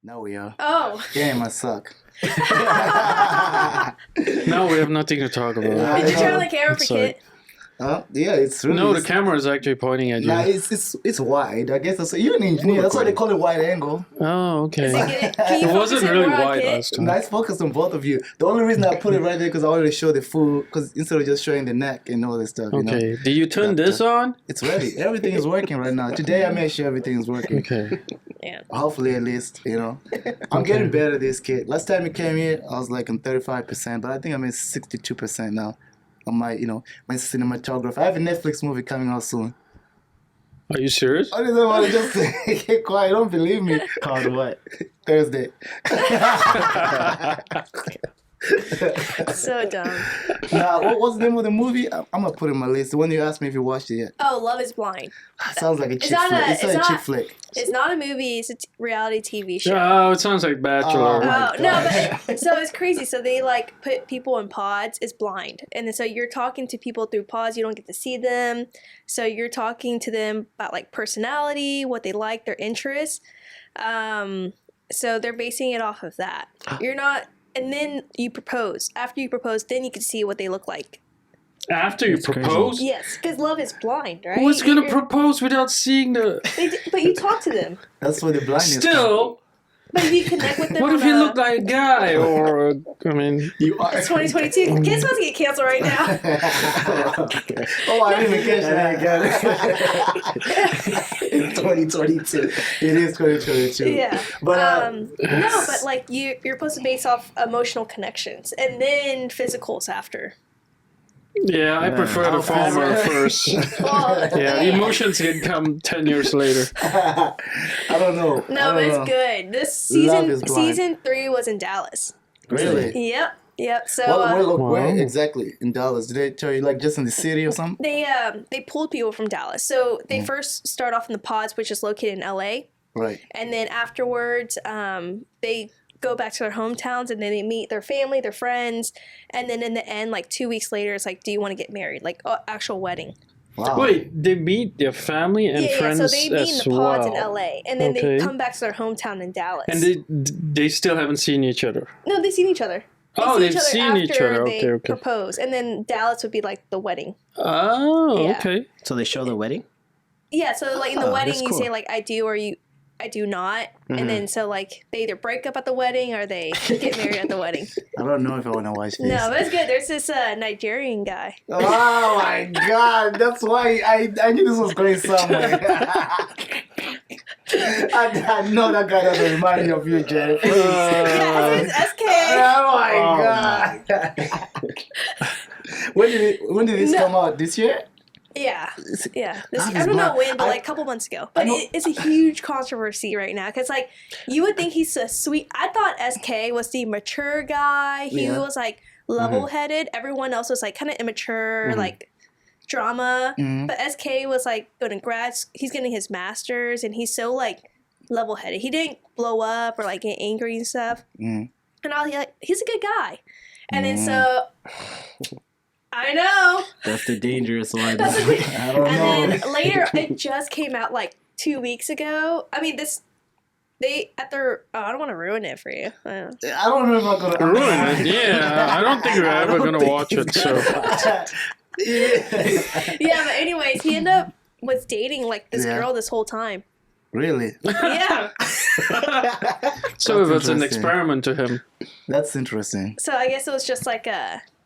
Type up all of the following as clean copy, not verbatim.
Now we are. Oh. Damn, I suck. Now we have nothing to talk about. Did you turn on the camera for Kit? Yeah, it's really... No, the camera is actually pointing at you. Nah, it's wide. I guess you're an engineer. That's why they call it wide angle. Oh, okay. It wasn't really wide last time. Nice focus on both of you. The only reason I put it right there because I wanted to show the full, because instead of just showing the neck and all this stuff. Okay. You know? Did you turn this on? It's ready. Everything is working right now. Today I made sure everything is working. Okay. Yeah. Hopefully, at least, you know. I'm getting better at this, kid. Last time you came here, I was like on 35%, but I think I'm at 62% now. On my cinematographer. I have a Netflix movie coming out soon. Are you serious? I didn't want to just get quiet. Don't believe me. Called what? Thursday. So dumb. Nah, what's the name of the movie? I'm gonna put it in my list. The one you asked me if you watched it yet. Oh, Love is Blind. Sounds like a chick flick. It's not a chick flick. It's not a movie. It's a reality TV show. Oh, it sounds like Bachelor. Oh no, but so it's crazy. So they like put people in pods. It's blind, and then so you're talking to people through pods. You don't get to see them. So you're talking to them about like personality, what they like, their interests. So they're basing it off of that. You're not. And then you propose. After you propose, then you can see what they look like. After you propose? Crazy. Yes, because love is blind, right? Who's going to propose without seeing the... But you talk to them. That's where the blindness Still... But if you connect with them... What if you look like a guy? Or, I mean... You are... It's 2022. Kids supposed to get canceled right now. Oh, I didn't even catch that. I got it. It's 2022. It is 2022. Yeah. But, no, but like you're supposed to base off emotional connections and then physicals after. Yeah, I prefer the former first. Well, Yeah, the emotions can come 10 years later. I don't know. No, but it's good. This season 3 was in Dallas. Really? Yep. So where exactly in Dallas? Did they tell you like just in the city or something? They pulled people from Dallas. So they first start off in the pods, which is located in LA. Right. And then afterwards, they go back to their hometowns and then they meet their family, their friends, and then in the end, like 2 weeks later, it's like, do you want to get married? Like actual wedding. Wow. Wait, they meet their family and friends so they meet in the pods in well. LA, and then they come back to their hometown in Dallas. And they still haven't seen each other. No, they've seen each other. They've seen each other. Okay. Propose, and then Dallas would be like the wedding. Oh, Yeah. okay. So they show the wedding? Yeah, so like in the wedding, you cool. say like I do or I do not, and then so like they either break up at the wedding or they get married at the wedding. I don't know if I want to watch this. No, but it's good. There's this Nigerian guy. Oh my God! That's why I knew this was going somewhere. I know that guy doesn't remind me of you, Jeff. Yeah, his name is SK. Oh my God! When did this come out? This year? Yeah. Love I is don't know Blind. when, but like a couple months ago. But it's a huge controversy right now because like you would think he's a sweet. I thought SK was the mature guy. He was like level-headed. Everyone else was like kind of immature, like drama. But SK was like going to he's getting his master's, and he's so like level-headed. He didn't blow up or like get angry and stuff. And he's a good guy. And then so. I know. That's the dangerous one. I don't know. And then later, it just came out like 2 weeks ago. I mean, I don't want to ruin it for you. I don't know if I'm gonna ruin it. Yeah, I don't think you're ever gonna watch it. So. Yeah, but anyways, he ended up was dating like this girl this whole time. Really? Yeah. So it was an experiment to him. That's interesting. So I guess it was just like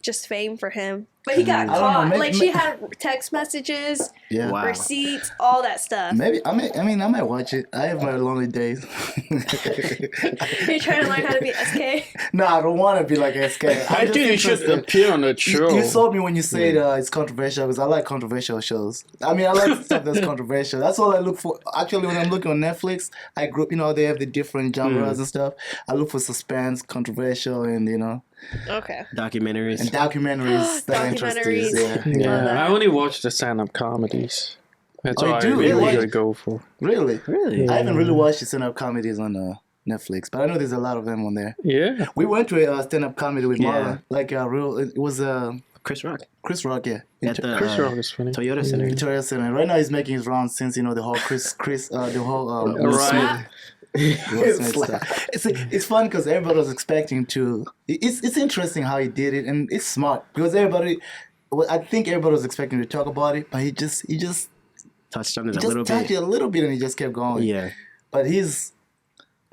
just fame for him. But he got caught. Like she had text messages, receipts, all that stuff. Maybe I might watch it. I have my lonely days. You're trying to learn how to be SK? No, I don't want to be like SK. I think you should appear on that show. You sold me when you said it's controversial because I like controversial shows. I mean, I like stuff that's controversial. That's all I look for. Actually, when I'm looking on Netflix, I group. They have the different genres and stuff. I look for suspense, controversial, and Okay. Documentaries. And documentaries that Documentaries. interesting. Yeah, I only watch the stand-up comedies. That's what I really go for. Really? Really? I haven't really watched the stand-up comedies on Netflix, but I know there's a lot of them on there. Yeah. We went to a stand-up comedy with Marlo. Like it was Chris Rock. Chris Rock, yeah. At the Chris Rock is funny. Toyota Center. Victoria Center. Right now he's making his rounds since the whole the whole Right. It's fun because everybody was expecting to. It's interesting how he did it, and it's smart because everybody. Well, I think everybody was expecting to talk about it, but he just touched on it touched it a little bit, and he just kept going. Yeah, but he's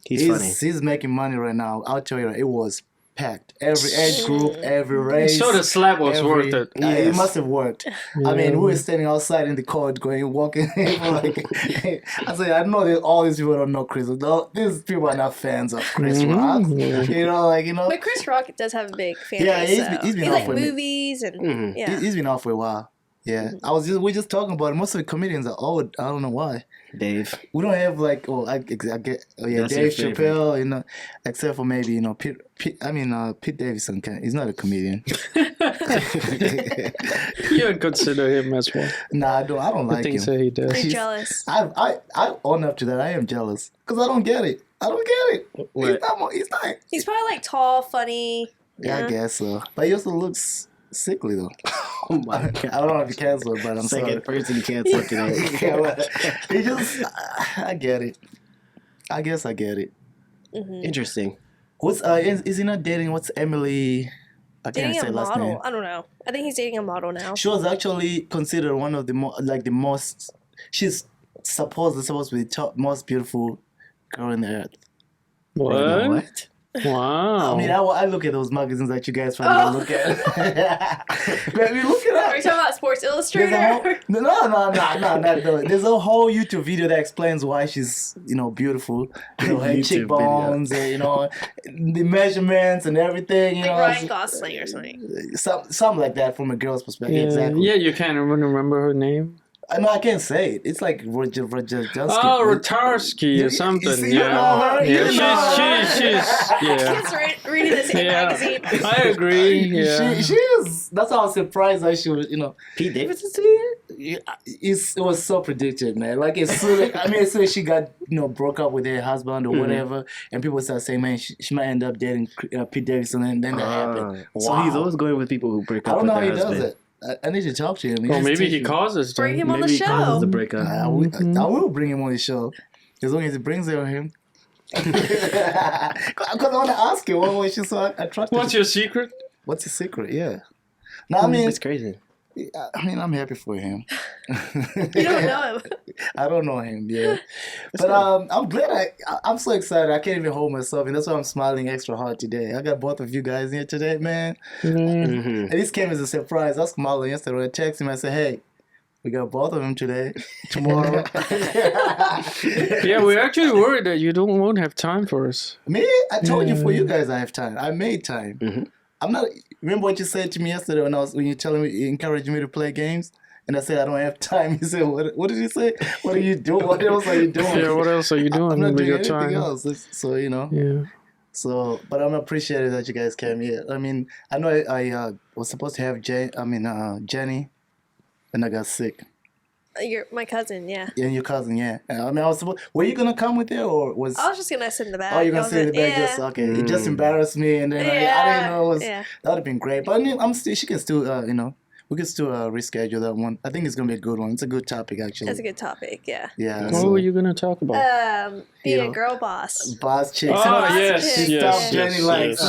funny. He's making money right now. I'll tell you, it was packed. Every age group, every race. So the slab was worth it. It must have worked. I mean, we were standing outside in the court, walking. Like, I said, I know that all these people don't know Chris. These people are not fans of Chris Rock. But Chris Rock does have a big fan base. He's been he off like for movies and He's been off for a while. Yeah, we're just talking about it. Most of the comedians are old. I don't know why. Dave. We don't have like Dave Chappelle, except for maybe Pete Davidson. He's not a comedian. You would consider him as one. Nah, I don't like him. So he does. You're jealous. I own up to that. I am jealous because I don't get it. He's probably like tall, funny. Yeah, I guess so. But he also looks sickly though. Oh my God. I don't know if you cancel it, but I'm Second sorry. person canceled today. He just, I get it. I guess I get it. Mm-hmm. Interesting. What's is he not dating? What's Emily? I can't Dating say a last name. model. I don't know. I think he's dating a model now. She was actually considered one of the most. She's supposed to be the top most beautiful girl on the earth. What? Wow. I mean, I look at those magazines that you guys probably look at. Let me look it up. Are you talking about Sports Illustrated? No, not those. There's a whole YouTube video that explains why she's, beautiful. Her cheekbones, and, the measurements and everything. Like Ryan Gosling or something. Something like that from a girl's perspective. Yeah, exactly. Yeah, you can't even remember her name. I can't say it. It's like Roger Oh, Ratarsky or something. You know her? She's Kids reading the same magazine. I agree. Yeah. She is. That's how I was surprised that she was, Pete Davidson's doing it? It was so predicted, man. Like as soon as she got broke up with her husband or whatever, and people start saying, man, she might end up dating Pete Davidson, and then that happened. So he's always going with people who break up. I don't know how with he their does husband. it. I need to talk to him. Or maybe he causes them. Bring him on the Maybe he causes show. the breakup. I will bring him on the show as long as he brings it on him. Because I want to ask you, what was she so attracted? What's your secret? What's his secret? Yeah. No, I mean, It's crazy. I'm happy for him. You don't know him. I don't know him, yeah. But I'm glad I'm so excited. I can't even hold myself, and that's why I'm smiling extra hard today. I got both of you guys here today, man. And this came as a surprise. I asked Marlo yesterday. I texted him. I said, hey, we got both of them today. Tomorrow. Yeah, we're actually worried that you won't have time for us. Me? I told you for you guys I have time. I made time. I'm not. Remember what you said to me yesterday when you telling me, you encouraged me to play games, and I said I don't have time. You said, what did you say? What are you doing? What else are you doing? Yeah, what else are you doing I'm not with doing your anything time? else. So Yeah. So, but I'm appreciative that you guys came here. I mean, I know I was supposed to have Jenny, and I got sick. You're my cousin, yeah. Yeah, and your cousin, yeah. I mean, were you gonna come with her or was? I was just gonna sit in the back. Oh, you're gonna sit in the back? Yeah. Just okay. It just embarrassed me, and then I didn't know it was. Yeah. That would have been great. But I mean, she can still, we can still reschedule that one. I think it's gonna be a good one. It's a good topic, actually. That's a good topic, yeah. Yeah. What were you gonna talk about? Being a girl boss. Boss chicks. Oh, yes, Stuff Jenny likes.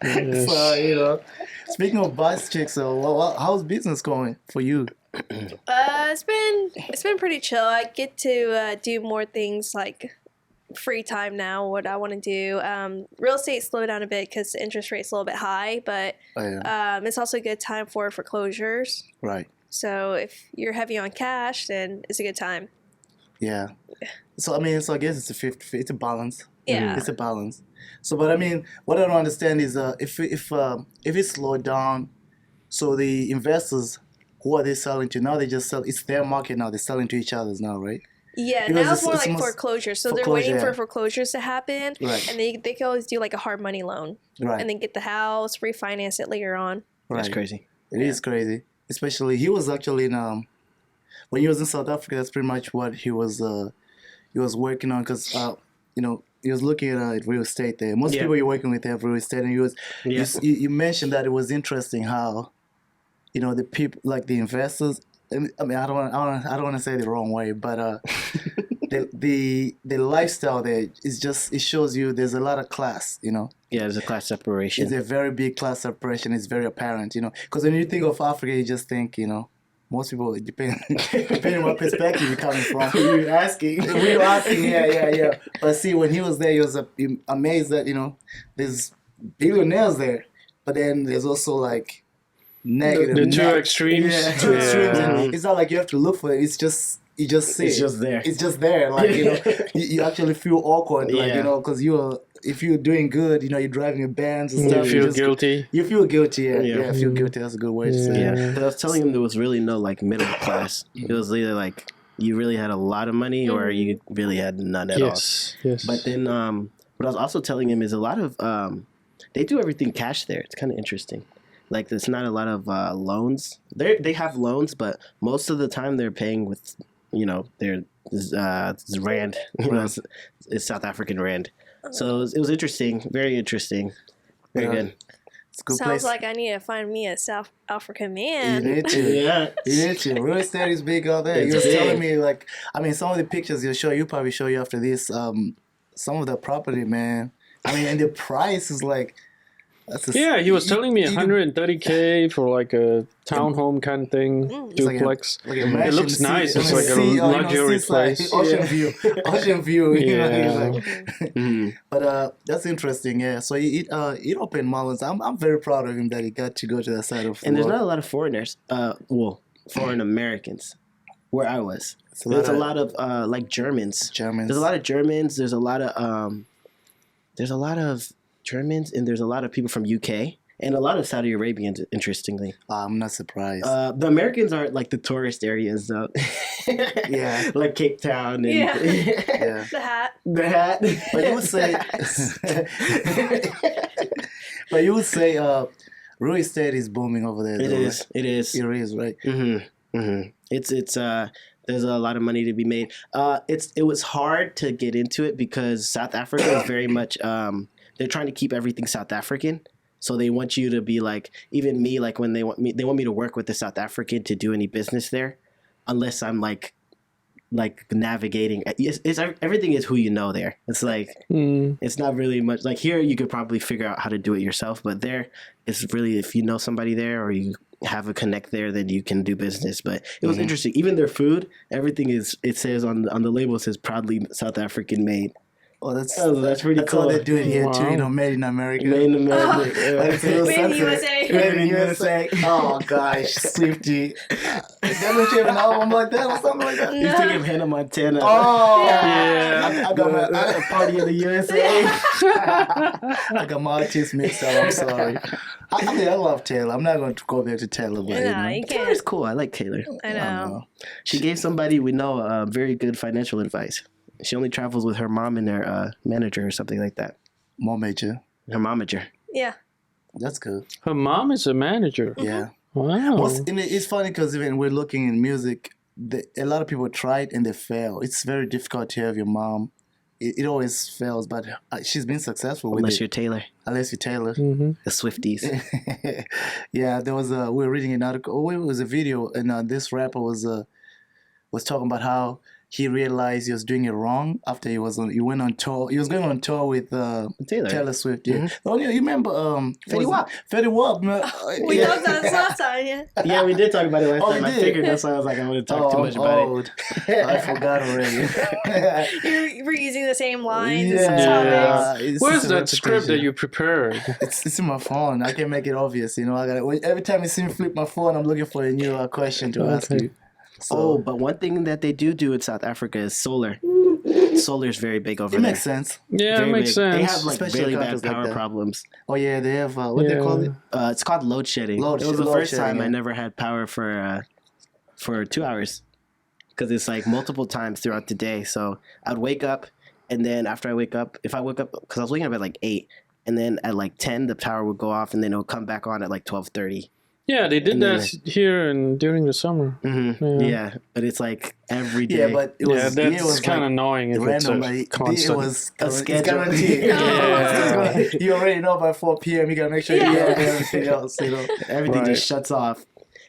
Yes. So speaking of boss chicks, so how's business going for you? It's been pretty chill. I get to do more things like free time now. What I want to do. Real estate slowed down a bit because the interest rate's a little bit high, but it's also a good time for foreclosures. Right. So if you're heavy on cash, then it's a good time. Yeah. So I mean, I guess it's a 50. It's a balance. Yeah. It's a balance. So, but I mean, what I don't understand is if it's slowed down, so the investors, who are they selling to now? They just sell. It's their market now. They're selling to each other's now, right? Yeah, Because now it's more like almost foreclosures. So they're foreclosure, waiting for yeah. foreclosures to happen, Right. and they can always do like a hard money loan, Right. and then get the house, refinance it later on. Right. That's crazy. It is crazy. Especially he was actually in when he was in South Africa. That's pretty much what he was working on because he was looking at real estate there. Most people you're working with have real estate, and you mentioned that it was interesting how the people like the investors. I mean, I don't want to say it the wrong way, but the lifestyle there is just, it shows you there's a lot of class, you know. Yeah, there's a class separation. It's a very big class separation. It's very apparent, you know. Because when you think of Africa, you just think, you know, most people, depending on what perspective you're coming from. You're asking. We're asking, yeah. But see, when he was there, he was amazed that, you know, there's billionaires there. But then there's also like negative. The two extremes. Yeah, two extremes. And it's not like you have to look for it. It's just, you just see It's it. just there. It's just there. Like, you know, you actually feel awkward. Like, you know, because if you're doing good, you know, you're driving a Benz and stuff. You feel guilty. You feel guilty, yeah. Feel guilty. That's a good way to say it. Yeah, 'cause I was telling him there was really no like middle class. It was either like you really had a lot of money or you really had none at all. Yes. But then what I was also telling him is a lot of they do everything cash there. It's kind of interesting. Like there's not a lot of loans. They have loans, but most of the time they're paying with, you know, their rand. You know, it's South African rand. So it was interesting, very interesting, very good. It's a good Sounds place. like I need to find me a South African man. You need to. Yeah. You need to. Real estate is big out there. It's You was big. telling me, like, I mean, some of the pictures you'll probably show you after this, some of the property, man. I mean, and the price is like, He was telling me you- 130K for like a townhome kind of thing, duplex. like a mansion, It looks nice. It's like a luxury place. Ocean view. You know, Yeah. like, but that's interesting. Yeah. So he opened Marlins. I'm very proud of him that he got to go to that side of the And there's world. not a lot of foreigners. Foreign Americans. Where I was, There's a lot of like Germans. There's a lot of Germans. There's a lot of Germans, and there's a lot of people from UK and a lot of Saudi Arabians. Interestingly, I'm not surprised. the Americans aren't like the tourist areas though. Yeah. Like Cape Town. And Yeah. Yeah. The hat. The hat. But you would say, real estate is booming over there. It though, is. Right? It is. It is, right? It's there's a lot of money to be made. It was hard to get into it because South Africa is very much they're trying to keep everything South African. So they want you to be like, even me, like when they want me to work with the South African to do any business there, unless I'm like navigating. It's everything is who you know there. It's like it's not really much like here. You could probably figure out how to do it yourself, but there, it's really if you know somebody there or you have a connect there, then you can do business. But it was interesting. Even their food, everything is. It says on the label, it says proudly South African made. Oh, that's pretty that's cool. all they're doing here too. Wow. You know, made in America. Made in America. Like, it's a little Made in sunset. USA. Made in USA. Oh gosh, Swifty. Is that what you have an album like that or something like that? You think of Hannah Montana. Oh Yeah. I got my Party in the USA. I got my artists mixed up. I'm sorry. I mean, I love Taylor. I'm not going to go there to Taylor, but you No, know. you Taylor's can't. cool. I like Taylor. I know. She gave somebody we know very good financial advice. She only travels with her mom and her manager or something like that. More major. Her momager. Yeah. That's good. Her mom is a manager. Yeah. Wow. It's funny because even we're looking in music, a lot of people try it and they fail. It's very difficult to have your mom. It always fails, but she's been successful with Unless it. you're Taylor. Unless you're Taylor. Mm-hmm. The Swifties. Yeah, there was we were reading an article. Oh, it was a video, and this rapper was talking about how he realized he was doing it wrong after he went on tour. He was going on tour with Taylor Swift. Yeah. Oh yeah, you remember Fetty Wap. Fetty Wap. Man. We talked about this last time, yeah. Yeah, we did talk about it last Oh, time. we I did? figured that's why I was like, I want to talk too much I'm about old. I forgot already. You're using the same lines and Yeah. topics. It's Where's just a that script that repetition. you prepared? It's in my phone. I can make it obvious. You know, I got every time you see me flip my phone, I'm looking for a new question to ask you. Oh, but one thing that they do in South Africa is solar. Solar is very big over It there. makes sense. Yeah, it Very makes big. sense. They have like Especially really bad countries like power that. problems. Oh yeah, they have what they call it. It's called load shedding. Load it was the load first shedding, time yeah. I never had power for 2 hours because it's like multiple times throughout the day. So I'd wake up, and then after I wake up, if I wake up, because I was waking up at like 8, and then at like 10 the power would go off, and then it would come back on at like 12:30. Yeah, they did And then that here and during the summer. Mm-hmm. Yeah, but it's like every day. Yeah, but it was Yeah, that's kind of annoying if it's random. a Like, it constant. was A it's schedule. guaranteed. Yeah. You already know by 4 p.m. You gotta make sure you have everything else. You know. Everything Right. just shuts off.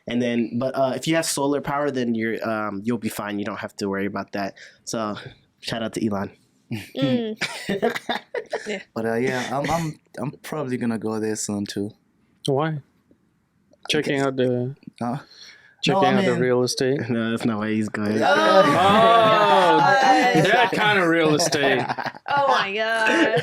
And then, but if you have solar power, then you'll be fine. You don't have to worry about that. So Shout out to Elon. But I'm probably gonna go there soon too. Why? Checking out the Huh? checking out the real estate. No, that's not why he's going. Oh, that kind of real estate. Oh my god.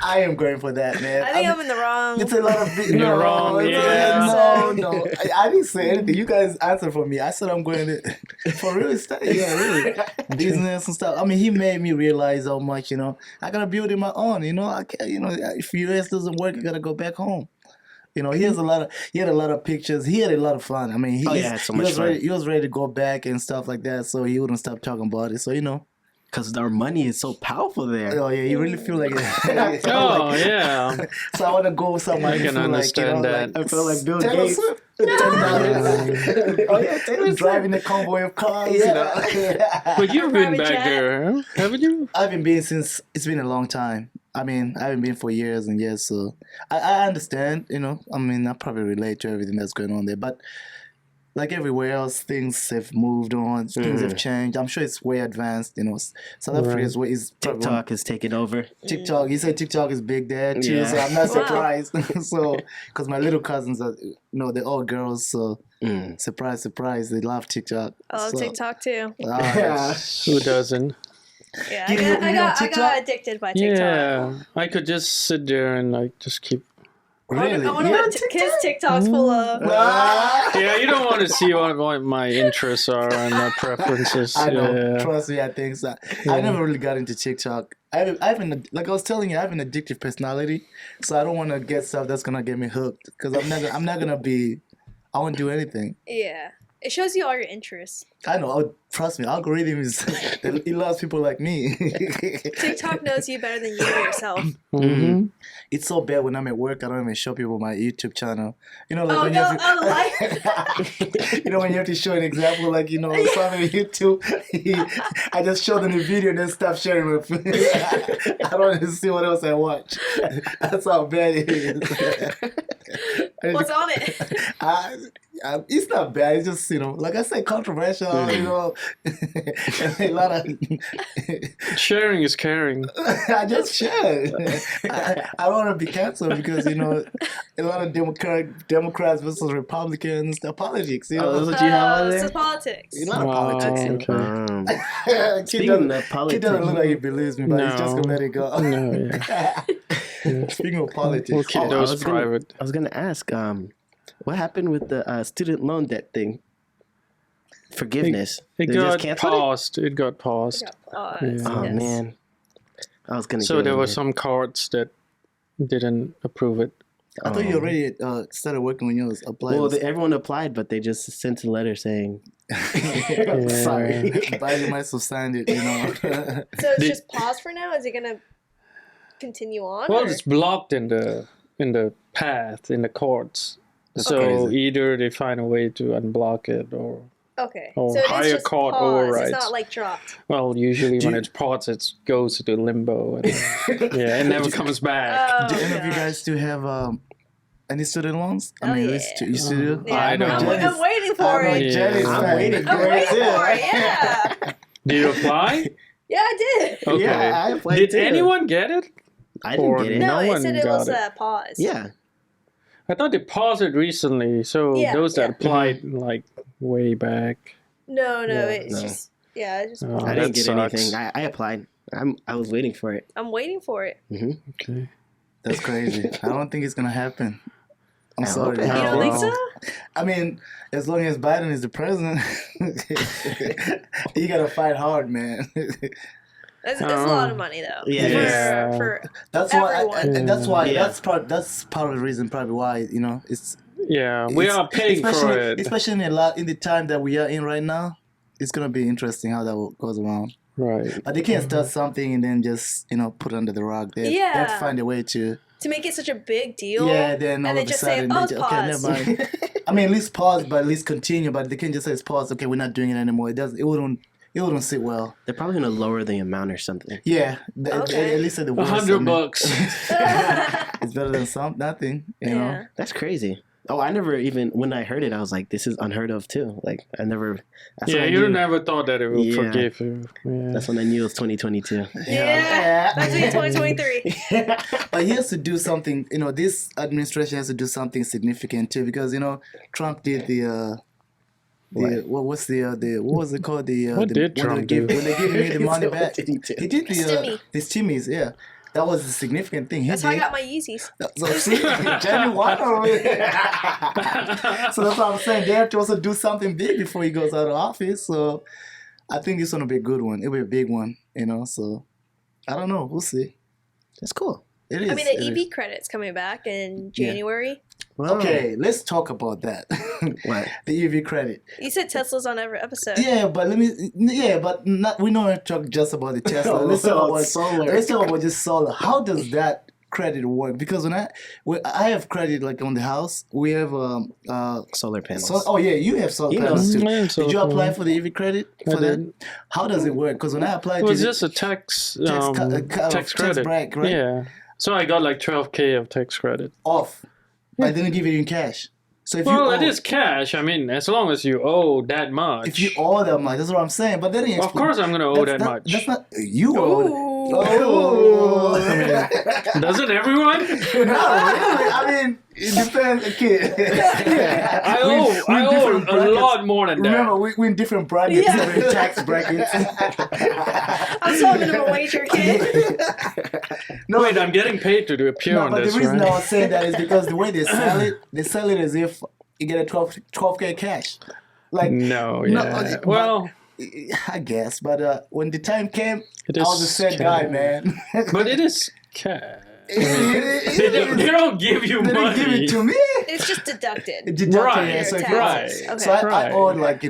I am going for that, man. I think I'm in the wrong. It's a lot of You're wrong, yeah. No. I didn't say anything. You guys answered for me. I said I'm going to for real estate. Yeah, really. Business and stuff. I mean, he made me realize how much, I gotta build in my own. I can't. If US doesn't work, I gotta go back home. He had a lot of pictures. He had a lot of fun. I mean, he had so much fun. He was ready to go back and stuff like that. So he wouldn't stop talking about it. So because our money is so powerful there. Oh yeah, you really feel like it. Oh yeah. So I want to go somewhere. I can understand that. I feel like Bill Taylor Gates. Swift. Oh yeah, Taylor driving the convoy of cars. But you've been Private back jet. there, haven't you? I haven't been since it's been a long time. I mean, I haven't been for years and years, so I understand. I mean, I probably relate to everything that's going on there, but. Like everywhere else, things have moved on. Things have changed. I'm sure it's way advanced. South Africa is TikTok has taken over. TikTok. You say TikTok is big there too, Yeah. so I'm not surprised. So, because my little cousins are, they're all girls, so surprise, surprise, they love TikTok. I love TikTok too. Who doesn't? Yeah, You I got TikTok? addicted by TikTok. Yeah, I could just sit there and just keep. Really? I wonder what his TikTok's full of. Yeah, you don't want to see what my interests are and my preferences. I know. Yeah. Trust me, I think so. I never really got into TikTok. I haven't, like I was telling you, I have an addictive personality, so I don't want to get stuff that's gonna get me hooked. Because I'm not gonna be. I won't do anything. Yeah. It shows you all your interests. I know. Trust me, algorithm is. It loves people like me. TikTok knows you better than you know yourself. Mm-hmm. It's so bad when I'm at work. I don't even show people my YouTube channel. Like Oh when no! you have to, when you have to show an example, like something on YouTube. I just show them the video and then stop sharing with. I don't even see what else I watch. That's how bad it is. What's on it? It's not bad. It's just like I said, controversial. A lot of Sharing is caring. I just share. I don't want to be canceled because a lot of Democrats versus Republicans. The politics. That's what you have on It's there? just politics. A lot of politics. Okay. Kid doesn't look like he believes me, but he's just gonna let it go. No, yeah. Speaking of politics, We'll keep those private. I was gonna ask, what happened with the student loan debt thing? Forgiveness. It They got just canceled it? paused. It got paused. Oh, Yeah. Oh yes. man, I was gonna. So get there on were it. some courts that didn't approve it. I thought you already started working when you was applied. Well, everyone applied, but they just sent a letter saying, Sorry, but you might have signed it. So it's just pause for now? Is it going to continue on? Well, or- it's blocked in the path in the courts. That's So crazy. either they find a way to unblock it, or Okay. or so it is higher just court pause. overrides. It's not like dropped. well, usually Do when you- it's paused, it goes to limbo, and it never comes back. Oh, Do any of you gosh. guys still have any student loans? Oh, you still do? Yeah, I don't. I'm waiting for I know it. Jenny's Yeah. fan. waiting I'm waiting for it, yeah. Did you apply? Yeah, I did. Okay. Yeah, I applied Did too. anyone get it? "I didn't Or get it." no No, it one said it got was it. a pause. Yeah, I thought they paused it recently, so Yeah, those that yeah. applied like way back. No, Yeah, it's no. just, it's just Oh, pause. I didn't that get sucks. anything. I applied. I was waiting for it. I'm waiting for it. Okay. That's crazy. I don't think it's gonna happen. I'm I sorry. hope it You don't think so? I mean, as long as Biden is the president, you gotta fight hard, man. It's a lot of money, though. Yeah, it is. For That's why. Everyone. And that's why. Yeah. That's part of the reason, probably why it's. Yeah, we are paying for especially, it. especially in the time that we are in right now. It's gonna be interesting how that goes around. Right. But they can't start something and then just put it under the rug. They have to Yeah. find a way to. to make it such a big deal. Yeah, then all and of then a just say, sudden, oh, they it's just, okay, never paused. mind. I mean, at least pause, but at least continue. But they can't just say it's paused. Okay, we're not doing it anymore. It wouldn't sit well. They're probably gonna lower the amount or something. Yeah, Okay. at least at the worst. $100. It's better than nothing. You know. Yeah. That's crazy. Oh, I never even when I heard it, I was like, "This is unheard of too." Like I never. That's when I you knew- never thought that it would Yeah. forgive you. Yeah. That's when I knew it was 2022. Yeah. That's me 2023. But he has to do something. This administration has to do something significant too, because Trump did the. What was it called? What did Trump do? When they gave me the money back? What did he do? He did the stimmies, yeah. That was a significant thing. That's how I got my Yeezys. So see, genuine over here. So that's what I'm saying. They have to also do something big before he goes out of office. So I think it's gonna be a good one. It'll be a big one, So I don't know. We'll see. That's cool. It is. I mean, the EV credit's coming back in January. Well, Okay, let's talk about that. What? The EV credit. You said Tesla's on every episode. Yeah, but we don't talk just about the Tesla. Let's talk about solar. Let's talk about just solar. How does that credit work? Because when I have credit like on the house, we have Solar panels. you have solar You know. panels too. I have solar Did you apply panels. for the EV credit I for that? did. How does it work? Because when I applied It was to just a tax tax credit. break, right? Yeah. So I got like 12K of tax credit. off, I didn't give it in cash. So if Well, you it is cash. I mean, as long as you owe that much. if you owe that much, that's what I'm saying. But then Of course I'm going to owe that much. That's not you owe. Ooh. Oh. Doesn't everyone? Not really. I mean, it depends. Okay. I owe different a brackets. lot more than that. Remember, we're in different brackets, Yeah. different tax brackets. I'm so minimum wage here, kid. No, Wait, I'm getting paid to appear no, on but this, the reason right? I was saying that is because the way they sell it as if you get a 12K cash. Like, No, No, yeah. but- Well, I guess, but when the time came, It I was a is sad cash. guy, man. but it is cash. They They don't give you didn't money. give it to me. It's just deducted. Deducted, Right, yeah, so if your you- taxes. right. Okay. So I Right. owed like,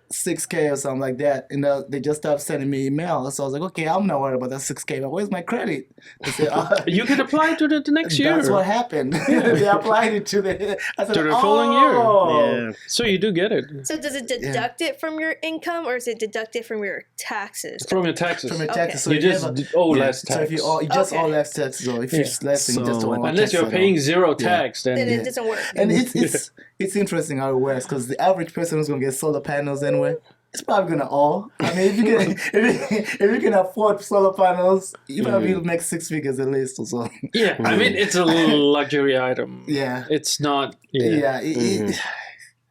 6K or something like that. And they just stopped sending me emails. So I was like, okay, I'm not worried about that 6K, but where's my credit? They said, You can apply to the next year. that's what happened. They applied it to the, I said, To the following year. Yeah. So you do get it So does it deduct it from your income, or is it deducted from your taxes? from your taxes. From your Okay. taxes. So You if just have a- owe yeah, less So if you tax. owe, you just Okay. owe less taxes, or if it's less, then you just So don't owe Unless tax you're at all. paying zero tax, Then then it doesn't work. And it's interesting how it works, because the average person who's gonna get solar panels anyway, it's probably gonna owe. I mean, if you can afford solar panels, you probably will make 6 figures at least or so. yeah. I mean, it's a little luxury item. Yeah. It's not. Yeah. Yeah.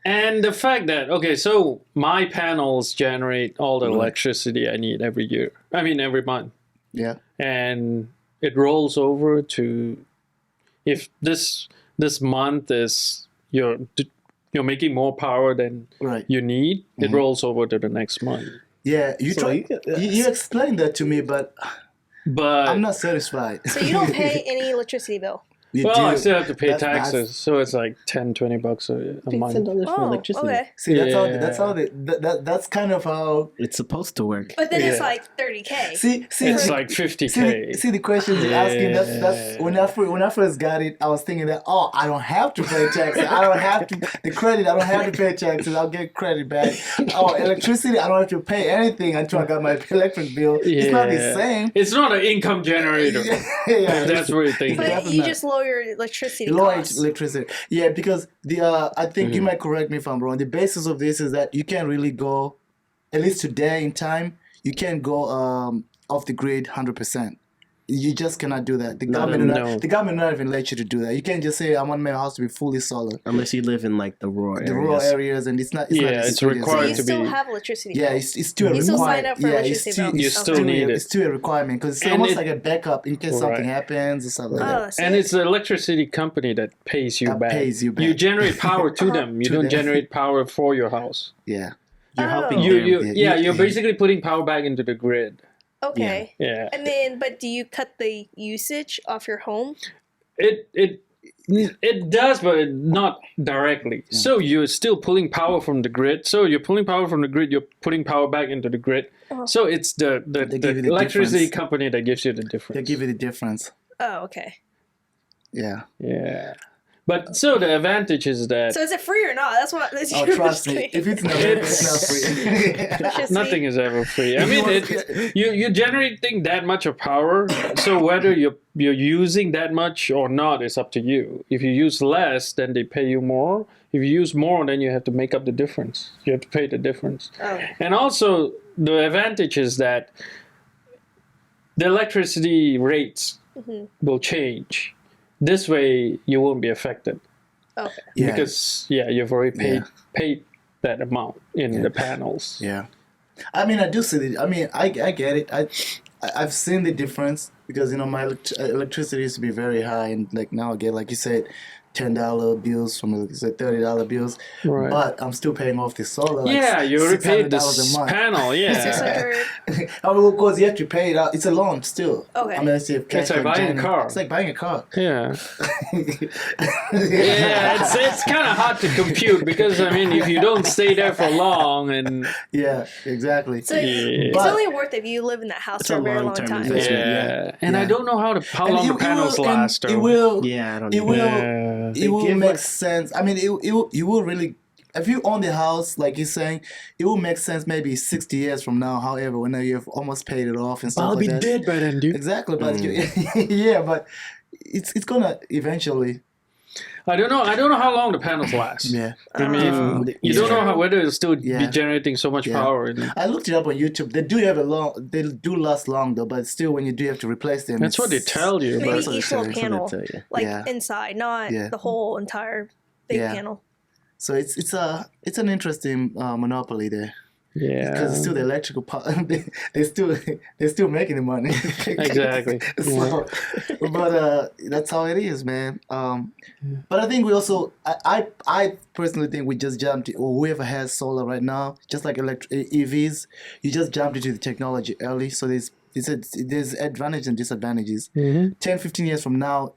And the fact that so my panels generate all the electricity I need every year. I mean, every month, yeah. and it rolls over to if this month is you're making more power than Right. you need, it rolls over to the next month. Yeah. You So try. you- You explained that to me, but But I'm not satisfied. So you don't pay any electricity bill. You well, do. I still have to pay That's- taxes, so it's like $10-20 a month. $10 for Oh, electricity. okay. See, that's Yeah. how that's kind of how. It's supposed to work. But then it's Yeah. like 30K. See, It's like 50K. See the questions you're asking. That's when I first got it, I was thinking that I don't have to pay taxes. I don't have to the credit. I don't have to pay taxes. I'll get credit back. Electricity. I don't have to pay anything until I got my electric bill. It's not the same. It's not an income generator. Yeah, That's what you think. But Definitely you not. just lower your electricity lower costs. electricity. Yeah, because I think you might correct me if I'm wrong. The basis of this is that you can't really go, at least today in time, you can't go off the grid 100%. You just cannot do that. The government will not even let you to do that. You can't just say I want my house to be fully solar. Unless you live in like the rural areas. The rural areas, and it's not. It's not Yeah, the it's cities. So required you to still be- have electricity Yeah, bill. it's still a You still sign requirement. up for electricity bill. You still need it. It's still a requirement because it's And almost it- like a backup in case something Right. happens or something like Oh, that. see? And it's the electricity company that pays you That back. pays you back. You generate power to them. You To don't them. generate power for your house. Yeah. You're helping You, them. you're basically putting power back into the grid. Okay. Yeah. And then, but do you cut the usage off your home? It does, but not directly. So you're still pulling power from the grid. So you're pulling power from the grid. You're putting power back into the grid. So it's the give you the electricity difference. company that gives you the difference. They give you the difference. Oh, okay. Yeah. Yeah. But so the advantage is that So is it free or not? That's what. That's Oh, trust me. If it's not, it's not free. nothing is ever free. I mean, you're generating that much of power, so whether you're using that much or not is up to you. If you use less, then they pay you more. If you use more, then you have to make up the difference. You have to pay the difference. Oh. And also, the advantage is that the electricity rates will change. This way, you won't be affected. Okay. Yeah. Because, you've already paid that amount in the panels. Yeah. I mean, I do see it. I mean, I get it. I've seen the difference because, my electricity used to be very high. And, like, now I get, like you said, $10 bills from, like you said, $30 bills. Right. But I'm still paying off the solar. Like Yeah, you already paid this $600 a month. panel, yeah. 600. I mean, of course, you have to pay it out. It's a loan still. Okay. I mean, let's see if cash It's like for buying a January. car. It's like buying a car. Yeah. Yeah, it's kind of hard to compute because, I mean, if you don't stay there for long and... Yeah, exactly. So it's But- only worth it if you live in that house It's for a a very long long-term time. investment. Yeah. And Yeah. I don't know how And long the it panels will- last. and Or, It will. Yeah, I don't It know. will. Yeah. It will give make like- sense. I mean, it will really. If you own the house, like you're saying, it will make sense maybe 60 years from now. However, when you've almost paid it off and stuff I'll like be that. dead by then, dude. Exactly, but yeah, but it's gonna eventually. I don't know how long the panels last. Yeah. I mean, you don't know whether it'll still be Yeah. generating so much Yeah. power. And I looked it up on YouTube. They do have they do last long though, but still, when you do have to replace them, that's what they tell you. Maybe But That's what each they little say. panel, That's what they tell you. like Yeah. inside, not Yeah. the whole entire big Yeah. panel. So it's an interesting monopoly there. yeah. Because it's still the electrical part. they're still making the money. Exactly. So, but that's how it is, man. But I think we also, I personally think we just jumped, or whoever has solar right now, just like EVs, you just jumped into the technology early. So there's advantages and disadvantages. 10, 15 years from now,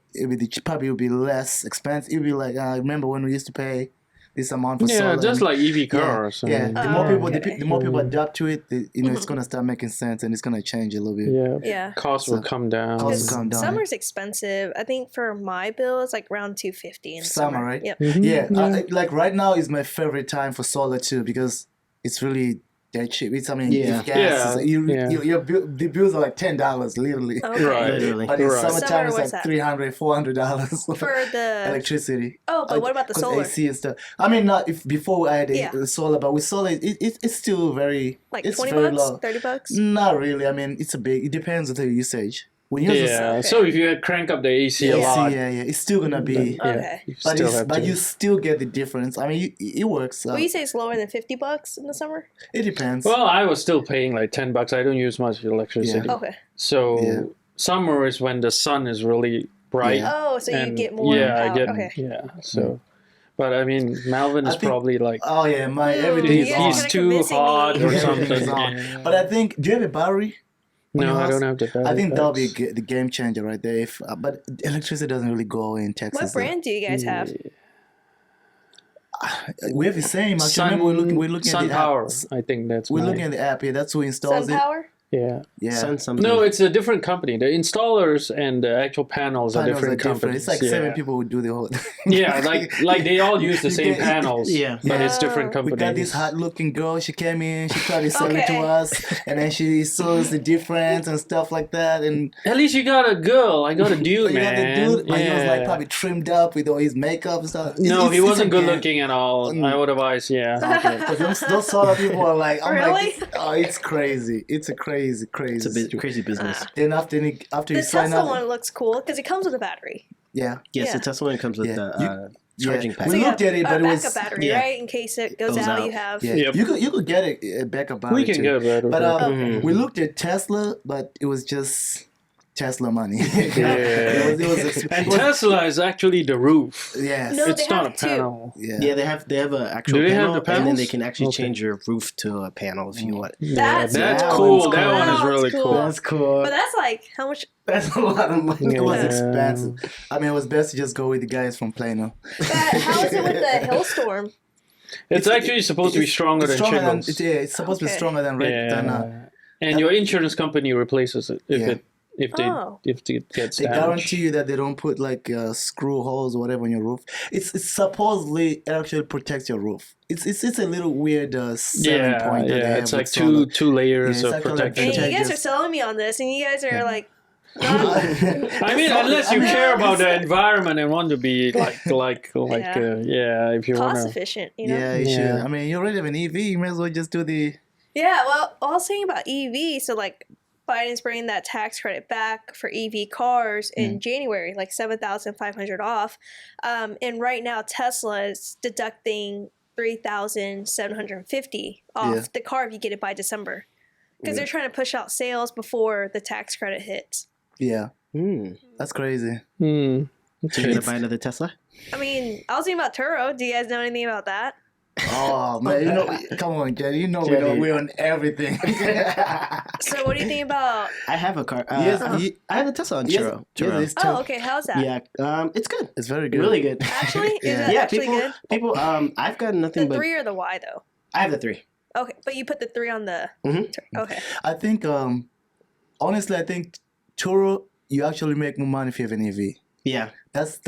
probably will be less expensive. It'll be like, I remember when we used to pay this amount for solar. just and- like EV cars. yeah, I mean, the more people, okay. the more people adapt to it, it's gonna start making sense and it's gonna change a little bit. yeah. Yeah. Costs will So- come down. Costs Because calm down. summer's expensive. I think for my bill, it's like around $250 in Summer, right? Yep. Yeah, like right now is my favorite time for solar too because it's really that cheap. It's Yeah. if gas Yeah, is, yeah. your bill, the bills are like $10 literally. Okay. Right. Literally. But in Right. summertime Summer, it's what's like that? $300, $400 For the electricity. oh, but what about the 'Cause solar? AC and stuff. I mean, not if before I had Yeah. the solar, but with solar, it's still very Like it's 20 very bucks, low. 30 bucks. Not really. I mean, it depends on the usage. When you use Yeah. Okay. So if you crank up the AC a AC, lot, yeah, it's still gonna be. Okay. you But, still have to. you still get the difference. I mean, it works. Will you say it's lower than $50 in the summer? It depends. Well, I was still paying like $10. I don't use much electricity. Yeah. Okay. So Yeah. summer is when the sun is really bright. Yeah. Oh, so you and get more yeah, power. I get Okay. yeah. So, but I mean, Melvin I is think- probably like Oh yeah, my Ooh, everything is you on. guys he's kinda too convincing hot me. or Everything something. is on. Yeah. But I think, do you have a battery? on No, your I house? don't have the battery. I think that'll be packs. the game changer right there. If but electricity doesn't really go away in Texas. What brand do you guys have? We have the same. Actually, Sun, remember we're looking Sun at the Power. app. I think that's We're mine. looking at the app. Yeah, that's who installs Sun it. Power? Yeah. Yeah. Sun something. No, it's a different company. The installers and the actual panels are Panels different companies. It's like yeah. 7 people would do the whole. Yeah, like they all use the You same get- panels. Yeah. But it's Oh. different We companies. got this hot-looking girl. She came in. She tried to sell it to Okay. us, and then she saw us the difference and stuff like that. And At least you got a girl. I got a dude, you got man. the dude, but he was like Yeah. probably trimmed up with all his makeup and stuff. No, he wasn't good okay. looking at all. Mm. I would advise, yeah. Because those sort of people are like, I'm Really? like, oh, it's crazy. It's a crazy. It's a bit crazy business. Then after you The sign Tesla up, one looks cool because it comes with a battery. yeah, Yes, Yeah. the Tesla one comes with Yeah. the charging Yeah. pack. We So you looked have at it, a but it was- backup battery, yeah. right? In case it goes Goes out, out. you have. yeah. Yep. You could get a backup battery We can too. get better. But Okay. we looked at Tesla, but it was just Tesla money. Yeah. it was And Tesla is actually the roof. yes. No, It's they not have a two. panel. Yeah. Yeah, they have an actual Do they have panel, the and then panels? they can actually Okay. change your roof to a panel if you want. That's That's that cool. one's That cool. one is That really one's cool. cool. That's cool. But that's like how much? That's a lot of money. It was Yeah. expensive. I mean, it was best to just go with the guys from Plano. But how is it with the hailstorm? It's actually supposed to be stronger than shingles. It's supposed to be Okay. stronger than red. Yeah. And your insurance company replaces it if Yeah. it if it gets They damaged. guarantee you that they don't put like screw holes or whatever on your roof. It's supposedly it actually protects your roof. It's a little weird selling point that they have. It's like with solar. two layers Yeah, of it's actually like protection. Hey, you guys are Just- selling me on this, and you guys are like, I mean, unless you care about the environment and want to be if you want cost to. efficient, you know? Yeah, you Yeah. should. I mean, you already have an EV. You may as well just do the. Yeah, well, I was thinking about EV. So, like, Biden's bringing that tax credit back for EV cars in January, like $7,500 off. And right now, Tesla is deducting $3,750 off the car if you get it by December, because they're trying to push out sales before the tax credit hits. Yeah, that's crazy. So you're gonna buy another Tesla? I mean, I was thinking about Turo. Do you guys know anything about that? Oh man, come on, Jenny. You know Jenny. we own everything. So, what do you think about? I have a car. Yes, I have a Tesla on yes, Turo. yes, it's Oh, okay. How's that? Yeah, it's good. It's very good. Really good. Actually, is Yeah. it Yeah, actually good? people. I've got nothing The but 3 or the Y though? I have the 3. Okay, but you put the 3 on the. Mhm. Okay. I think honestly, I think Turo you actually make more money if you have an EV. Yeah, That's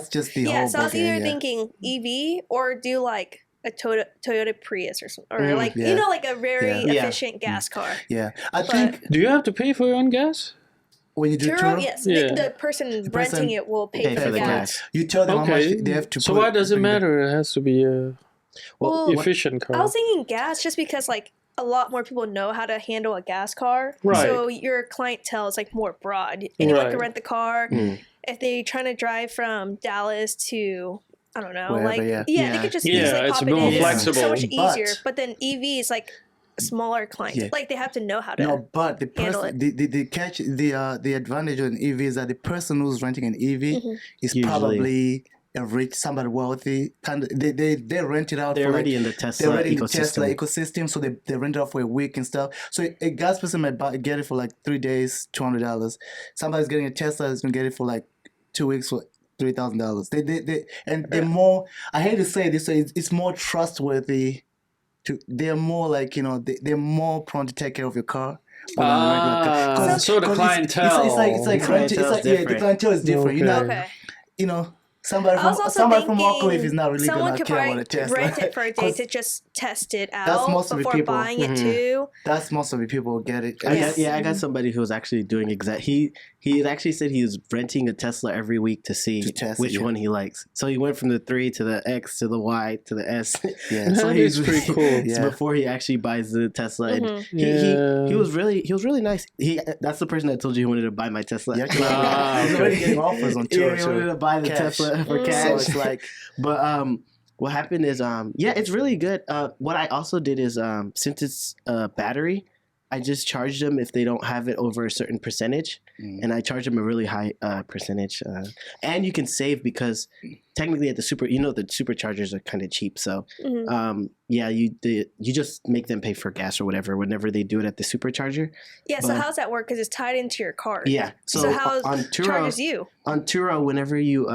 just the Yeah, whole. so I was booking, either yeah. thinking EV or do like a Toyota Prius or something, or like yeah. you know, like a very Yeah. efficient gas car. Yeah, I think Do you have to pay for your own gas? when you do Turo, Turo, yes, Yeah. the person person renting it will pay for the gas. you tell them how Okay. much they have to. So put, why does it bring the- matter? It has to be a Well, efficient car. I was thinking gas just because like a lot more people know how to handle a gas car, Right. so your clientele is like more broad. Anyone Right. can rent the car. Mm. If they trying to drive from Dallas to I don't know, Wherever, like yeah. they Yeah. could just Yeah, easily it's pop more it in. flexible. So much But- easier. But then EV is like a smaller client. Yeah. Like they have to know how to. No, but the handle person, the catch, the advantage of an EV is that the person who's renting an EV Mm-hmm. is Usually. probably a rich, somebody wealthy. Kind of, they rent it out. they're for already like, in the they're Tesla already in the ecosystem. Tesla ecosystem, so they rent it out for a week and stuff. So a gas person might get it for like 3 days, $200. Somebody's getting a Tesla is gonna get it for like 2 weeks for $3,000. They're more. I hate to say this, so it's more trustworthy. They're more like they're more prone to take care of your car. than a regular car. 'Cause- So the 'cause clientele. It's like Clientele's the different. clientele is different. You know, Okay. you know, somebody I was from also somebody from thinking Rockcliffe is not really someone gonna could care about probably a Tesla. rent it for a day 'Cause to just test it That's out most of the before people. buying it too. That's most of the people who get it. I got somebody who was actually doing he actually said he was renting a Tesla every week to see To test which it, yeah. one he likes. So he went from the 3 to the X to the Y to the S. Yeah. so That he's is pretty cool. Yeah. before he actually buys the Tesla. And Mhm. he was really nice. That's the person that told you he wanted to buy my Tesla. Yeah, okay. he's already getting offers on Yeah, Turo. he wanted to buy the Cash. Tesla for Mm. cash. So it's like But what happened is it's really good. What I also did is since it's battery, I just charge them if they don't have it over a certain percentage, and I charge them a really high percentage. And you can save because technically at the the superchargers are kind of cheap. So Mhm. you just make them pay for gas or whatever whenever they do it at the supercharger. Yeah. So But- how does that work? Because it's tied into your card. Yeah. So how on Turo, charges you? on Turo, whenever you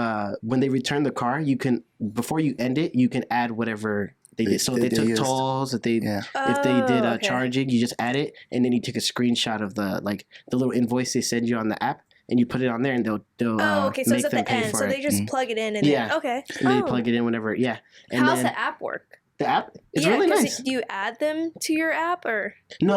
when they return the car, you can before you end it, you can add whatever they did. So if they took used. tolls, if they Yeah. if they did Oh, okay. charging, you just add it, and then you take a screenshot of the little invoice they send you on the app, and you put it on there, and they'll Oh, okay. So make it's at them the pay end. for So it. they just plug it in and Yeah. then okay. And then you plug it in whenever, yeah. And How's then the app work? the app is yeah, really 'cause nice. do you add them to your app or? No.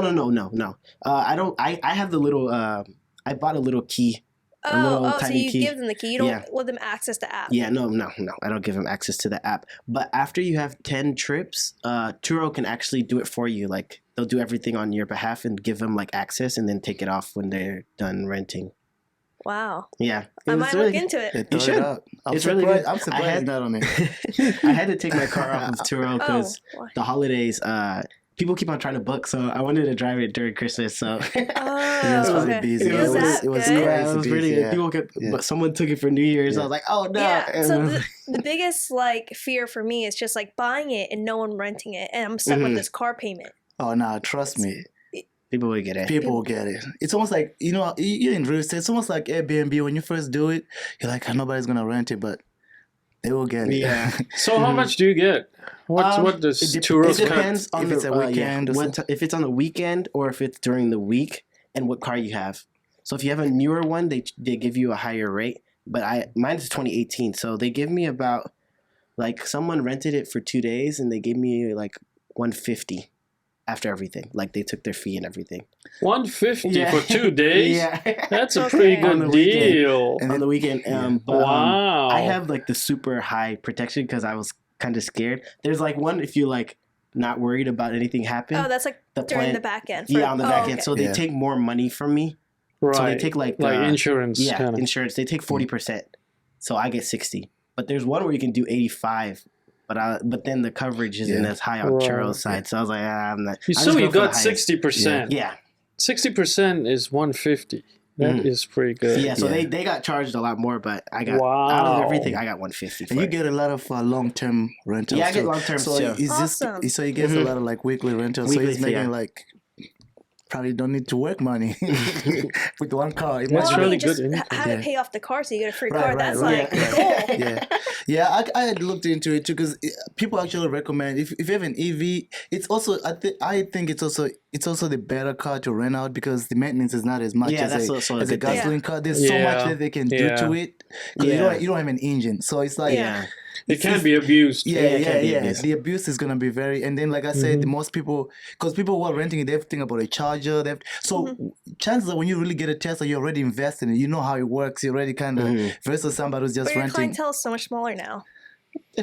I don't. I have the little. I bought a little key. little So tiny you key. give them the key. You don't Yeah. let them access the app. Yeah, no. I don't give them access to the app. But after you have 10 trips, Turo can actually do it for you. Like they'll do everything on your behalf and give them like access, and then take it off when they're done renting. Wow. Yeah, I was might really look good. into it. they throw should. it out. I'm It's surprised. really good. I'm surprised I had- it's not on it. I had to take my car off of Turo Oh. because why? the holidays. People keep on trying to book, so I wanted to drive it during Christmas. So Oh, was really okay. busy. It was that it was good? crazy. yeah, it was pretty busy, good. yeah. People kept, Yeah. but someone took it for New Year's. I was like, oh no. Yeah. So And- the biggest like fear for me is just like buying it and no one renting it, and I'm stuck with Mhm. this car payment. Oh no, trust me. people would get it. People will get it. It's almost like you're in real estate. It's almost like Airbnb. When you first do it, you're like, nobody's gonna rent it, but they will get it. Yeah. So how much do you get? What does it dep- Turo's it cut? Depends on If it's a weekend or if it's on the weekend or if it's during the week and what car you have. So if you have a newer one, they give you a higher rate. But mine's 2018, so they give me about like someone rented it for 2 days and they gave me like 150 after everything. Like they took their fee and everything. 150 for 2 days. Yeah, That's a pretty On the good weekend. deal. on the weekend. But, Wow. I have like the super high protection because I was kind of scared. There's like one if you like not worried about anything happening. Oh, that's like The during plan- the back end. Yeah, on the back end. Okay. So they take more money from me. Right. So they take like insurance. Yeah, kind of. insurance. They take 40%. So I get 60. But there's one where you can do 85. But then the coverage isn't as high on Right. Turo's side. So I was like, I'm not. I So just you go for the got highest. 60%. Yeah. 60% is 150. That is pretty good. Yeah, so they got charged a lot more, but I got Wow. out of everything, I got 150. And you get a lot of long-term rentals. Yeah, I get too. long-term So too. it's Awesome. so he gets a lot of like weekly rentals. So Weekly, he's making yeah. like probably don't need to work money with one car. It That's must Well, I really mean, just good have it pay off the car so you get a free Right, car. right, That's right. like Yeah. the goal. yeah. I had looked into it too because people actually recommend if you have an EV, it's also I think it's also the better car to rent out because the maintenance is not as much Yeah, that's as also a a good thing. gasoline car. There's so much that they can do to it because you don't have an engine, so it's like Yeah. It can be abused. it can be abused. The abuse is gonna be very, and then like I said, the most people, because people who are renting it, they have to think about a charger. So chances are when you really get a Tesla, you're already invested in it. You know how it works. You're already kind of versus somebody who's just But your renting. clientele is so much smaller now.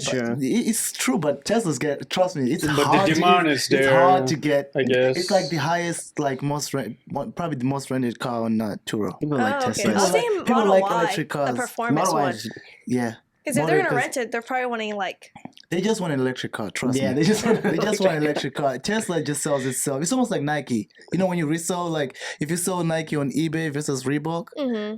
Sure. It's true, but Teslas trust me, it's But hard. the demand is there. It's hard to get. I guess. It's like the highest, like probably the most rented car on Turo. People like Oh, okay. Teslas. I was thinking People Model like Y, electric cars. the performance Model Y one. is- Yeah. Because if they're Model- gonna rent it, they're probably wanting like They just want an electric car. Trust Yeah, me. they just want They just want an electric car. Tesla just sells itself. It's almost like Nike. You know, when you resell, like if you sell Nike on eBay versus Reebok,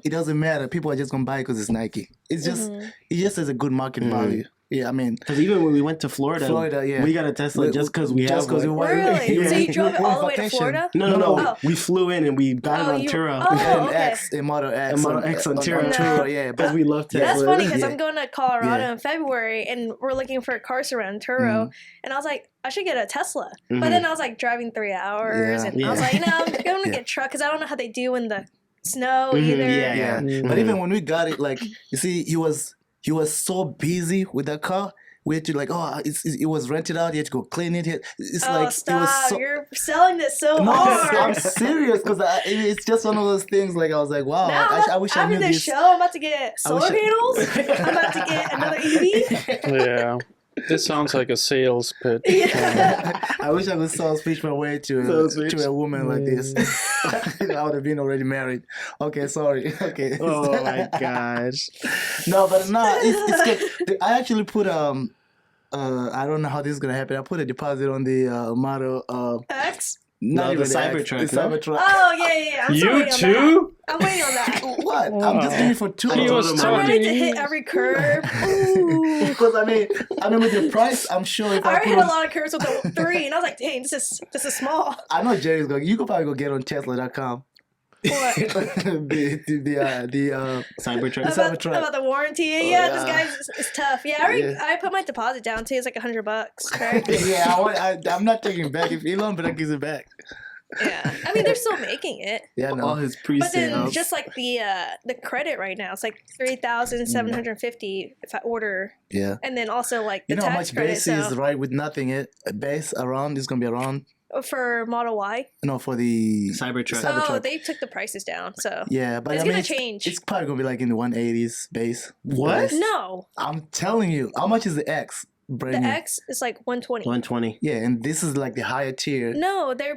it doesn't matter. People are just gonna buy it because it's Nike. It's just it just has a good market value. Yeah, I mean, Because even when we went to Florida, yeah. we got a Tesla just because we have. because Like, really. So you drove it we're on all the way to vacation. Florida? no. Oh. We flew in and we got it on you- Turo. oh. We had an okay. X, a Model X, A Model X on Turo. Turo, yeah. Because we love Tesla. That's funny because Yeah. I'm going to Colorado Yeah. in February and we're looking for cars around Turo. And I was like, I should get a Tesla. Mm-hmm. But then I was like driving 3 hours and I was Yeah. like, I'm going to get truck because I don't know how they do in the snow either. Yeah. But even when we got it, like you see, he was so busy with that car. We had to like, it was rented out. You had to go clean it. It's Oh, like stop. it was so. You're selling this so No, hard. I'm serious because it's just one of those things. Like I was like, wow, Now, I wish I after knew this this. show, I'm about to get solar wish I- panels. I'm about to get another EV. Yeah. This sounds like a sales pitch. I wish I could sales pitch my way to a woman like this. I would have been already married. Okay, sorry. Okay. Oh my gosh. No, but no, it's good. I actually put I don't know how this is gonna happen. I put a deposit on the model. X? Not No, even the the X, Cybertruck, the no? Cybertruck. Oh, yeah. I'm still You waiting on that. too? I'm waiting on that. What? I'm just doing it for two. He was I'm talking. ready to hit every curve. Ooh. Because I mean with the price, I'm sure if I I already put hit a on, lot of curves with the 3, and I was like, dang, this is small. I know Jerry's going. You could probably go get on Tesla.com. What? the Cybertruck. Cybertruck. About the warranty. Yeah, yeah. this guy's is tough. Yeah, I put my deposit down too. It's like $100, right? Yeah, I'm not taking it back. If Elon Musk gives it back. Yeah. I mean, they're still making it. Yeah, All no. his But then pre-sales. just like the credit right now, it's like $3,750 if I order, Yeah. and then also like the You know how tax much credit. base is right with nothing? Base around is gonna be around. For Model Y. No, for the Cybertruck. Oh, Cybertruck. they took the prices down, so Yeah, but It's I mean, gonna change. It's probably gonna be like in the 180s base. What? no, I'm telling you, how much is the X? the Brand new. X is like 120. 120. Yeah, and this is like the higher tier. No, they're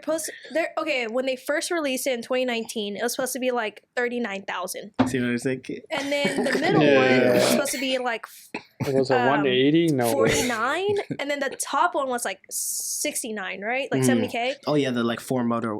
okay. When they first released it in 2019, it was supposed to be like 39,000, See what I'm saying? and then the middle Yeah. one was supposed to be like It was a 180? No. 49, and then the top one was like 69, right? Like 70K. Oh yeah, the like 4 motor,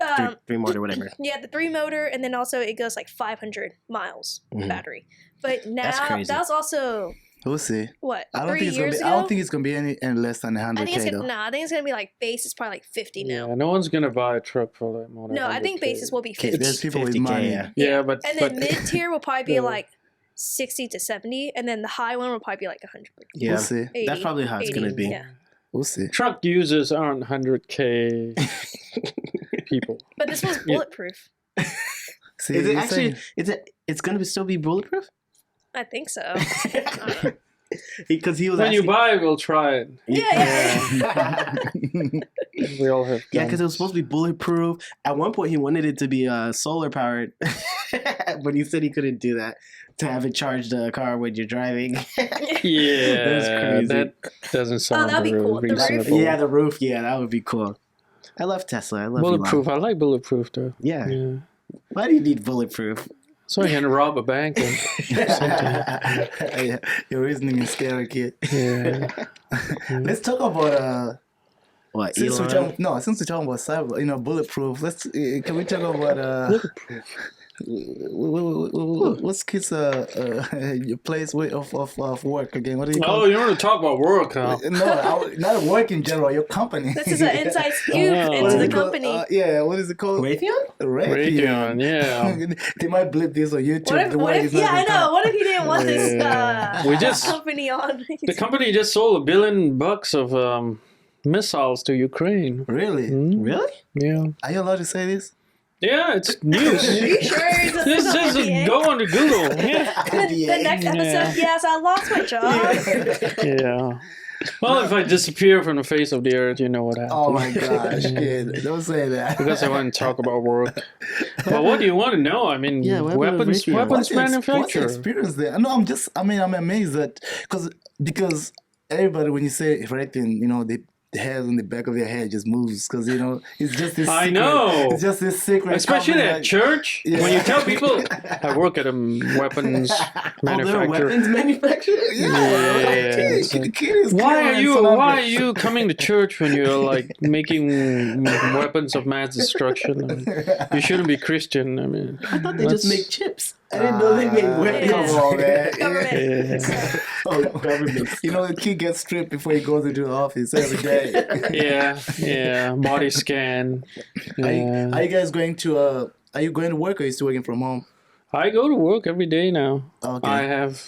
three motor, whatever. Yeah, the 3 motor, and then also it goes like 500 miles battery. But now crazy. that's also We'll see. what I don't 3 think it's gonna years be. ago. I don't think it's gonna be any less than I think it's 100K gonna, though. no, I think it's gonna be like base is probably like 50 now. Yeah, no one's going to buy a truck for that more than No, I think 100K. bases will be Okay, 50. there's people with 50K, money. yeah. Yeah, but And then mid tier will probably be Yeah. like 60 to 70, and then the high one will probably be like 100. Yeah. We'll see. 80, That's probably how it's 80, gonna be. Yeah. We'll see. truck users aren't 100K people. But this one's bulletproof. See, Is it you're actually? saying- It's gonna still be bulletproof? I think so. Because he was When you asking. buy it, we'll try it. Yeah. We all have. Yeah, because it was supposed to be bulletproof. At one point, he wanted it to be solar powered, but he said he couldn't do that to have it charge the car when you're driving. Yeah, That's crazy. that doesn't sound that'd be very cool. The roof? reasonable. Yeah, the roof. Yeah, that would be cool. I love Tesla. I love Bulletproof. Elon. I like bulletproof though. Yeah. Yeah. Why do you need bulletproof? So you can rob a bank. And, Yeah, your reasoning is scary, kid. yeah. Let's talk about What? since we're Elon? talking about cyber, bulletproof. Let's can we talk about what's kids your place of work again? What do you call Oh, you want to talk about work, huh? No, not work in general. Your company. This is an inside scoop Oh. into What is the it called? company. Yeah, what is it called? Raytheon? Raytheon, yeah. They might blip this on YouTube. What if, The what way if it's not yeah, I gonna know. What if he didn't want this Yeah. We just- company on? The company just sold $1 billion of missiles to Ukraine. come. Really? Hmm? Really? Yeah. Are you allowed to say this? Yeah, it's news. Are you sure? This This is is NDA? go on to Google. Yeah. The next episode, yes, I lost my job. Yeah. Well, if I disappear from the face of the earth, you know what happens. Oh my gosh, kid! Don't say that. Because I want to talk about work. But what do you want to know? I mean, Yeah, what about weapons Raytheon? weapons What's the manufacturer. experience there? No, I'm amazed that because everybody when you say everything, the hair on the back of your head just moves because it's just this. I secret- know. It's just this secret. Especially company at that- church, Yeah. when you tell people, I work at a weapons Oh, they're manufacturer. weapons manufacturer? Yeah. Kid is Why killing are something. you coming to church when you're like making weapons of mass destruction? I mean, you shouldn't be Christian. I mean, I thought they just make chips. I didn't know they made weapons. Come on, man. Government. yeah, Oh, government. The kid gets stripped before he goes into the office every day. yeah, body scan. Are Yeah. you guys going to Are you going to work or are you still working from home? I go to work every day now. Okay. I have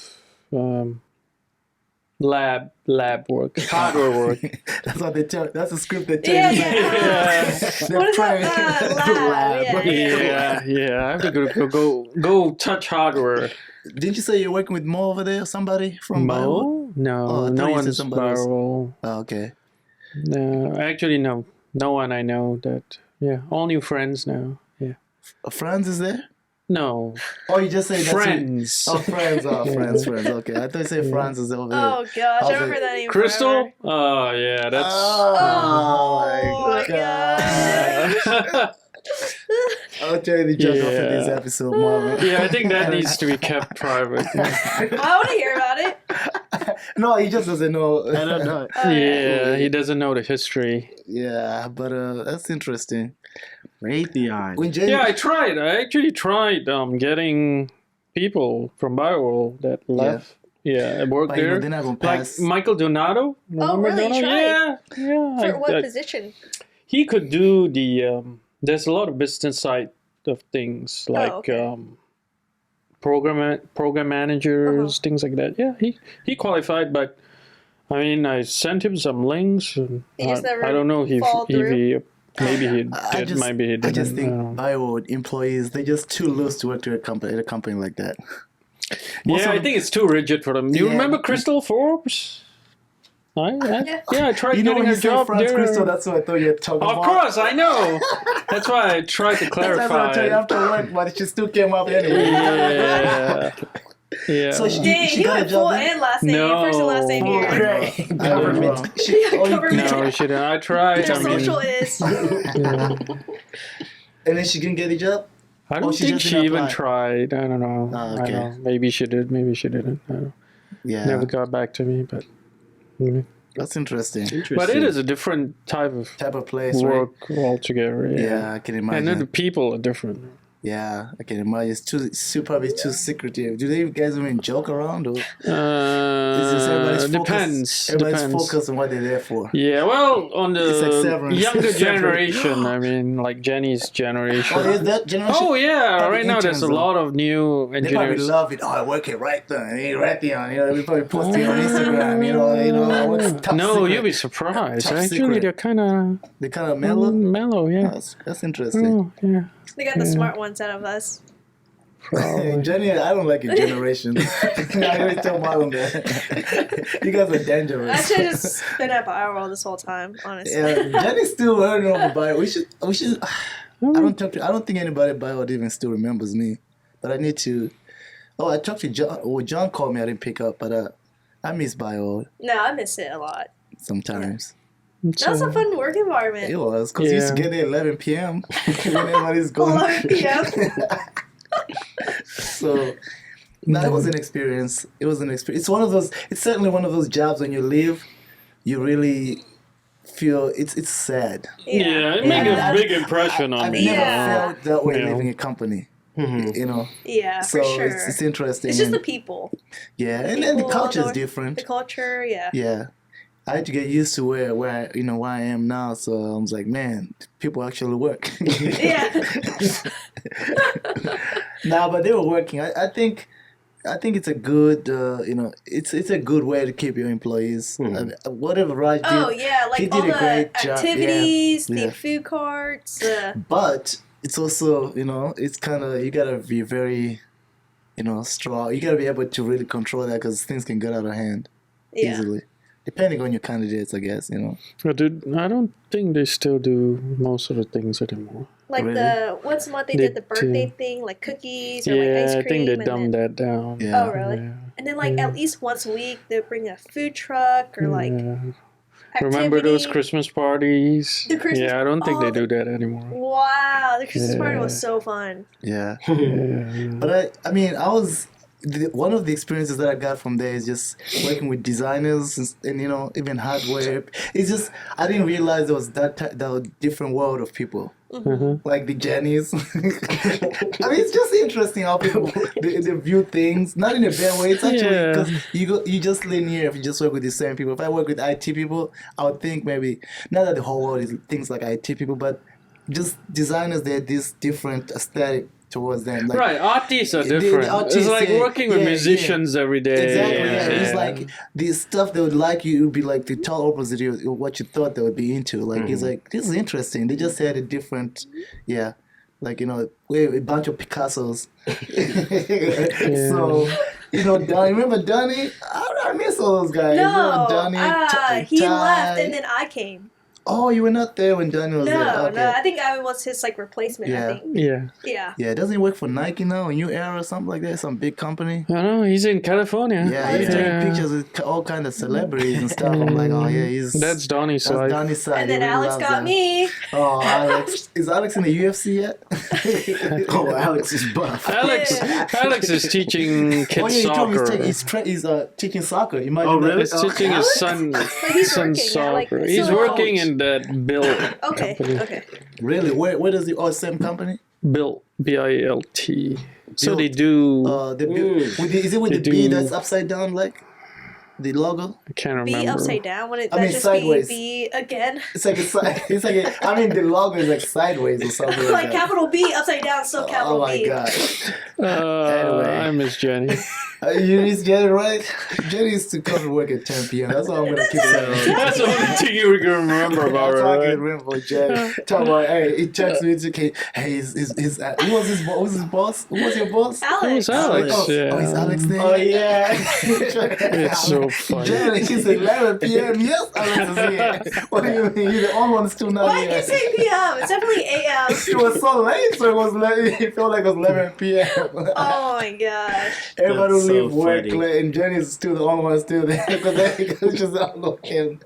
lab work, hardware work. That's what they tell. That's the script they tell Yeah, you. yeah. They're What is trying- that? Lab. Yeah. Yeah. I have to go touch hardware. Didn't you say you're working with Mo over there? Somebody from Bioworld? Mo? No, Oh, I thought no you said one's somebody else. viral. Oh, okay. No, actually, no one I know that. Yeah, all new friends now. Yeah, Franz is there? no Oh, you just say that's friends. Oh, friends. Oh, friends. Okay. I thought you said Franz is over there. Oh gosh, I How's haven't it? heard that name. Crystal? forever. Oh yeah, that's. Oh, my God. God. I'll tell you the joke after Yeah. this episode, Marlo. Yeah, I think that needs to be kept private. I want to hear about it. No, he just doesn't know. I don't know. Yeah, he doesn't know the history. Yeah, but that's interesting. Raytheon. When Jay, Yeah, I actually tried getting people from Bioworld that left. Yeah, I worked but, there. they're not gonna Like pass. Michael Donato. Remember really? You Donato? tried? Yeah. For what I- position? he could do the there's a lot of business side of things like okay. program managers, things like that. Yeah, he qualified, but I mean I sent him some links and He just never I don't know if followed he through? maybe he I did, just, maybe he I didn't. just think don't know. Bioworld employees, they're just too loose to work to a company like that. Most Yeah, of I think it's too rigid for them. You Yeah. remember Crystal Forbes? Yeah, I tried when getting her you say job Franz there. Crystal, that's what I thought you were talking about. Of course, I know. That's why I tried to That's what I clarify. told you after work, but she still came up anyway. Yeah. Yeah. So she Dang, you got a went job full there? and last name. No. First and last name Oh, here. great. Government. Government. No, she didn't. I tried. Your I mean, social is. yeah. And then she didn't get a job? I don't she think just she didn't even apply? tried. I don't know. Oh, I okay. don't know. Maybe she did. Maybe she didn't. I don't know. Yeah. Never got back to me, but. Mhm. That's interesting. But it is a different type of Type of place, right? work altogether. Yeah. Yeah, I can And then imagine. the people are different. Yeah, I can imagine. It's probably too secretive. Do they guys even joke around or everybody's Depends. Everybody's Depends. focused on what they're there for. Yeah, well, on It's like the Severance. younger Severance. generation, I mean, like Jenny's generation. Oh, is that generation? Oh yeah, Probably right now there's a interns, lot of new They probably engineers. love it. Oh, I work at Raytheon. We probably post it on Instagram. I work top No, secret. you'll be surprised. Top Actually, secret. they're kind of They're kind of mellow. mellow. Yeah. That's interesting. Oh, yeah. They got the smart ones out of us. Jenny, I don't like your generation. I always tell Marlon that. You guys are dangerous. I should have just been at Bioworld this whole time, honestly. Yeah, Jenny's still learning over Bio. We should. I don't think anybody at Bioworld even still remembers me, but I need to. Oh, I talked to John. Well, John called me. I didn't pick up, but I miss Bioworld No, I miss it a lot. sometimes. That's a fun work environment. It was because you used to get there 11 p.m. when everybody's going. 11 p.m. So, no, it was an experience. It was an experience. It's one of those. It's certainly one of those jobs when you leave, you really feel it's sad. Yeah, it made a big impression on I've me. never Yeah. felt that way Yeah. leaving a company. You know. Yeah, So for sure. it's interesting. It's just the and- people. yeah, and then the people, culture is the- different. The culture, yeah. Yeah. I had to get used to where I am now. So I was like, man, people actually work. Yeah. Nah, but they were working. I think it's a good it's a good way to keep your employees. Whatever Raj did. Oh yeah, he like did all a the great job. activities, Yeah. the food carts. But it's also it's kind of you gotta be very strong. You gotta be able to really control that because things can get out of hand Yeah. easily. Depending on your candidates, I guess, But I don't think they still do most of the things anymore. Like Really? what's the month they They did the birthday do. thing, like cookies or like ice Yeah, I cream. think they and dumbed then, that down. Yeah. Oh really? Yeah. And then like at least once a week they'll bring a food truck or like Yeah. Remember those activity. Christmas parties? The Christmas- Yeah, I don't think oh, they do that anymore. Wow, the Christmas party was Yeah. so fun. Yeah. Yeah. But I mean, one of the experiences that I got from there is just working with designers and even hardware. It's just I didn't realize there was that different world of people. Like the Jennies. I mean, it's just interesting how people they view things. Not in a bad way. It's actually because you just linear if you just work with the same people. If I work with IT people, I would think maybe not that the whole world is things like IT people, but just designers. They had this different aesthetic towards them. Like, Right, artists are the different. artists, It's like yeah, working with yeah, musicians every day. Exactly. Yeah. Yeah. It's like the stuff they would like you would be like the total opposite of what you thought they would be into. Like it's like this is interesting. They just had a different, like we're a bunch of Picassos. So Donnie. Remember Donnie? I miss all those guys. No, Remember Donnie? he Ty? left and then I came. Oh, you were not there when Donnie was there. No, Okay. no, I think I was his like replacement. Yeah. I think. Yeah. Yeah. Yeah, doesn't he work for Nike now, a New Era or something like that? Some big company. I know, he's in California. Yeah, he's taking pictures with all kind of celebrities and stuff. I'm like, oh yeah, That's Donnie's that's side. Donnie's side. And then He really Alex loves got that. me. Oh, Alex. Is Alex in the UFC yet? Oh, Alex is buff. Alex is teaching kids you told me soccer. he's teaching soccer. You might Oh, really? He's teaching his son he's son's working, yeah, like, soccer. he's He's still a working coach. in that Bill Okay. company. Okay. Really? Where does he? Oh, same company? Bilt, BILT. So Bilt. they do. Is it with They the B do- that's upside down, like the logo? I can't B remember. upside down. Would it I mean, just sideways. be B again? It's like I mean, the logo is like sideways or something. Like that. capital B upside down, still capital Oh my B. god. Anyway. I miss Jenny. You miss Jenny, right? Jenny used to come to work at 10 p.m. That's all I'm gonna keep saying. That's the only thing you can remember about That's her, all I can right? remember for Jenny. Talk about, hey, he texts me to, hey, who was his boss? Who was your boss? Alex. It was Alex, Oh, yeah. oh, is Alex there? Oh, yeah. It's so funny. Jenny, it's 11 p.m. Yes, Alex is here. What do you mean? You're the only one still not Why here. did you say PM? It's definitely AM. It was so late, so it was late. It felt like it was 11 p.m. Oh my gosh. Everybody will That's so leave work funny. late, and Jenny's still the only one still there because it's just all looking.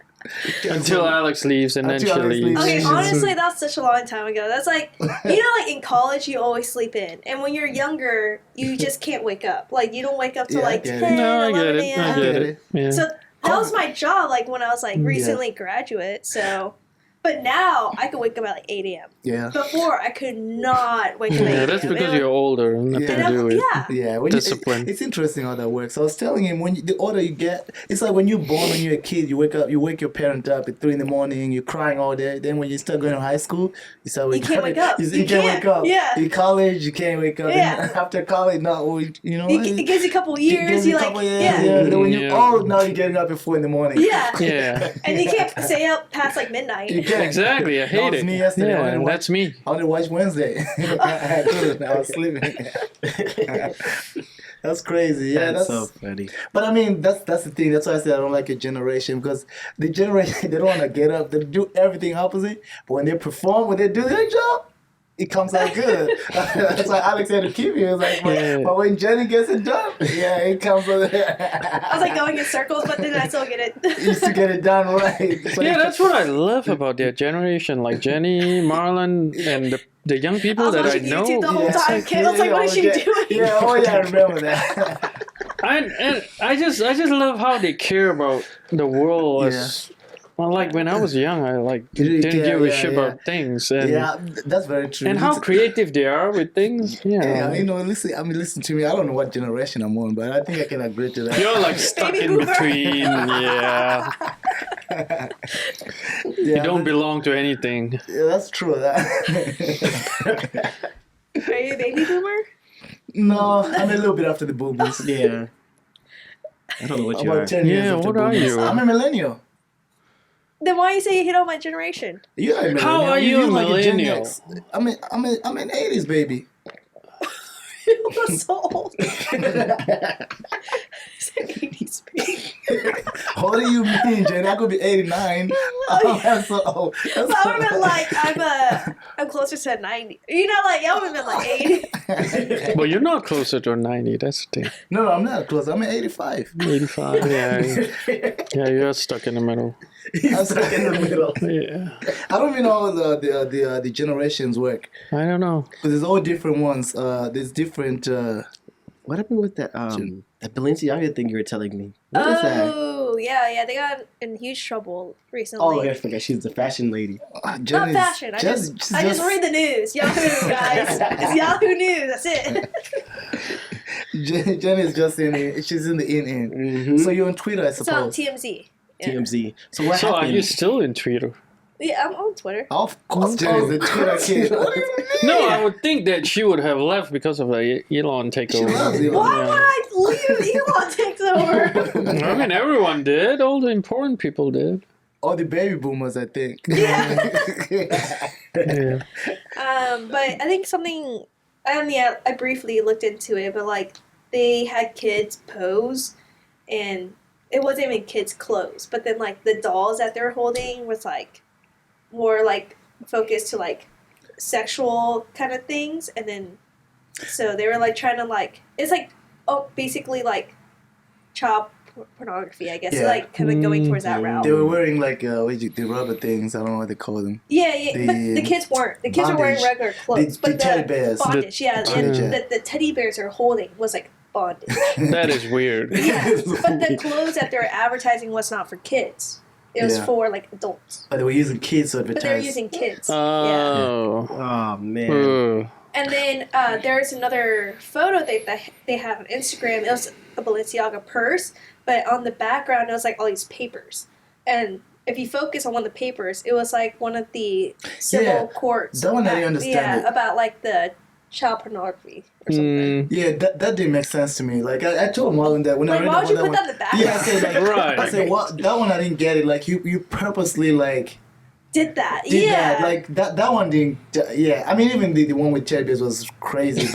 Until Alex leaves, and then she Until Alex leaves. leaves. Okay, Jesus. honestly, that's such a long time ago. That's like, like in college, you always sleep in. And when you're younger, you just can't wake up. Like, you don't wake up till Yeah, I like get 10, it. No, I 11 get it. I a.m. get it. Yeah. So that was my job, like, when I was, like, recently graduate. So, but now I can wake up at, like, 8 a.m. Yeah. Before, I could not wake up at 8 Yeah, a.m. that's because And you're older. Nothing and to do with yeah. Yeah, discipline. It's interesting how that works. I was telling him the older you get, it's like when you're born, when you're a kid, you wake your parent up at 3 a.m, you're crying all day. Then when you start going to high school, you start waking can't wake up. You You can't can't. wake up. Yeah. In college, you can't wake up. Yeah. And after college, no, you know. It gives you a couple it years. gives You you a like, couple years, yeah. yeah. Then when you're Yeah. old, now you're getting up at 4 a.m. Yeah. Yeah. And you can't stay up past, like, midnight. You can't. Exactly. I That hate was it. me yesterday. I Yeah, only that's me. I only watched Wednesday. I couldn't. I was sleeping. That's crazy. Yeah, That's so funny. But I mean, that's the thing. That's why I said I don't like a generation because the generation they don't want to get up. They do everything opposite. But when they perform, when they do their job, it comes out good. That's why Alex had to keep you. It's like, but when Jenny gets it done, yeah, it comes out. I was like going in circles, but then I still get it. You used to get it done right. So Yeah, that's what I love about their generation, like Jenny, Marlon, and the young people that I know. YouTube the whole time, kid. I was like, what is she doing? Yeah, oh yeah, I remember that. And I just love how they care about the world. As, well, like when I was young, I didn't give a shit about things. And, that's very true. And how creative they are with things. Yeah, listen to me. I don't know what generation I'm on, but I think I can agree to that. You're like stuck in between. Yeah. You don't belong to anything. Yeah, that's true. Are you a baby boomer? No, I'm a little bit after the boomers. Yeah. I don't know what you are. 10 years after what are boomers. you? I'm a millennial. Then why you say you hit on my generation? You're a millennial. How are you a like Gen millennial? X. I'm an 80s baby. You look so old. It's like 80s baby. What do you mean, Jenny? I could be 89. Oh, that's so old. So I would have been like, I'm closer to 90. You know, like, y'all would have been like 80. But you're not closer to 90. That's the thing. No, I'm not close. I'm at 85. 85. Yeah, you're stuck in the middle. I'm stuck in the middle. Yeah. I don't even know how the generations work. I don't know. Because there's all different ones. There's different... What happened with that that Balenciaga thing you were telling me? What is that? Oh, yeah. They got in huge trouble recently. Oh, I forgot. She's the fashion lady. Not fashion. I just read the news. Yahoo, guys. It's Yahoo News. That's it. Jen is just in it. She's in the in. Mm-hmm. So you're on Twitter, I It's on suppose. TMZ. Yeah. TMZ. So what So happened? are you still in Twitter? Yeah, I'm on Twitter. Of course, Jen is the Twitter kid. What do you mean? No, I would think that she would have left because of the Elon takeover. loves Elon. Why would I leave? Elon takes over. I mean, everyone did. All the important people did. All the baby boomers, I think. Yeah. Yeah. But I think something. I briefly looked into it, but like they had kids pose, and it wasn't even kids' clothes. But then like the dolls that they're holding was like more like focused to like sexual kind of things, and then so they were like trying to like it's like basically like child pornography, I guess. Yeah. Like kind of going towards that route. They were wearing like the rubber things. I don't know what they call them. Yeah, but the kids weren't. The kids were wearing bondage. regular clothes. The But teddy bears. bondage, bondage, and the teddy bears are holding was like bondage. That is weird. Yeah, but the clothes that they were advertising was not for kids. It was for like adults. But they were using kids to advertise. But they were using kids. Oh. Oh man. Ugh. And then there's another photo that they have on Instagram. It was a Balenciaga purse, but on the background it was like all these papers. And if you focus on one of the papers, it was like one of the civil courts. That one I didn't understand. Yeah, about like the child pornography or something. Yeah, that didn't make sense to me. Like I told Marlon that when I Like, read why would you put one, that in the background? Yeah, I said like, Right. I said what that one I didn't get it. Like you purposely like Did that. did Yeah. that. Like that one didn't. Yeah, I mean even the one with Cherry Bears was crazy,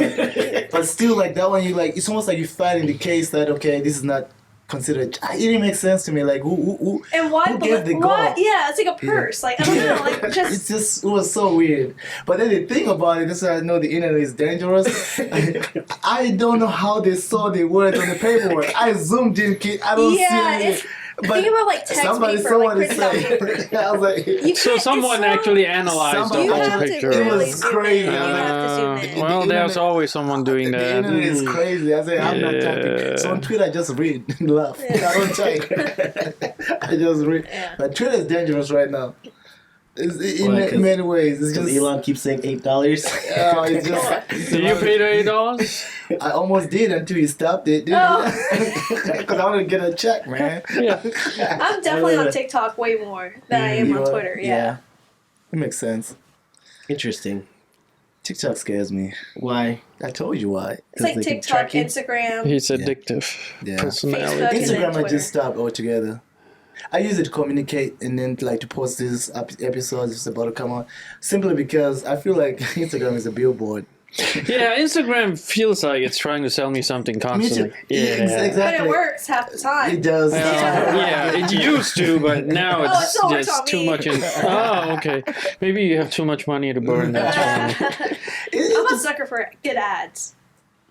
but still like that one you like it's almost like you fighting the case that okay this is not considered. It didn't make sense to me. Like who And why? who gave the why? goal? Yeah, it's like a purse. Like I don't know. Like It's just it was so weird. But then the thing about it, this is why I know the internet is dangerous. I don't know how they saw the words on the paperwork. I zoomed in, kid. I don't see it's, it. think about like text paper, someone like is printed out paper. saying. I was like, You So can't- someone it's so- actually analyzed the Somebody- You whole have to picture. It really was zoom crazy. in. You have to zoom in. Well, The there's internet- always someone doing the that. internet is crazy. I say I'm not typing. So on Twitter, I just read and laugh. Yeah. I don't type. I just read. Yeah. But Twitter is dangerous right now. It's, Why? 'Cause- many ways. It's Because just Elon keeps saying $8. it's just. Do you pay the $8? I almost did until he stopped it. Oh. Because I want to get a check, man. Yeah. I'm definitely on TikTok way more than I am You on are- Twitter. Yeah. It makes sense. Interesting. TikTok scares me. Why? I told you why. It's like they can TikTok, track you? Instagram. He's addictive. Yeah. Personality. Facebook. Instagram, I Twitter. just stopped altogether. I use it to communicate and then like to post these episodes if it's about to come out. Simply because I feel like Instagram is a billboard. Yeah, Instagram feels like it's trying to sell me something Me too. constantly. Yeah. But Exactly. it works half the time. It does. Yeah, it used to, but now it it's still works just on too me. much. Oh, okay. Maybe you have too much money to burn. That's why. I'm a sucker for good ads.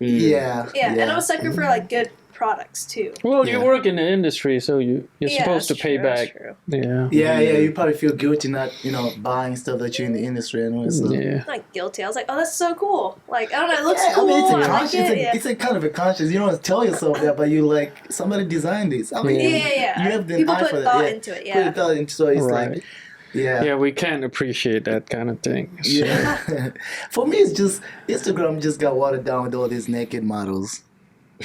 Yeah. Yeah, and I'm a sucker for like good products too. Well, you Yeah. work in the industry, so you're Yeah, supposed to that's pay true, that's back. true. Yeah. Yeah, you probably feel guilty not, buying stuff that you're in the industry anyway. So. Yeah. I'm not guilty. I was like, oh, that's so cool. Like, I don't know, it looks Yeah, cool. I mean, it's a I like conscious. it. It's a kind of a conscious. You don't tell yourself that, but you like somebody designed this. I mean, Yeah. you have the People eye put for thought that. into it. Put Yeah. the thought into it. It's Right. like, yeah. Yeah, we can't appreciate that kind of thing. So. Yeah. For me, it's just Instagram just got watered down with all these naked models.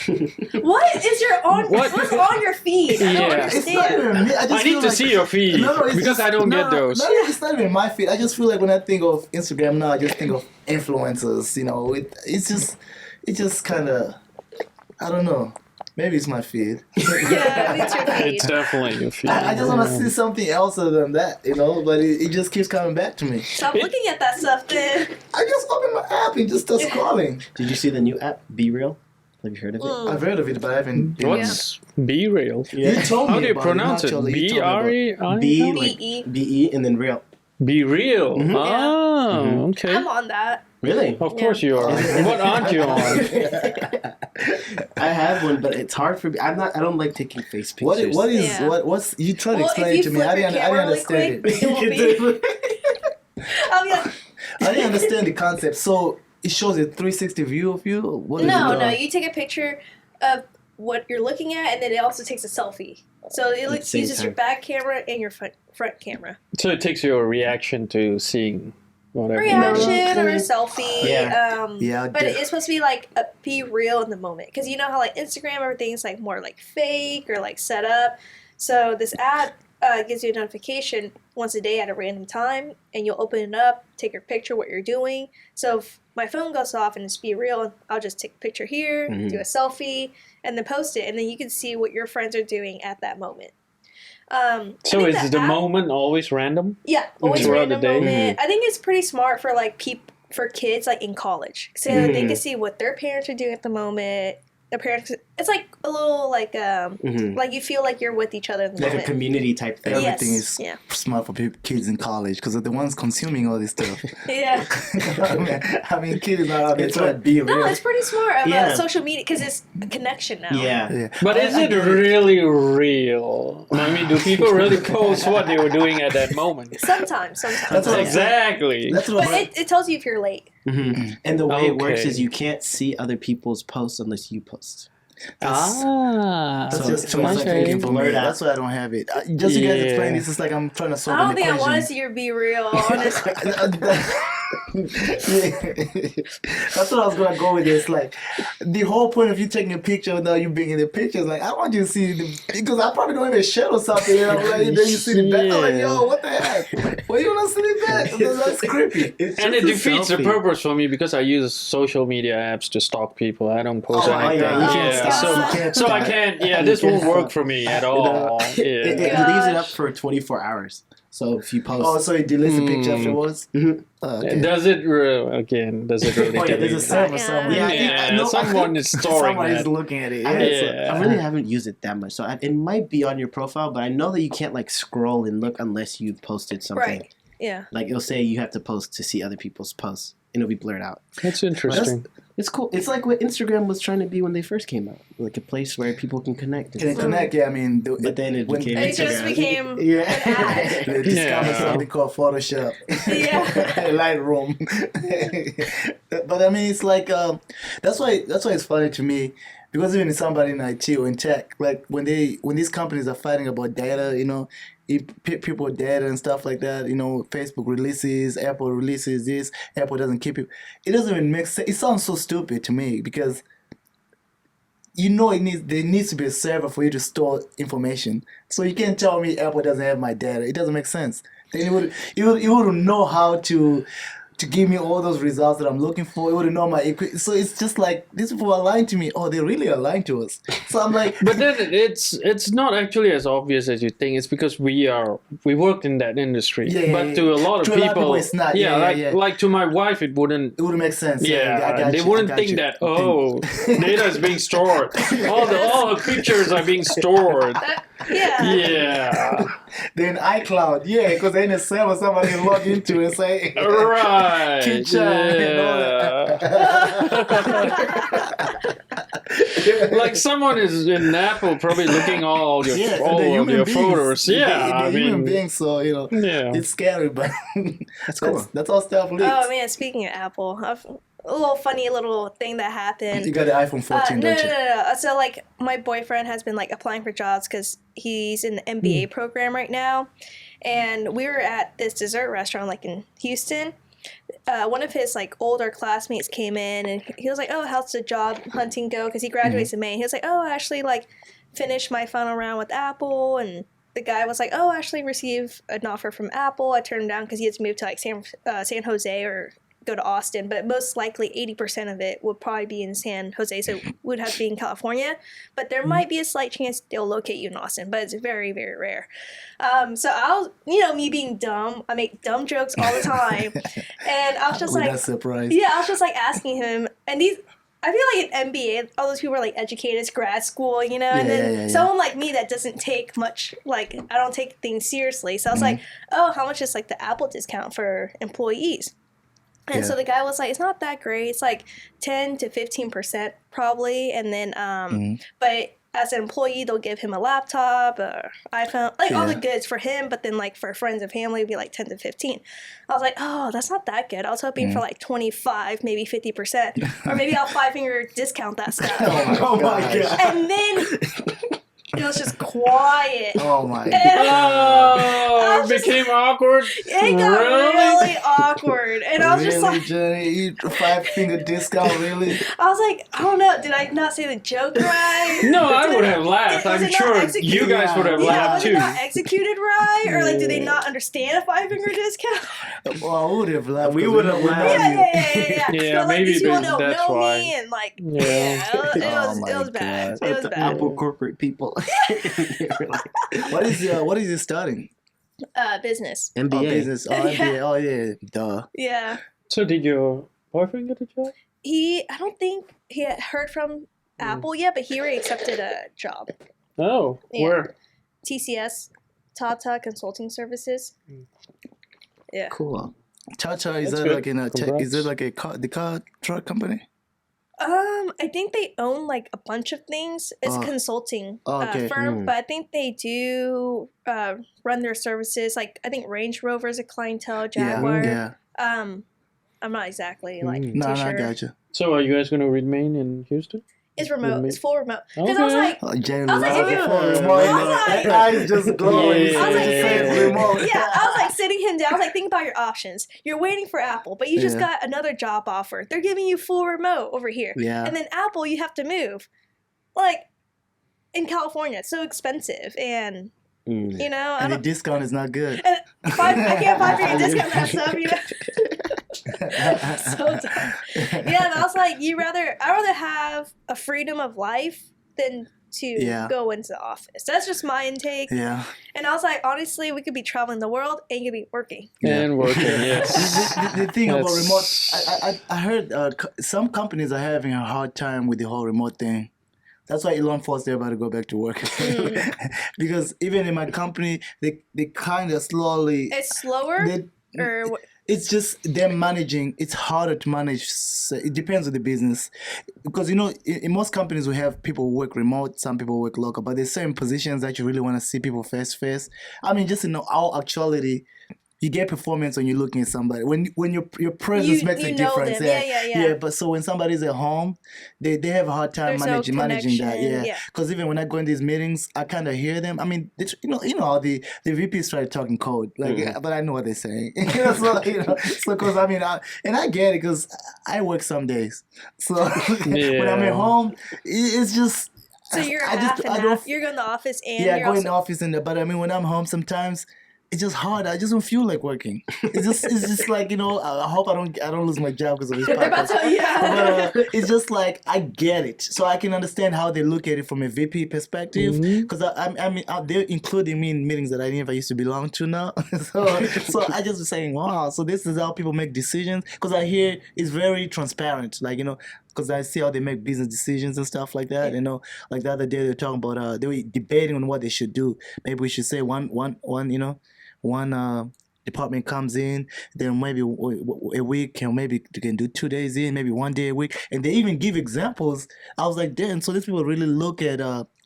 What is what's on your feed? I don't Yeah. It's not understand. even me. I, just I need feel to like, see your feed it's because just- I don't get those. No, it's not even my feed. I just feel like when I think of Instagram now, I just think of influencers. It's just kind of, I don't know. Maybe it's my feed. Yeah, it's your feed. It's definitely your feed. I just want to see something else other than that, but it just keeps coming back to me. Stop looking at that stuff then. I just open my app and just start scrolling. Did you see the new app, Be Real? Have you heard of it? I've heard of it, but I haven't. What's B real? You told me How do you about pronounce it? naturally. You B told me about- R E I? B like B-E. B-E and then real. Be real. Oh, okay. I'm on that. Really? Of course you are. What aren't you on? I have one, but it's hard for me. I don't like taking face pictures. What's you try to Well, explain if it you to me? flip I your didn't camera really understand quick, it. it won't be. I'll be like, I didn't understand the concept. So it shows a 360 view of you. What is no, it? no. You take a picture of what you're looking at, and then it also takes a selfie. So it the same uses your time. back camera and your front camera. So it takes your reaction to seeing whatever. Reaction or a selfie. Yeah. Yeah, But it's supposed to be like be real in the moment, because you know how like Instagram, everything's like more like fake or like set up. So this ad gives you a notification once a day at a random time, and you'll open it up, take your picture, what you're doing. So if my phone goes off and it's be real, I'll just take a picture here, do a selfie, and then post it, and then you can see what your friends are doing at that moment. So I think is the app- moment always random? Yeah, always Throughout the random day? moment. I think it's pretty smart for like for kids like in college, so they can see what their parents are doing at the moment. Their parents, it's like a little like like you feel like you're with each other in the Like a moment. community type thing. Everything Yes, is yeah. smart for kids in college because they're the ones consuming all this stuff. Yeah, I mean, kids is not out there It's trying to be no, real. it's pretty smart about Yeah. social media because it's a connection now. Yeah. Yeah. But is it really real? I mean, do people really post what they were doing at that moment? Sometimes. That's what- Exactly. That's what But it tells you if you're late. And the way it works Okay. is you can't see other people's posts unless you post. That's So- just so too much it's like thinking for me. blurred out. That's why I don't have it. Just you guys Yeah. explain this. It's like I'm trying to solve I don't an think I equation. want to see your be real. Honestly. That's what I was gonna go with. It's like the whole point of you taking a picture without you being in the picture is like I want you to see because I probably don't even shadow something. Like, then you see the back. I'm like, yo, what the heck? Why you wanna see the back? That's creepy. And it defeats the purpose for me because I use social media apps to stalk people. I don't post Oh, my anything. God. You can't Yeah, stop. so, You can't so I stop. can't. Yeah, this won't work for me at all. It Yeah. leaves it up Gosh. for 24 hours. So if you post, Oh, so he deletes the picture afterwards? Mhm. Oh, okay. Does it again? Does it really? Oh, yeah, there's a delete? server Yeah. somewhere. Yeah, I think- Yeah, no, I someone think is storing Someone is that. looking at it. I, Yeah. Yeah. I really haven't used it that much. So it might be on your profile, but I know that you can't like scroll and look unless you posted something. Right. Yeah. Like it'll say you have to post to see other people's posts, and it'll be blurred out. That's interesting. It's cool. It's like what Instagram was trying to be when they first came out, like a place where people can connect. and Can it stuff. connect? Yeah, I mean, But then it when- became It just Instagram. became an Yeah, ad. they discovered Yeah. something called Photoshop, Yeah. Lightroom. But I mean, it's like that's why it's funny to me because even somebody in IT or in tech, like when these companies are fighting about data, people data and stuff like that. Facebook releases, Apple releases this, Apple doesn't keep it. It doesn't even make sense. It sounds so stupid to me because. There needs to be a server for you to store information. So you can't tell me Apple doesn't have my data. It doesn't make sense. Then you would know how to to give me all those results that I'm looking for. It wouldn't know my equipment. So it's just like these people are lying to me. Oh, they really are lying to us. So I'm like, But then it's not actually as obvious as you think. It's because we worked in that industry. Yeah, but to a lot of people, it's not. Like to my wife, it wouldn't. It wouldn't make sense. Yeah, they wouldn't think that. Oh, data is being stored. All the pictures are being stored. Yeah. Then iCloud, because in a server somebody can log into and say, right. and all that. Like someone is in Apple probably looking all your photos. They're human beings, so it's scary, but That's cool. that's all stuff leaks. Oh man, speaking of Apple, a little funny little thing that happened. You got the iPhone 14, don't you? No. So like my boyfriend has been like applying for jobs because he's in the MBA program right now, and we were at this dessert restaurant like in Houston. One of his like older classmates came in and he was like, "Oh, how's the job hunting go?" Because he graduates in May. And he was like, "Oh, I actually like finished my final round with Apple." And the guy was like, "Oh, I actually received an offer from Apple." I turned him down because he had to move to like San Jose or go to Austin, but most likely 80% of it would probably be in San Jose, so it would have to be in California. But there might be a slight chance they'll locate you in Austin, but it's very, very rare. So I was, me being dumb, I make dumb jokes all the time, and I was just like, not surprised. Yeah, I was just like asking him, and I feel like an MBA, all those people are like educated, it's grad school, and then someone like me that doesn't take much, like I don't take things seriously. So I was like, oh, how much is like the Apple discount for employees? And so the guy was like, it's not that great. It's like 10 to 15% probably. And then, but as an employee, they'll give him a laptop, iPhone, like all the goods for him. But then like for friends and family, it'd be like 10 to 15. I was like, oh, that's not that good. I was hoping for like 25, maybe 50%. Or maybe I'll 5-finger discount that stuff. Oh my God. And then it was just quiet. Oh my God. It became awkward. It got really awkward. And I was just like, Jenny, you 5-finger discount, really? I was like, I don't know. Did I not say the joke right? No, I would have laughed. I'm sure you guys would have laughed too. Was it not executed right? Or like, did they not understand a 5-finger discount? Well, I would have laughed. We would have laughed. Yeah, but, like, maybe these people don't that's know why. me, and like, Yeah. it was bad. It was bad. Apple corporate people. What is he studying? Business. MBA. Oh, business. Oh, MBA. Oh, yeah. Duh. Yeah. So did your boyfriend get a job? I don't think he had heard from Apple yet, but he already accepted a job. Oh, Yeah. where? TCS, Tata Consulting Services. Yeah. Cool. Cha-Cha, is That's that good. like in a is it like the car truck company? I think they own like a bunch of things. It's a consulting okay. firm, but I think they do run their services. Like I think Range Rover is a clientele, Jaguar. Yeah. I'm not exactly like too No, sure. I got you. So are you guys going to remain in Houston? It's remote. Remote. It's full remote. Because I was Okay. like, Oh, Jenny, I was like, love if it you- for remote. I was like- That eyes just glowing. Yeah. I was like, saying remote. yeah, I was like sitting him down. I was like, think about your options. You're waiting for Apple, but you just Yeah. got another job offer. They're giving you full remote over here. Yeah. And then Apple, you have to move. Like, in California, it's so expensive. And, you know, I And the don't. discount is not good. And I can't buy for your discount that stuff, you know? So dumb. Yeah, and I was like, I'd rather have a freedom of life than to go into the office. That's just my intake. Yeah. And I was like, honestly, we could be traveling the world and you could be working. And working, yes. The thing about That's- remote, I heard some companies are having a hard time with the whole remote thing. That's why Elon forced everybody to go back to work. Because even in my company, they kind of slowly. It's slower? Or what? It's just them managing. It's harder to manage. So it depends on the business, because in most companies we have people who work remote, some people work local, but there's certain positions that you really want to see people face to face. I mean, just in our actuality, you get performance when you're looking at somebody. When your presence makes a difference. Them. Yeah. But so when somebody's at home, they have a hard time There's managing that. connection, Yeah. Because even when I go in these meetings, I kind of hear them. I mean, how the VPs try to talk in code, but I know what they're saying. So because I get it because I work some days. So when I'm at home, it's just. So you're half and half. You're going to the office and you're going to the office but I mean when I'm home sometimes. it's just hard. I just don't feel like working. It's just like, you know, I hope I don't lose my job because of this podcast. But it's just like I get it, so I can understand how they look at it from a VP perspective. Because I mean, they're including me in meetings that I never used to belong to now. so I just was saying, wow. So this is how people make decisions. Because I hear it's very transparent. Like, you know, because I see how they make business decisions and stuff like that. You know, like the other day they were talking about they were debating on what they should do. Maybe we should say one you know. One department comes in, then maybe a week, and maybe you can do 2 days in, maybe 1 day a week, and they even give examples. I was like, damn! So these people really look at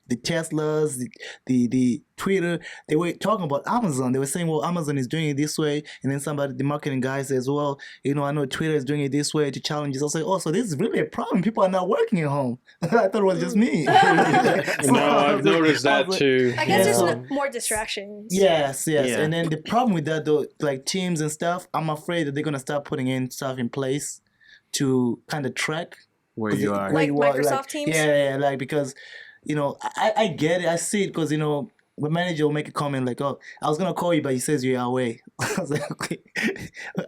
the Teslas, the Twitter. They were talking about Amazon. They were saying, well, Amazon is doing it this way, and then the marketing guy says, well, you know, I know Twitter is doing it this way to challenge us. I was like, oh, so this is really a problem. People are not working at home. I thought it was just me. No, I've noticed that too. I guess there's more distractions. Yes. Yeah. And then the problem with that though, like Teams and stuff, I'm afraid that they're gonna start putting in stuff in place to kind of track where you are. Like Microsoft Teams? Yeah, like because, you know, I get it. I see it because, you know, the manager will make a comment like, oh, I was going to call you, but he says you're away. I was like, okay.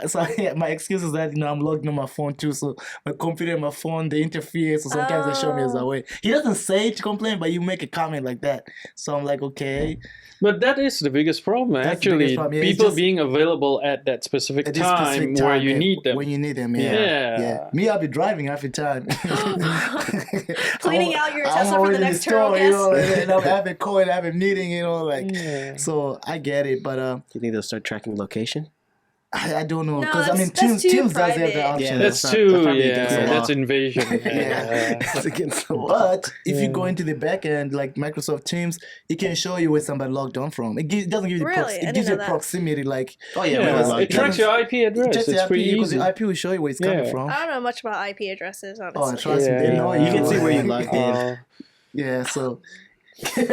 So my excuse is that, you know, I'm logged on my phone too. So my computer and my phone, they interfere. So sometimes they show me as away. He doesn't say it to complain, but you make a comment like that. So I'm like, okay. But that is the biggest problem, actually. Yeah, people being available at that specific time where you need them. When you need them, yeah. Me, I'll be driving half the time. Cleaning out your Tesla for the next Turo guest. You know, and I'm having a call and having a meeting, you know, like, so I get it, but you think they'll start tracking location? I don't know, because no, I mean, Teams does have the option. That's that's invasion. It's against the law. But if you go into the back end, like Microsoft Teams, it can show you where somebody logged on from. It doesn't give you it gives you proximity, like it tracks your IP address. It's pretty easy because the IP will show you where it's coming from. I don't know much about IP addresses, honestly. Oh, trust me, they know. You can see where you logged in. Yeah, so. You'll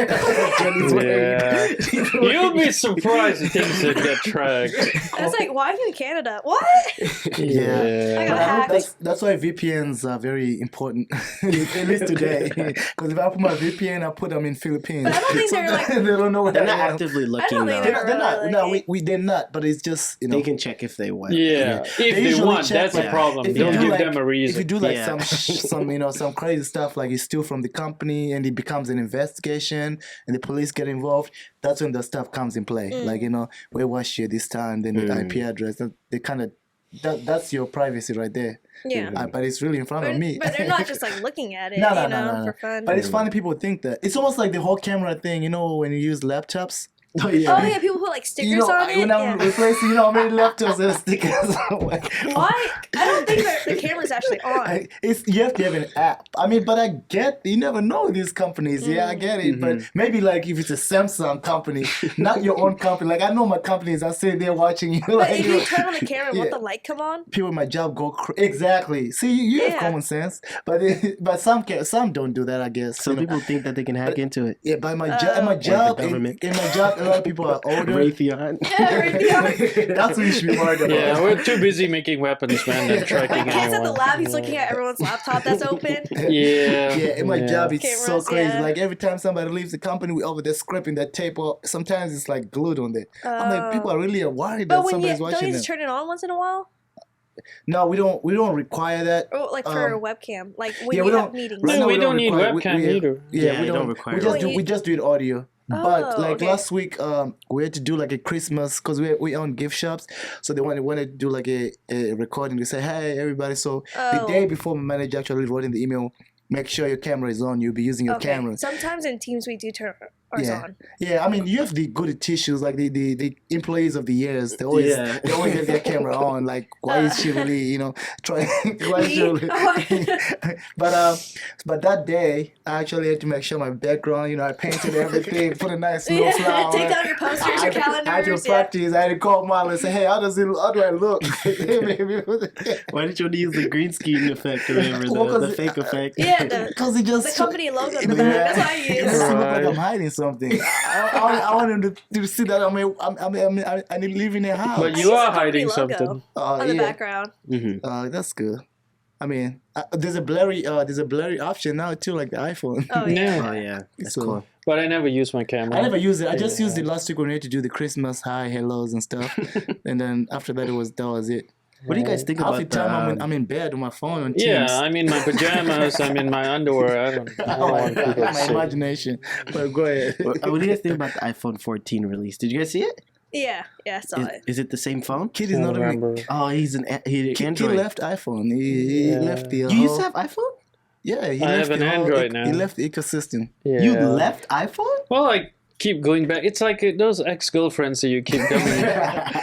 be surprised if things that get tracked. I was like, why are you in Canada? What? I that's why VPNs are very important, at least today. Because if I put my VPN, I put them in Philippines. But I don't think they're like they don't know where they're not actively looking. They're not. No, they're not. But it's just, you know, they can check if they want. Yeah, if they want, that's a problem. Don't give them a reason. If you do like some you know, some crazy stuff, like you steal from the company and it becomes an investigation and the police get involved, that's when the stuff comes in play. Like, you know, where was you this time, then the IP address, they kind of that's your privacy right there. Yeah. But it's really in front of me. But they're not just like looking at it, no. For fun. But it's funny people think that. It's almost like the whole camera thing, you know, when you use laptops. Oh yeah, people put like stickers on it. When I'm replacing, you know, how many laptops and stickers. Why? I don't think the camera's actually on. You have to have an app. I mean, but I get, you never know these companies. Yeah, I get it. But maybe like if it's a Samsung company, not your own company. Like I know my companies, I sit there watching you. But if you turn on the camera and let the light come on, people in my job go exactly. See, you have common sense, but some don't do that. I guess some people think that they can hack into it. Yeah, by my job, in my job. A lot of people are older. Raytheon. That's what you should be worried about. Yeah, we're too busy making weapons, man, than tracking anyone. He's at the lab, he's looking at everyone's laptop that's open. Yeah, in my job, it's cameras, so crazy. Like every time somebody leaves the company, we over there scraping that tape, or sometimes it's like glued on there. I'm like, people are really worried that somebody's watching them. Don't you just turn it on once in a while? No, we don't require that. Or like for a webcam, like when you have meetings. No, we don't need webcam either. We don't require. We just do it audio. But last week, we had to do like a Christmas because we own gift shops, so they wanted to do like a recording. They say, "Hey, everybody!" So the day before, my manager actually wrote in the email, "Make sure your camera is on. You'll be using your camera." Sometimes in Teams we do turn ours on. Yeah, I mean, you have the good tissues, like the employees of the years. They always have their camera on. Like, why is she really, you know, trying? Why is she really? But that day, I actually had to make sure my background, you know, I painted everything, put a nice little flower. Take down your posters, your calendars. I had to practice. I had to call Marlo and say, "Hey, how do I look?" Why did you use the green screen effect or whatever, the fake effect? Yeah, because it just the company logo in the back. That's what I use. It doesn't look like I'm hiding something. I want him to see that I live in a house. But you are hiding something on the background. That's good. I mean, there's a blurry option now too, like the iPhone. Oh yeah. Yeah. Oh yeah, that's So- cool. But I never use my camera. I never used it. I just used it last week when we had to do the Christmas hi, hellos and stuff. And then after that, that was it. What do you guys think Half the about time I'm in bed with my phone on Teams. Yeah, I'm in my pajamas. I'm in my underwear. I don't Oh my want people God, to my see. imagination. But go ahead. What do you guys think about the iPhone 14 release? Did you guys see it? Yeah, I saw it. Is it the same phone? Kid is I not don't even. remember. Oh, he's Kid Android. left iPhone. He Yeah. left the. You used to have iPhone? Yeah, he I left have the an whole Android now. He left the ecosystem. Yeah. You left iPhone? Well, I keep going back. It's like those ex-girlfriends that you keep coming.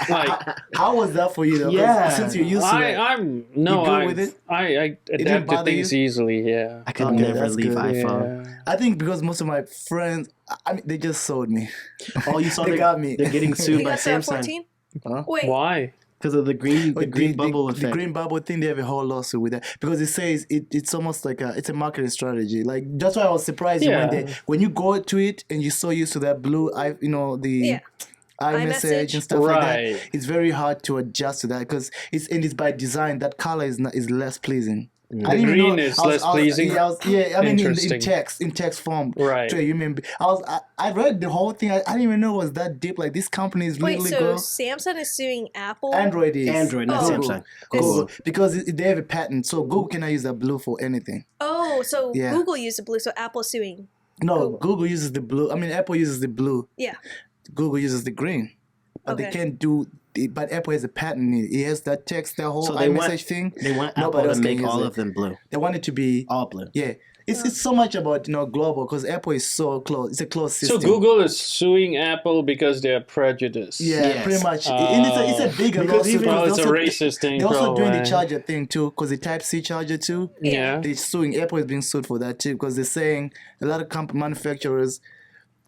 Like How was that for you though? 'Cause Yeah. Since you're used to it. I'm no, good I with it? I didn't adapt to bother things you? easily. Yeah. I could Okay, never that's leave good. iPhone. Yeah. I think because most of my friends, I mean, they just sold me. Oh, you saw They got me. They're getting sued You by got that Samsung 14? Huh? Wait. Why? because of the green bubble effect. The green bubble thing, they have a whole lawsuit with that because it says it's almost like it's a marketing strategy. Like that's why I was surprised when you go to it and you're so used to that blue, iMessage and stuff like that. It's very hard to adjust to that because it's by design. That color is less pleasing. The green is less pleasing. I mean in text form. Right. You remember? I read the whole thing. I didn't even know it was that deep. Like this company is literally Samsung is suing Apple. Android, not Samsung. Google, because they have a patent, so Google cannot use that blue for anything. Oh, so Google used the blue, so Apple's suing. No, Google uses the blue. I mean, Apple uses the blue. Yeah. Google uses the green. But they can't do. But Apple has a patent. It has that text, that whole iMessage thing. They want Apple to make all of them blue. They want it to be all blue. Yeah. It's so much about global because Apple is so close. It's a closed system. So Google is suing Apple because they're prejudiced. Yeah, pretty much. And it's a bigger lawsuit. It's a racist thing. They're also doing the charger thing too, because the Type-C charger too. Yeah. They're suing. Apple is being sued for that too, because they're saying a lot of manufacturers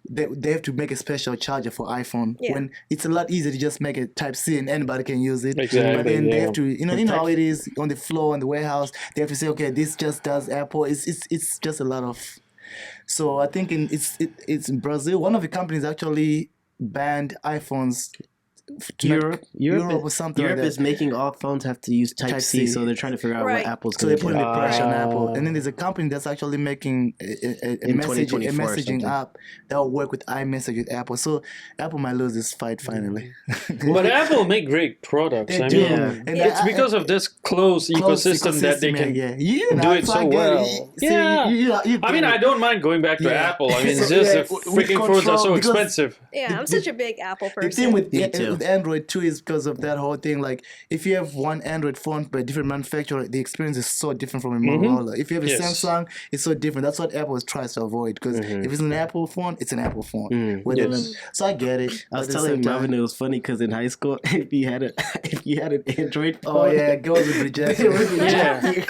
they have to make a special charger for iPhone when it's a lot easier to just make a Type-C and anybody can use it. Exactly. But then they have to, you know how it is on the floor in the warehouse. They have to say, okay, this just does Apple. It's just a lot of. So I think it's in Brazil. One of the companies actually banned iPhones. Europe or something. Europe like that. is making all phones have to use Type-C, so they're trying to figure out what Apple's so going they're to do. putting the pressure on Apple. And then there's a company that's actually making a messaging app that will work with iMessage with Apple. So Apple might lose this fight finally. But Apple make great products. They I do. mean, And it's because of this closed ecosystem that they can do it so well. I mean, I don't mind going back to Apple. I mean, it's just the freaking phones are so expensive. Yeah, I'm such a big Apple person. The thing with Android too is because of that whole thing. Like, if you have one Android phone by a different manufacturer, the experience is so different from a Motorola. If you have a Samsung, it's so different. That's what Apple tries to avoid. Because if it's an Apple phone, it's an Apple phone. So I get it. I was telling Marvin it was funny because in high school, if you had an Android phone, girls would reject it.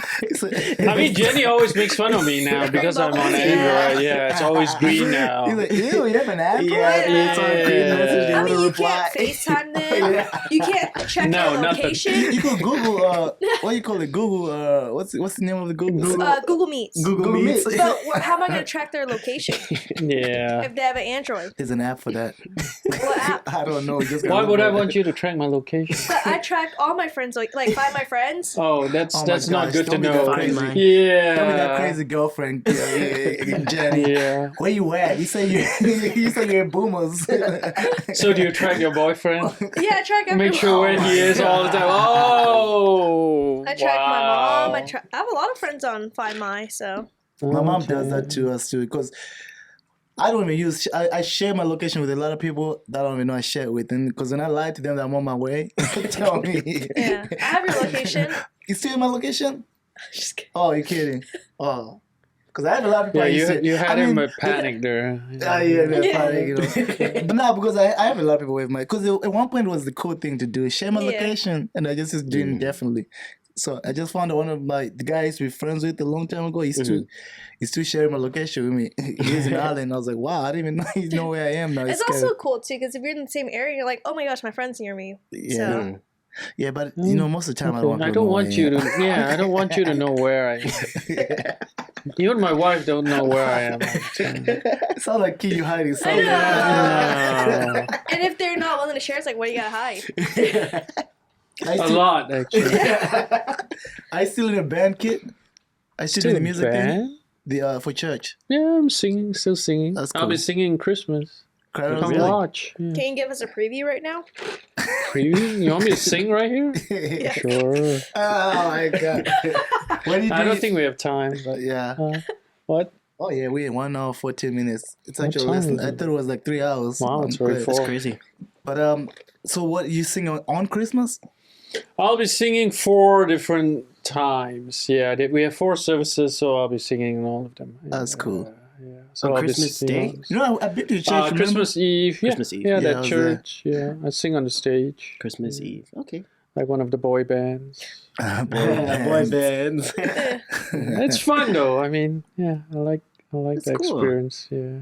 I mean, Jenny always makes fun of me now because I'm on Android. Yeah, it's always green now. He's like, ew, you have an Apple? It's on green message. I mean, you can't FaceTime them. You can't check their location. You could Google, what do you call it? Google, what's the name of the Google? Google Meets. Google Meets. But how am I going to track their location Yeah. if they have an Android? There's an app for that. What app? I don't know. Why would I want you to track my location? But I track all my friends, like Find My Friends. Oh, that's not good to Don't be know. that crazy. Yeah. Don't be that crazy girlfriend, Jenny. Yeah. Where you at? You say you're boomers. So do you track your boyfriend? Yeah, I track everyone. Make sure where he is all the time. Oh. I track my mom. I have a lot of friends on Find My, so. My mom does that to us too, because I don't even use. I share my location with a lot of people that I don't even know I share it with, and because when I lie to them that I'm on my way, they tell me. Yeah, I have your location. You still in my location? Just kidding. Oh, you're kidding? Oh, because I have a lot of people. You had him panic there. Panic. But now because I have a lot of people with my. Because at one point it was the cool thing to do, share my location, and I just was doing it definitely. So I just found out one of the guys we're friends with a long time ago. He's still sharing my location with me. He's in Ireland. I was like, wow, I didn't even know he know where I am now. It's also cool too, because if you're in the same area, you're like, oh my gosh, my friend's near me. Yeah. So. Yeah, but most of the time I I don't want you to. Yeah, I don't want you to know where I am. You and my wife don't know where I am. It sounds like you hiding something. No. And if they're not willing to share, it's like, what do you gotta hide? A lot, actually. I still in a band kit. I still doing the music band? thing. For church. Yeah, I'm singing, still singing. That's I'll cool. be singing Christmas. Carols, Come really? watch. Yeah. Can you give us a preview right now? Preview? You want me to sing right here? Yeah. Sure. Oh my god. When you I don't think we have time. But, Yeah. what? Oh yeah, we 1 hour 14 minutes. It's What actually time less than, is I it? thought it was like 3 hours. Wow, it's very Good. full. That's crazy. But so what you sing on Christmas? I'll be singing 4 different times. Yeah, we have 4 services, so I'll be singing all of them. That's cool. Yeah. So On I'll be Christmas singing Day? all- You know, I've been to church. remember? Christmas Eve. Yeah. Christmas Eve. Yeah, Yeah, I that was church. Yeah, I sing on the stage. Christmas Eve. Okay. Like one of the boy bands. Boy bands. It's fun though. I mean, yeah, I like That's the cool. experience. Yeah,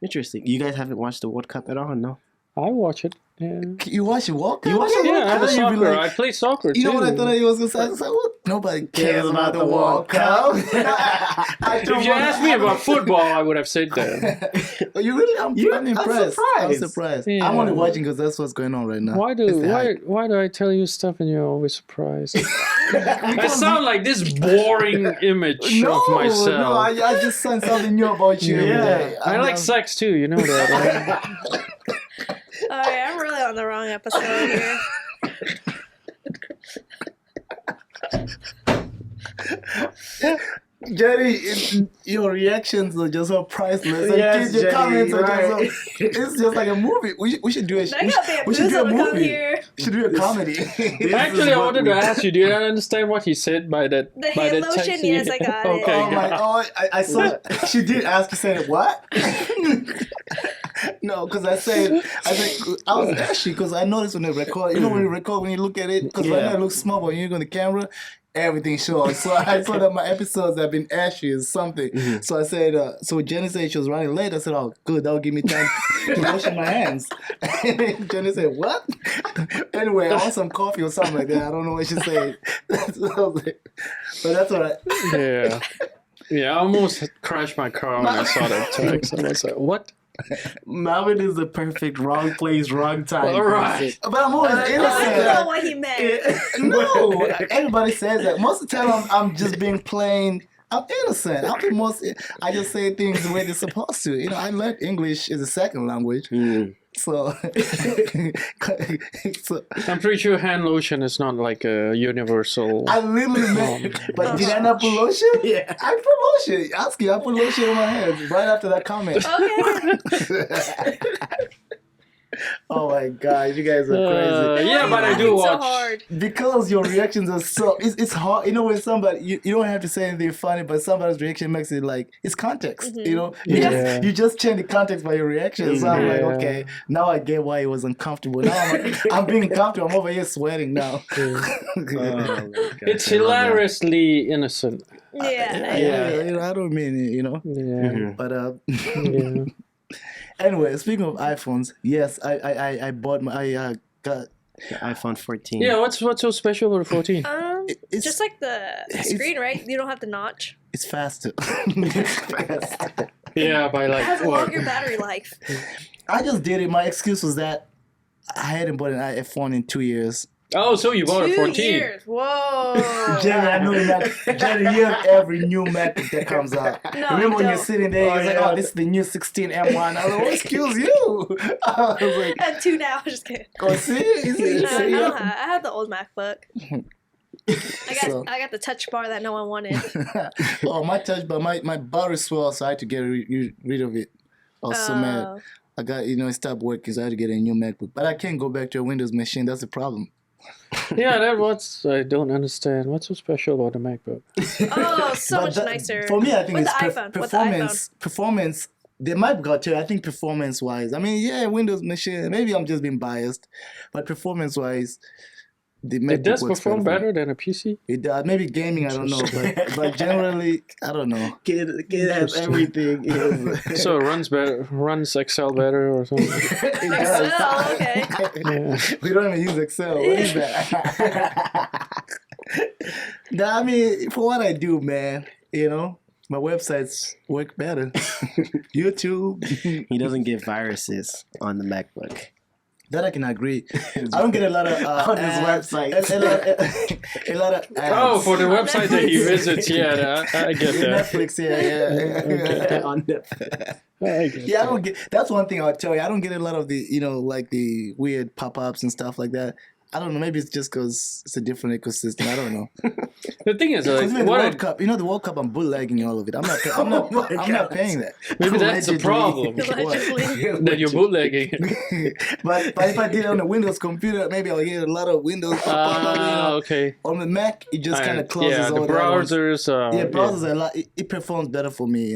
Interesting. You guys haven't watched the World Cup at all? No. I watch it. Yeah, You watch it walk? You watch it? yeah. I have a You be soccer. like- I play soccer too. You know what I thought he was gonna say? I was like, what? Nobody cares about the World Cup. If you asked me about football, I would have said that. You really? I'm impressed. I'm surprised. surprised. Yeah. I'm only watching because that's what's going on right now. Why It's the hype. why do I tell you stuff and you're always surprised? I sound like this boring image of myself. No, I just said something new about you. Yeah. every day. I like sex too. You know that. Right? Alright, I'm really on the wrong episode here. Jerry, your reactions are just so priceless. And Yes, your Jerry, comments are right. just so, it's just like a movie. We should do a I got we should do a bamboozled to come movie. here. We should do a comedy. Actually, I wanted to ask you. Do you understand what he said by that? The by hand that lotion? text? Yes, I got it. Okay, Oh good. my! Oh, I saw. She did ask you saying what? No, because I said I was ashy because I noticed when they record. You know when you record when you look at it because right Yeah. now it looks small, but when you look on the camera, everything shows. So I saw that my episodes have been ashy or something. So I said, so Jenny said she was running late. I said, oh, good, that'll give me time to wash my hands. And then Jenny said, what? Anyway, I want some coffee or something like that. I don't know what she said. So I was like, but that's all right. Yeah. Yeah, I almost crashed my car when I saw that text. I was like, what? Melvin is the perfect wrong place, wrong time. All right. But I'm always I know innocent. what he meant. No, everybody says that. Most of the time, I'm just being plain. I'm innocent. I just say things the way they're supposed to. You know, I learned English as a second language, so, so I'm pretty sure hand lotion is not like a universal. I literally meant. But did I not put lotion? Yeah. I put lotion. Ask you, I put lotion on my hands right after that comment. Okay. Oh my god, you guys are crazy. Yeah, but I do Laughing so watch. hard. Because your reactions are so it's hard, you know, when somebody you don't have to say anything funny, but somebody's reaction makes it like it's context, you know. Yeah. You just change the context by your reaction. So I'm like, Yeah. okay, now I get why it was uncomfortable. Now I'm being comfortable. I'm over here sweating now. It's hilariously innocent. Yeah. Yeah, you know, I don't mean it, you know. Yeah. But Yeah. anyway, speaking of iPhones, yes, I bought my I got The iPhone 14. Yeah, what's so special about 14? it's Just like the screen, right? You don't have the notch. it's faster. It's faster. Yeah, by It like has a what? longer battery life. I just did it. My excuse was that I hadn't bought an iPhone in 2 years. Oh, so you bought a 2 14? years. Whoa. Jerry, I know that. Jerry, you have every new MacBook that comes out. No, Remember when I you're don't. sitting there, you're like, yeah. oh, this is the new 16 M1. I was like, oh, excuse you. I was like, I have 2 now. Just kidding. oh, see? I See? don't have. I have the old MacBook. So- I got the touch bar that no one wanted. Oh, my touch bar, my battery swelled, so I had to get rid of it. I was so mad. Oh. I got, it stopped working, so I had to get a new MacBook. But I can't go back to a Windows machine. That's the problem. Yeah, that's what I don't understand. What's so special about the MacBook? Oh, so But much that- nicer. For me, I think With it's the iPhone. With the iPhone. performance. They might got to. I think performance-wise. I mean, yeah, Windows machine. Maybe I'm just being biased, but performance-wise, the MacBook It does works perform for me. better than a PC? It does. Maybe gaming, I don't know, but generally, I don't know. Kid has everything. So it runs Excel better or something? It Excel, does. okay. Yeah. We don't even use Excel. What is that? Nah, I mean, for what I do, man, my websites work better. YouTube. He doesn't get viruses on the MacBook. That I can agree. I don't get a lot of On this ads, website. a lot of ads. Oh, for the website that he visits, yeah, I get that. Netflix, yeah. On Netflix. I get Yeah, I don't get. That's one thing I'll tell you. I don't get a lot of the, like the weird pop-ups and stuff like that. I don't know. Maybe it's just because it's a different ecosystem. I don't know. The thing is, Because like, the what World Cup, the World Cup, I'm bootlegging all of it. I'm not. I'm not paying that. maybe that's the problem Allegedly. that you're bootlegging. But if I did it on a Windows computer, maybe I'll get a lot of Windows pop-up. Okay. On the Mac, it just kind of closes yeah, all the that ones. browsers. Yeah, browsers are a lot. It performs better for me,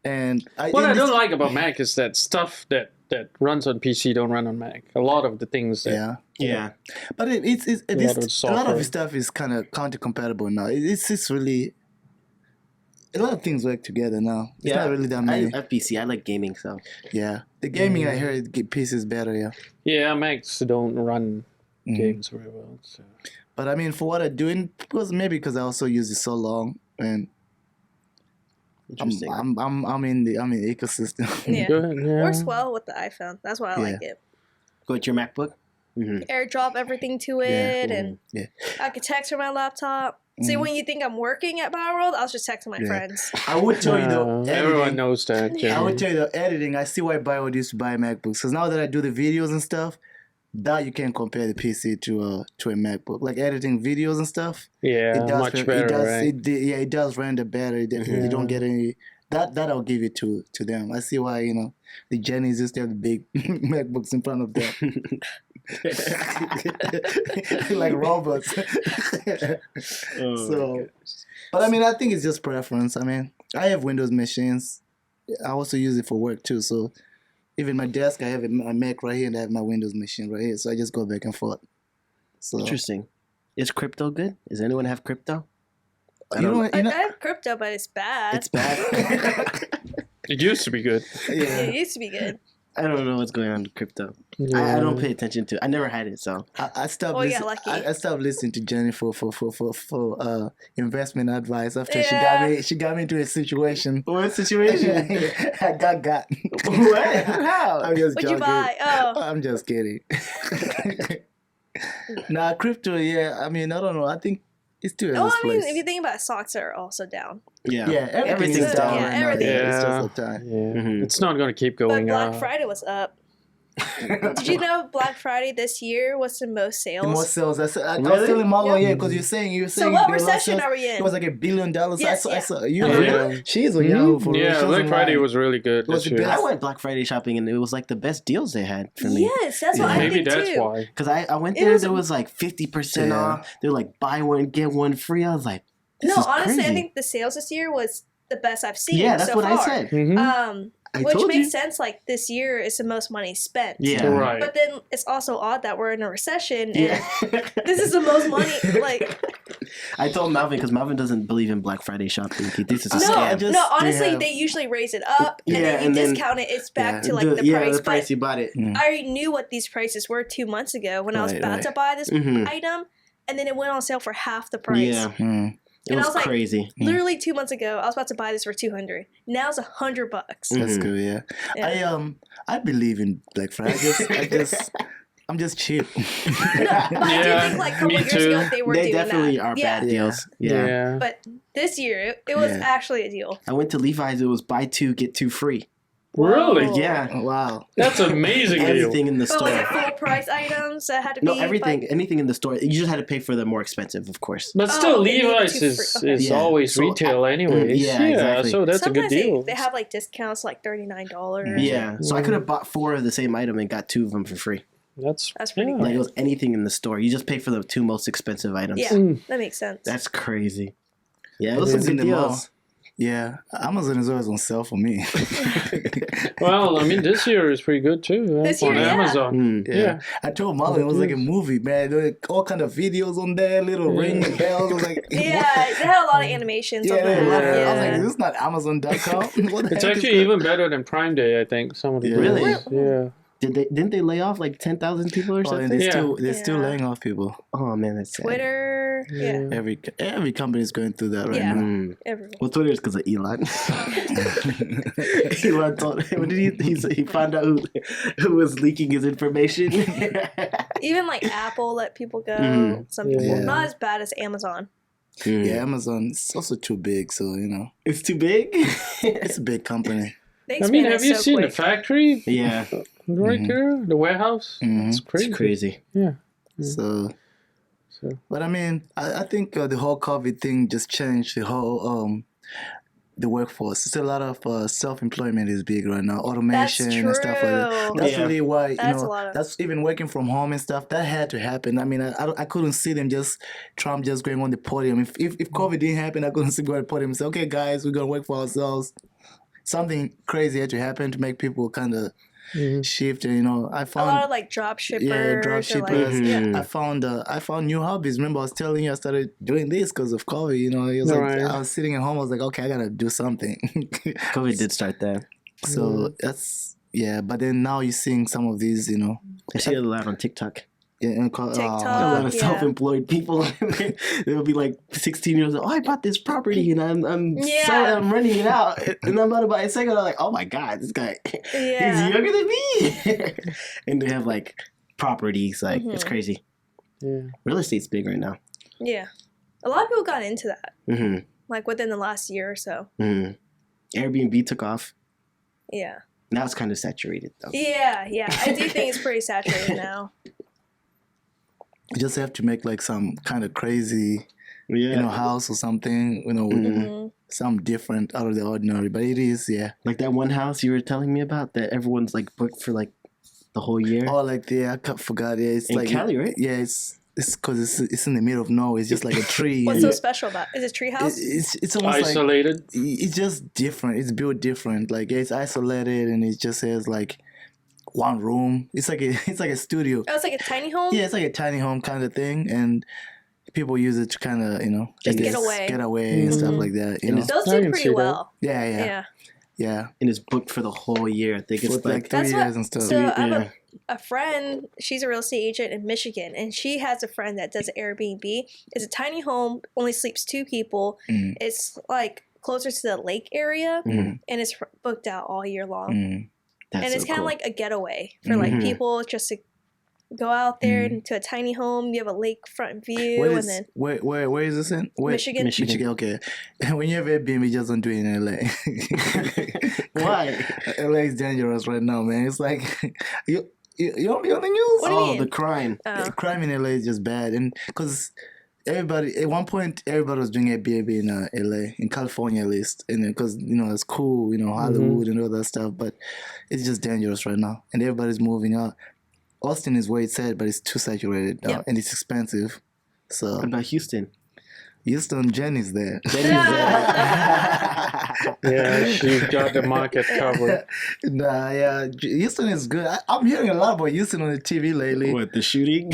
And What I don't like about Mac is that stuff that runs on PC don't run on Mac. A lot of the things that Yeah. Yeah. But a lot of software. the stuff is kind of counter compatible now. It's really a lot of things work together now. It's not really that many. I have PC. I like gaming, so. Yeah, the gaming I heard PC is better. Yeah, yeah, Macs don't run games very well. So. but I mean for what I'm doing, because I also use it so long and Interesting. I'm in the ecosystem. Yeah. Good, yeah. Works well with the iPhone. That's why I like it. Go with your MacBook? Mm-hmm. AirDrop everything to it, and Yeah. I could text from my laptop. See, when you think I'm working at Bioworld, I was just texting my friends. I would tell you though, Everyone editing, knows that. I would tell you the editing. I see why Bioworld used to buy MacBooks because now that I do the videos and stuff, that you can't compare the PC to a MacBook. Like editing videos and stuff. Yeah, It does much better, right? It does render better. You don't get any. That I'll give it to them. I see why the Jennies used to have the big MacBooks in front of them, like robots. But I mean, I think it's just preference. I mean, I have Windows machines. I also use it for work too. So even my desk, I have my Mac right here, and I have my Windows machine right here. So I just go back and forth. So Interesting. Is crypto good? Does anyone have crypto? I have crypto, but it's bad. It's bad. It used to be good. yeah. It used to be good. I don't know what's going on with crypto. Yeah. I don't pay attention to it. I never had it, so. I stopped. Well, you got lucky. I stopped listening to Jenny for investment advice after Yeah. she got me into a situation. What situation? I got. What? How? I'm just What'd you joking. buy? Oh. I'm just kidding. Nah, crypto. Yeah, I mean, I don't know. I think it's too early. Oh, I mean, if you think about it, stocks are also down. Yeah. Yeah, everything's Everything's down down. right Yeah, now. everything Yeah, it's is. just a time. Yeah. Mhm. It's not going to keep But going Black up. Friday was up. Did you know Black Friday this year was the most sales? The more sales. I was Really? telling Marlo, Yeah. yeah, because you're saying. So what there were recession sales. are we in? It was like $1 billion. Yes, I saw you. Oh, heard yeah. that? She's a Yahoo for real. Yeah, She Black Friday lying. was really good Was this the year. best. I went Black Friday shopping and it was like the best deals they had for me. Yes, that's what I Maybe think that's too. why. Because I went It there, was- there was like 50% Yeah. off. They're like, buy one, get one free. I was like, this No, is honestly, crazy. I think the sales this year was the best I've seen. Yeah, that's so what far. I said. Mhm. Which told makes you. sense. Like this year is the most money spent. Yeah. Right. But then it's also odd that we're in a recession and Yeah. this is the most money. Like I told Malvin because Malvin doesn't believe in Black Friday shopping. He thinks it's a no, scam. just- no. Honestly, have- they usually raise it up and Yeah, then you and then- discount it. It's back to like the the price. price you bought it. But I already knew what these prices were 2 months ago when I was Right, about right. to buy this Mhm. item, and then it went on sale for half the price. Yeah, Mm. it And I was was like, crazy. Literally 2 months ago, I was about to buy this for $200. Now it's $100. That's good. Yeah. Yeah. I believe in Black Friday. I'm just cheap. No, but I do Yeah, think like a couple me years too. ago they were They doing definitely that. are Yeah. bad deals. Yeah. Yeah. But this year it was Yeah. actually a deal. I went to Levi's. It was buy two get two free. Really? Whoa. Yeah. Wow. That's amazing deal. Everything in the But was it store. full price items that had to No, be? everything, anything in the store. You just had to pay for the more expensive, of course. But Oh, still, okay, maybe Levi's two is, free- is okay. always So, retail anyways. yeah, exactly. So that's Sometimes a good deal. They have like discounts like $39. Yeah. So I could have bought 4 of the same item and got 2 of them for free. That's pretty yeah. good. Like it was anything in the store. You just pay for the 2 most expensive items. Yeah, Mm. that makes sense. That's crazy. Yeah, it It was some is in good the mall. deals. Yeah, Amazon is always on sale for me. Well, I mean, this year is pretty good too. This on year, yeah. Amazon. Mm. Yeah. I told Marlon it was like a movie, man. There were all kind of videos on there, little ring and bells. I was like, Yeah, they had a lot of animations on yeah, that. I was like, Yeah. this is not Amazon.com. What the It's heck is actually that? even better than Prime Day, I think. Some of the Yeah. Really? deals. Yeah. Didn't they lay off like 10,000 people or Oh, and something? they're Yeah. still they're still Yeah. laying off people. Oh man, that's sad. Twitter, Twitter. Yeah. Every company is going through that right Yeah. now. Everyone. Well, Twitter is because of Elon. Elon told what did he found out who was leaking his information. Even like Apple let people go. Some people Yeah. not as bad as Amazon. Yeah, Amazon is also too big, so you know It's too big. it's a big company. They I mean, expanded have you so seen quick. the factory Yeah, right there, the warehouse? It's crazy. it's crazy. Yeah. So, So but I mean, I think the whole COVID thing just changed the whole the workforce. It's a lot of self-employment is big right now, automation and stuff like that. true. That's Yeah. really why That's a lot of- that's even working from home and stuff. That had to happen. I mean, I couldn't see them Trump just going on the podium. If COVID didn't happen, I couldn't see going on the podium and say, okay, guys, we're gonna work for ourselves. Something crazy had to happen to make people kind of shift. And, you know, I A found lot of like drop shippers. yeah, drop or, shippers. Like, I found new hobbies. Remember, I was telling you I started doing this because of COVID. You know, it was Right. I was sitting at home. I was like, okay, I gotta do something. COVID did start that. So that's But then now you're seeing some of these. You know, I see it a lot on TikTok. TikTok. A lot of Yeah. self-employed people. They'll be like 16 years old. Oh, I bought this property and I'm renting it out, and I'm about to buy a second. I'm like, oh my god, this guy, Yeah. he's younger than me. And they have like properties. Like it's crazy. yeah. Real estate's big right now. Yeah. A lot of people got into that. Mm-hmm. Like within the last year or so. Mm-hmm. Airbnb took off. Yeah. Now it's kind of saturated though. Yeah. I do think it's pretty saturated now. you just have to make like some kind of crazy, Yeah. you know, house or something. You know, with something different out of the ordinary. But it is, Like that one house you were telling me about that everyone's like booked for like the whole year. Oh, like forgot. Yeah, it's In like Cali, right? Yeah, it's because it's in the middle of nowhere. It's just like a tree. What's and so special about it? Is it treehouse? it's almost like Isolated. it's just different. It's built different. Like it's isolated and it just has like one room. It's like a studio. Oh, it's like a tiny home? Yeah, it's like a tiny home kind of thing, and people use it to kind of Just I get guess, away. and stuff like that. You know. Those I do can pretty see that. well. Yeah. And it's booked for the whole year. I think it's For like like 3 That's what- years and stuff. So I have Yeah. a friend, she's a real estate agent in Michigan, and she has a friend that does Airbnb. It's a tiny home, only sleeps 2 people. It's like closer to the lake area, and it's booked out all year long. that's And it's so kind of cool. like a getaway for like people just to go out there into a tiny home. You have a lakefront view, and then Where is this in? Michigan. Michigan, okay. When you have Airbnb, just don't do it in LA. Why? LA is dangerous right now, man. It's like you don't be on the news. What do you Oh, mean? the crime. Crime in LA is just bad, and because everybody at one point everybody was doing Airbnb in LA, in California at least, and because it's cool, Hollywood and all that stuff, but it's just dangerous right now, and everybody's moving out. Austin is where it's at, but it's too saturated and it's expensive. So What about Houston? Houston, Jenny's there. Yeah, she's got the market covered. Houston is good. I'm hearing a lot about Houston on the TV lately. What, the shooting?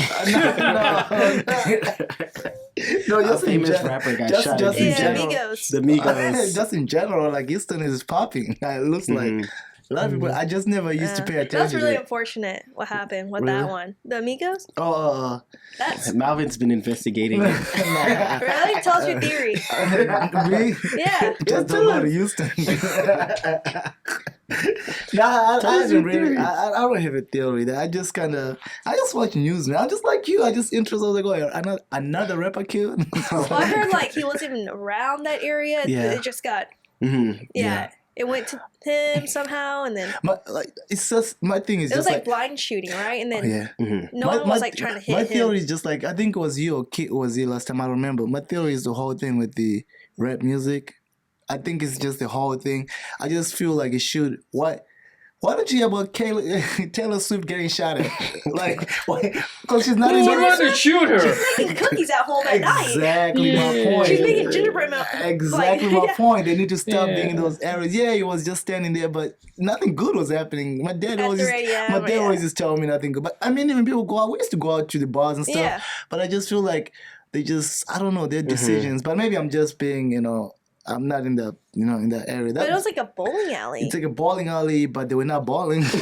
No, A just in famous gen- rapper got just- shot. just in in yeah, general. Migos. The Migos. Just in general, like Houston is popping. It looks like a lot of people. I just never used to pay attention. That's really to it. unfortunate what happened with Really? that one. The Amigos? Oh, That's Malvin's been investigating it. really? Tell us your theory. me? Yeah. Just don't go to Houston. Nah, I us your don't really. theory. I don't have a theory. That I just watch news, man. I'm just like you. I just interested. I was like, oh, another rapper killed. Well, I heard like he wasn't even around that area. Yeah. It just got Mhm. yeah. It went to him somehow, and then It's just my thing is it was just like blind shooting, right? And then Mhm. no one was like trying to hit my him. theory is just like I think it was you or Kit was you last time I remember. My theory is the whole thing with the rap music. I think it's just the whole thing. I just feel like it should. Why don't you hear about Taylor Swift getting shot at? Like, because she's not Who would even. want to shoot her? Making cookies at home at night. Exactly my Yeah. point. She's making gingerbread milk. Exactly Like, my point. They need to stop Yeah. being in those areas. Yeah, he was just standing there, but nothing good was happening. My dad At always, 3 a.m., my dad yeah. always just telling me nothing good. But I mean, when people go out, we used to go out to the bars and stuff. Yeah. But I just feel like they just, I don't know, their decisions. But maybe I'm just being, I'm not in the in that area. But it was like a bowling alley. It's like a bowling alley, but they were not bowling. So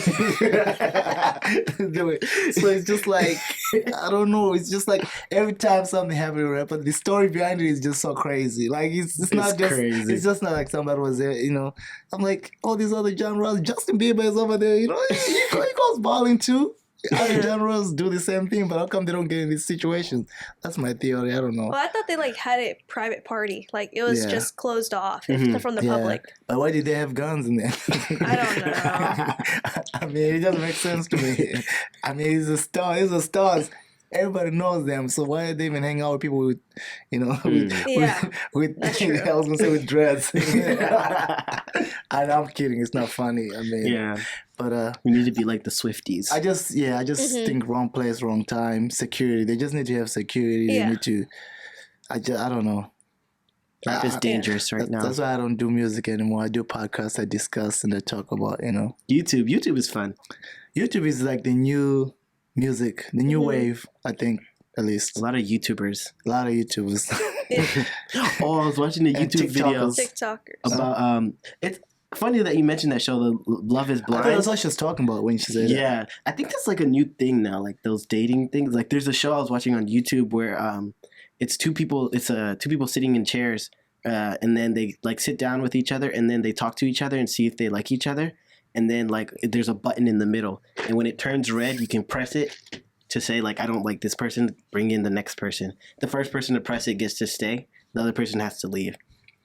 it's just like I don't know. It's just like every time something happened, right? But the story behind it is just so crazy. Like it's not just crazy. It's just not like somebody was there. I'm like all these other genres. Justin Bieber is over there. He goes bowling too. Other genres do the same thing, but how come they don't get in these situations? That's my theory. I don't know. Well, I thought they like had a private party, like it was just closed off from the public. But why did they have guns in there? I don't know. I mean, it doesn't make sense to me. I mean, he's a star. He's a star. Everybody knows them, so why are they even hanging out with people with, with that's true. I was gonna say with dreads. I'm kidding. It's not funny. I mean, Yeah. but We need to be like the Swifties. I just think wrong place, wrong time. Security. They just need to have security. Yeah. They need to. I don't know. Rap is dangerous right now. That's why I don't do music anymore. I do podcasts. I discuss and I talk about YouTube is fun. YouTube is like the new music, the new wave. I think at least A lot of YouTubers. a lot of YouTubers. Oh, I was watching the And YouTube videos TikTokers. about it's funny that you mentioned that show, the Love is I thought Blind. that's what she was talking about when she said that. Yeah, I think that's like a new thing now, like those dating things. Like there's a show I was watching on YouTube where it's two people sitting in chairs, and then they like sit down with each other and then they talk to each other and see if they like each other. And then like there's a button in the middle, and when it turns red, you can press it to say like I don't like this person, bring in the next person. The first person to press it gets to stay. The other person has to leave.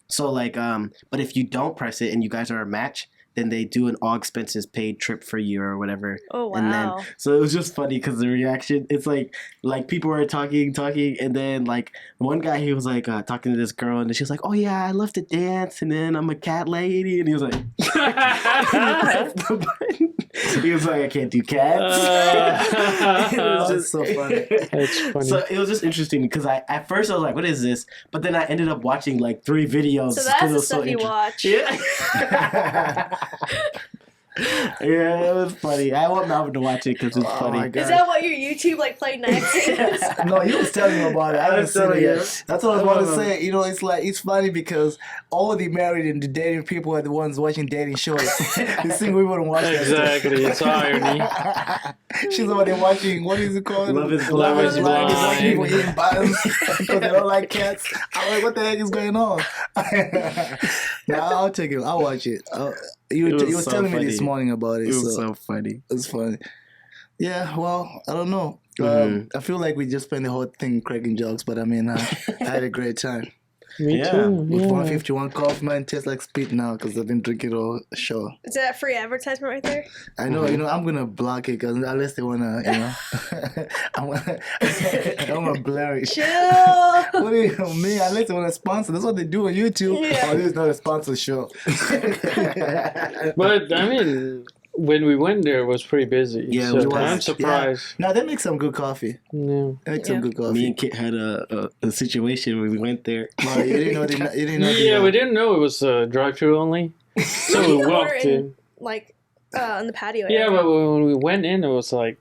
So like but if you don't press it and you guys are a match, then they do an all expenses paid trip for you or whatever. Oh wow. And then so it was just funny because the reaction, it's like people were talking, and then like one guy, he was like talking to this girl, and she was like, "Oh yeah, I love to dance, and then I'm a cat lady," and he was like, he was like, "I can't do cats." It was just so funny. That's funny. So it was just interesting because at first I was like, "What is this?" But then I ended up watching like 3 videos. So 'cause that's it the was stuff you interesting. watch. Yeah. Yeah, it was funny. I want Malvin to watch it because it's Oh funny. my God. Is that what your YouTube like play next is? No, he was telling me about it. I haven't seen it yet. That's what I was about to Oh. say. It's like it's funny because all the married and the dating people are the ones watching dating shows. The single people don't watch that. Exactly. It's irony. She's over there watching. What is it called? Love is Love is Blind. It's like Blind. people eating buttons because they don't like cats. I'm like, what the heck is going on? Now I'll take it. I'll watch it. You was so telling me this funny. morning about it. It was so so funny. it's funny. Yeah, well, I don't know. I feel like we just spent the whole thing cracking jokes, but I mean, I had a great time. Me Yeah. too. With Yeah. 151 coffee, man, tastes like spit now because I've been drinking all show. Is that free advertisement right there? I know, I'm gonna block it because unless they wanna, I'm gonna blur it. Chill. What do you mean? Unless they wanna sponsor, that's what they do on YouTube. Yeah. Oh, this is not a sponsor show. But I mean, when we went there, it was pretty busy. Yeah, so it was. I'm surprised. Yeah. No, they make some good coffee. Yeah. They make some good Me coffee. and Kit had a situation when we went there. No, you didn't know. You didn't know. Yeah, we didn't know it was drive-through only. So we You walked order in. like on the patio Yeah, area. but when we went in, it was like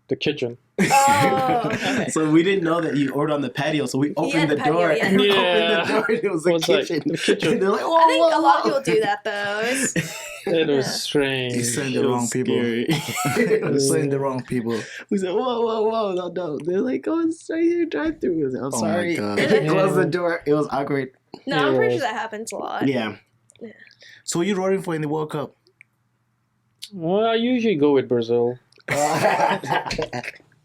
the kitchen. Oh, okay. So we didn't know that you ordered on the patio, so we opened the the patio, door. yeah. And we Yeah. opened the door, and it was a It was like kitchen. the kitchen. And they're like, "Whoa, I think whoa, a lot of whoa." people do that though. It was You strange. send It the was wrong people. scary. You send the wrong people. We said, "Whoa, whoa, whoa, no!" They're like, "Go straight here, drive through." We said, "I'm Oh my sorry." God. And they closed the door. It was awkward. No, I'm pretty Yeah. sure that happens a lot. Yeah. So what are you rooting for in the World Cup? Well, I usually go with Brazil.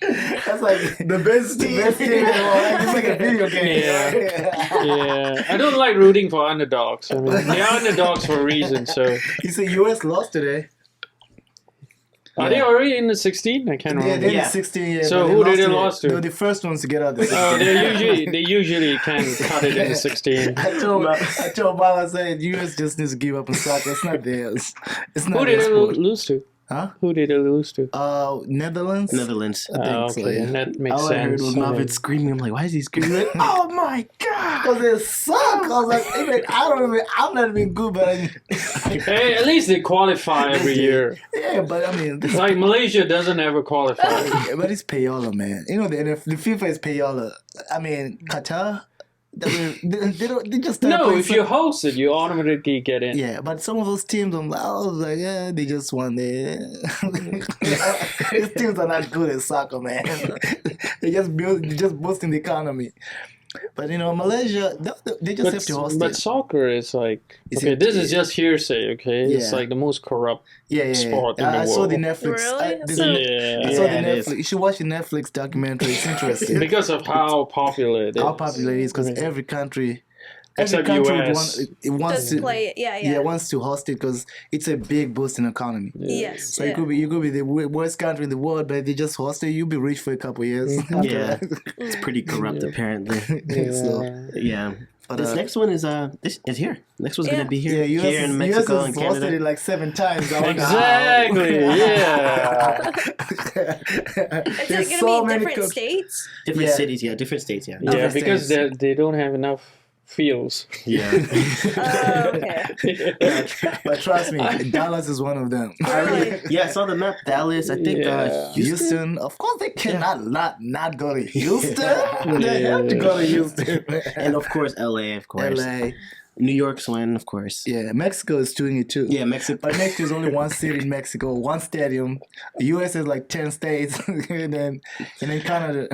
That's like the best team. It's like a video game. Yeah. Yeah, I don't like rooting for underdogs. I mean, they are underdogs for a reason. So You say US lost today. are they already in the 16? I can't Yeah, remember. they're Yeah. the 16 years. So who did they today. lost to? They were the first ones to get out. The Oh, 16. they usually can cut it in the 16. I told Bala, I said, US just needs to give up on soccer. It's not theirs. It's not Who their did they sport. lose to? Huh? Who did they lose to? Netherlands? Netherlands. I think Oh, so, okay, yeah. that makes All I heard sense. was I Marvin mean, screaming. I'm like, "Why is he screaming?" Oh my god! Because they suck. I was like, I'm not even good, but hey, at least they qualify every year. yeah, but I mean, Like Malaysia doesn't ever qualify. but it's payola, man. The FIFA is payola. I mean, Qatar, They just start No, playing if you host it, you automatically get in. yeah, but some of those teams, I was like, yeah, they just won. These teams are not good at soccer, man. They just boosting the economy. But Malaysia, they just have to host But it. soccer is like Is okay. it- This is just hearsay. Okay, it's Yeah. like the most corrupt Yeah. sport in the I saw the world. Netflix. Really? I So- saw the Yeah, it is. Netflix. You should watch the Netflix documentary. It's interesting. because of how popular it is. How popular it is because every country. Every Except country would US. it wants Just to play it. Yeah. wants to host it because it's a big boost in economy. Yes. So you could be the worst country in the world, but if they just host it, you'll be rich for a couple of years. after Yeah. that. It's pretty corrupt, apparently. So, Yeah. But, This next one is this is here. Next one's Yeah. gonna be here. yeah, US, Here in US Mexico has and hosted Canada. it like 7 times. I wonder Exactly. how. Yeah. Is There's it so gonna be many different co- states? Different Yeah. cities, yeah. Different states, yeah. Yeah, Different because states. they don't have enough fields. Yeah. Oh, okay. But trust me, Dallas is one of them. Really? Yeah, I saw the map. Dallas, I think Yeah. Houston, of course, they cannot not go to Houston. They have to go to Houston. and of course LA, of course. LA, New York's one, of course. yeah, Mexico is doing it too. Yeah, Mexico. But Mexico is only one city in Mexico, one stadium. The US has like 10 states, and then Canada.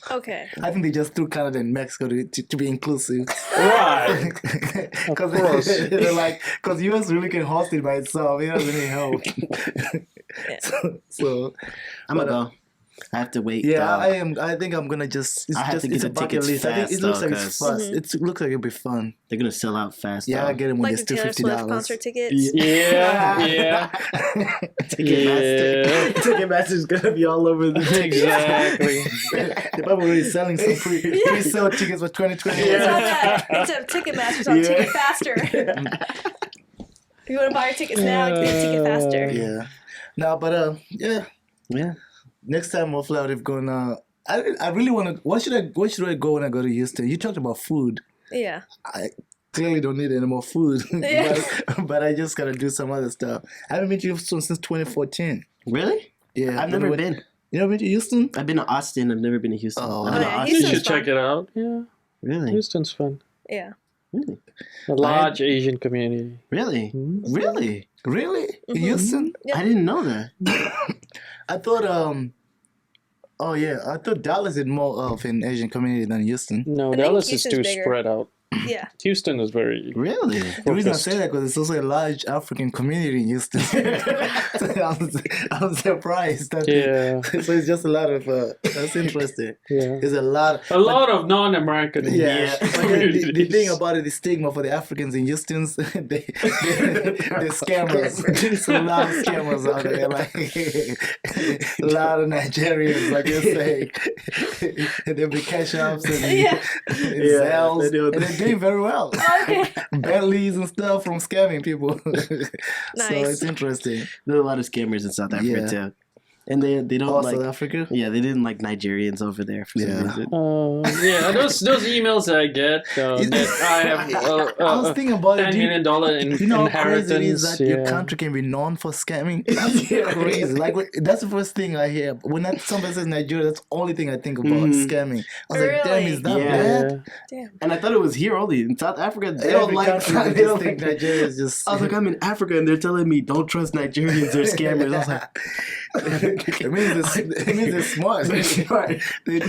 Okay. I think they just threw Canada and Mexico to be inclusive. Right. Because course. they're like, because US really can host it by itself. It doesn't need help. so I'm gonna go. I have to wait. yeah, I think I'm gonna just. It's I have just to get it's a the bucket tickets list. I think fast, it looks though, like it's fast. It looks like it'll be fun. They're gonna sell out fast. Yeah, I though. get it when Like it's the still Taylor $50. Swift concert tickets. Yeah. Yeah. Ticketmaster's gonna be all over the Exactly. They're probably already selling some pre-sale tickets for 2020. It's on that. It's a Ticketmaster. It's on Yeah. Ticket Faster. If you want to buy your tickets now, you can get Ticket Faster. Yeah. No, but yeah. Yeah. Next time, hopefully, I'll have gone. I really want to. Where should I go when I go to Houston? You talked about food. Yeah. I clearly don't need any more food, Yeah. but I just gotta do some other stuff. I haven't been to Houston since 2014. Really? Yeah, I've never been. You never been to Houston? I've been to Austin. I've never been to Houston. Oh. I've been Oh, to yeah, Austin. You Houston's should check it out. Yeah. Really? Houston's fun. Yeah. Really? A large Asian community. Really? Really? Really? In Houston? Yep. I didn't know that. I thought oh yeah, I thought Dallas had more of an Asian community than Houston. No, I think Dallas is Houston's too bigger. spread out. Yeah. Houston is very. Really? The reason I focused. say that because it's also a large African community in Houston. I'm surprised. Yeah. So it's just a lot of. That's interesting. Yeah. There's a lot. A lot of non-American. Yeah, but then the communities. thing about it, the stigma for the Africans in Houston, they're scammers. There's a lot of scammers out there, like a lot of Nigerians, like you say. They'll be cash ups and, Yeah. and Yeah, Zells, they do. and they're doing very well. Okay. Bentleys and stuff from scamming people. So Nice. it's interesting. There are a lot of scammers in South Africa Yeah. too. And they don't Oh, like South Africa? they didn't like Nigerians over there for some Yeah. reason. Yeah, those emails that I get that I have I was thinking about it. $10 Do you- million You know how crazy it is inheritance. that your Yeah. country can be known for scamming? That's crazy. Like that's the first thing I hear. When somebody says Nigeria, that's the only thing I think about scamming. I was like, damn, Really? is that Yeah. bad? Damn. And I thought it was here only in South Africa. They don't Every like. country, They they don't just think like Nigeria is just. I was like, I'm in Africa, and they're telling me don't trust Nigerians. They're scammers. I was like, it means they're smart. They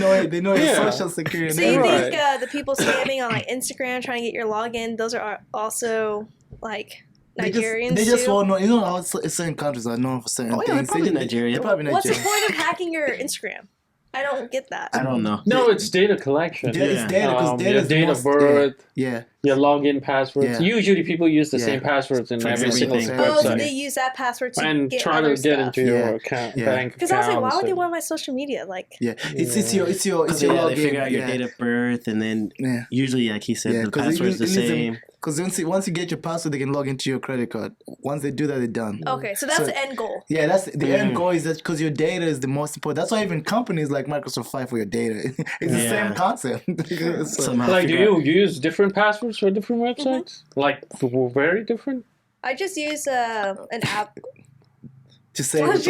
know your Yeah. social security. So you Right. think the people scamming on like Instagram trying to get your login, those are also like Nigerians They just too? all know. You know how certain countries are known for certain Oh, yeah, they're things. probably They- Nigerian. They're probably What's the Nigerian. point of hacking your Instagram? I don't get that. I don't know. No, it's data collection. Yeah, it's data because data your is date most, of birth, Yeah. your login passwords. Yeah. Usually, people use the Yeah. same passwords in For every single everything. Oh, so website, they use that password to and get try other to get stuff. into your Yeah. account, Yeah. bank Because I was like, why accounts would they and- want my social media? Like, Yeah. It's your Because your they login. figure out your yeah. date of birth, and then Yeah. usually, like he said, Yeah, the 'cause password's the same. Because once you get your password, they can log into your credit card. Once they do that, they're done. okay, so that's So- the end goal. Yeah, that's the end goal is that because your data is the most important. That's why even companies like Microsoft fight for your data. It's the Yeah. same concept. So- Somehow Like, do figure out- you use different passwords for different websites? Like, very different? I just use an app. to save One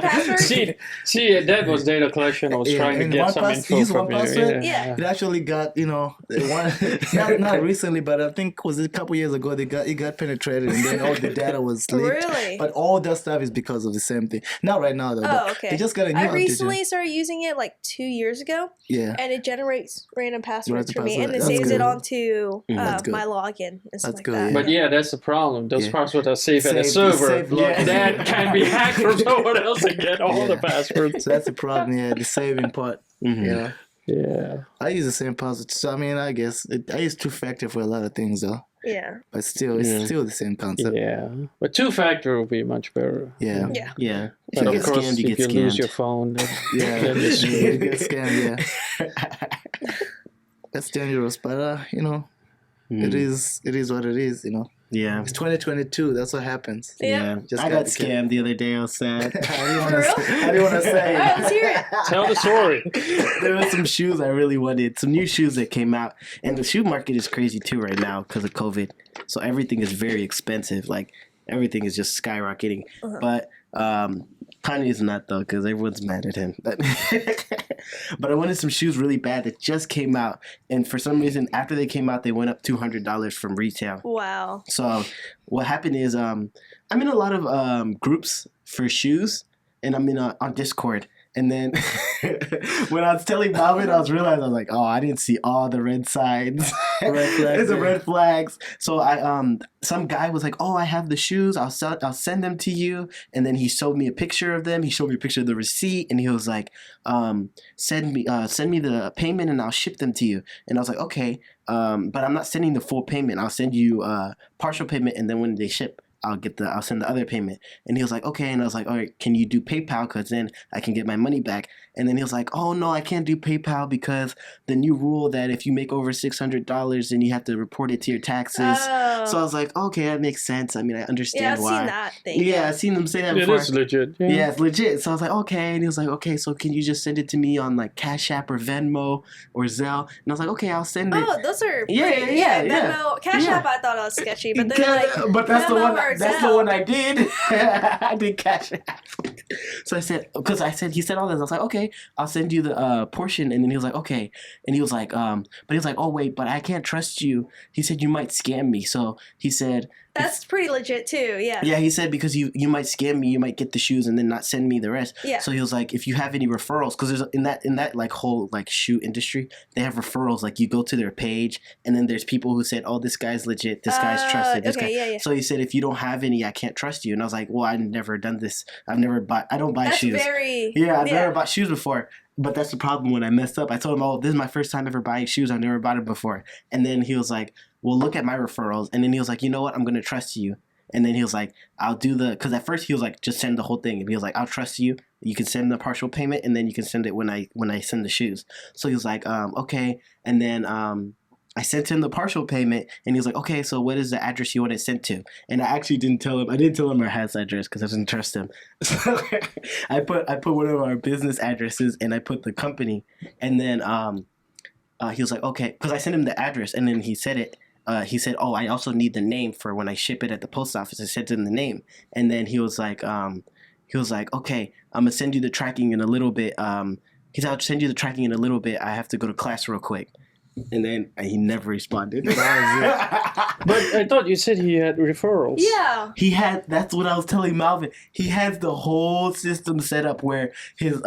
password? See, that was data collection. I was trying to get some info use from one you. password? Yeah. It actually got, one not recently, but I think was a couple years ago it got penetrated and then all the data was leaked. Really? But all that stuff is because of the same thing. Not right now though. Oh, but okay. They just got a new I update. recently started using it like 2 years ago, Yeah. and it generates random passwords for me, password. and it That's saves it good. onto That's good. my login and stuff That's like good, that. yeah. But yeah, that's the problem. Those Yeah. passwords are safe at a Safe- server safe login. that can be hacked from someone else and get all the Yeah. passwords. So that's the problem, yeah, the saving part. Mhm. Yeah. I use the same password. So I mean, I guess I use two-factor for a lot of things though. Yeah. But still, it's still the same concept. Yeah. But two-factor would be much better. Yeah. Yeah. Yeah. But you of get course, scammed, you if get you lose scammed. your phone, then, Yeah. then you're You screwed. get scammed, yeah. That's dangerous, but it is what it is, Yeah. It's 2022, that's what happens. Yeah. Just I gotta got be careful. scammed the other day. I was sad. I didn't want to say. All right, let's hear it. Tell the story. There were some shoes I really wanted. Some new shoes that came out. And the shoe market is crazy too right now because of COVID. So everything is very expensive. Like everything is just skyrocketing. But Kanye's not though because everyone's mad at him. But I wanted some shoes really bad that just came out. And for some reason, after they came out, they went up $200 from retail. Wow. So what happened is I'm in a lot of groups for shoes, and I'm in on Discord. And then when I was telling Malvin, I was like, oh, I didn't see all the red signs. Red flags, It's the yeah. red flags. So some guy was like, oh, I have the shoes. I'll send them to you. And then he showed me a picture of them. He showed me a picture of the receipt, and he was like, send me the payment, and I'll ship them to you. And I was like, okay, but I'm not sending the full payment. I'll send you partial payment, and then when they ship, I'll send the other payment. And he was like, okay. And I was like, all right, can you do PayPal? Because then I can get my money back. And then he was like, oh no, I can't do PayPal because the new rule that if you make over $600, then you have to report it to your taxes. Oh. So I was like, okay, that makes sense. I mean, I understand Yeah, I've why. seen that thing. Yeah, I've seen them say that It before. is legit. Yeah, it's legit. So I was like, okay. And he was like, okay, so can you just send it to me on like Cash App or Venmo or Zelle? And I was like, okay, I'll send it. Oh, those are Yeah, pretty- yeah. Venmo, Cash Yeah. App. I thought I was sketchy, but then like, but that's the Venmo one. or That's the Zelle. one I did. I did Cash App. So I said, he said all this. I was like, okay, I'll send you the portion. And then he was like, okay. And he was like, but he was like, oh wait, but I can't trust you. He said you might scam me. So he said, That's pretty legit too. Yeah. yeah, he said because you might scam me, you might get the shoes and then not send me the rest. Yeah. So he was like, if you have any referrals, because there's in that like whole like shoe industry, they have referrals. Like you go to their page, and then there's people who said, oh, this guy's legit, this guy's trusted, this okay, guy. yeah. So he said, if you don't have any, I can't trust you. And I was like, well, I've never done this. I don't buy That's shoes. very. Yeah, I've never bought shoes before. But that's the problem when I messed up. I told him, oh, this is my first time ever buying shoes. I've never bought it before. And then he was like, well, look at my referrals. And then he was like, you know what? I'm going to trust you. And then he was like, I'll do because at first he was like, just send the whole thing. And he was like, I'll trust you. You can send the partial payment, and then you can send it when I send the shoes. So he was like, okay. And then I sent him the partial payment, and he was like, okay, so what is the address you want it sent to? And I actually didn't tell him. I didn't tell him our house address because I didn't trust him. So I put one of our business addresses, and I put the company. And then he was like, okay, because I sent him the address, and then he said it. He said, oh, I also need the name for when I ship it at the post office. I sent him the name. And then he was like, okay, I'm going to send you the tracking in a little bit. He said, I'll send you the tracking in a little bit. I have to go to class real quick. And then he never responded. But I thought you said he had referrals. Yeah. That's what I was telling Malvin. He has the whole system set up where his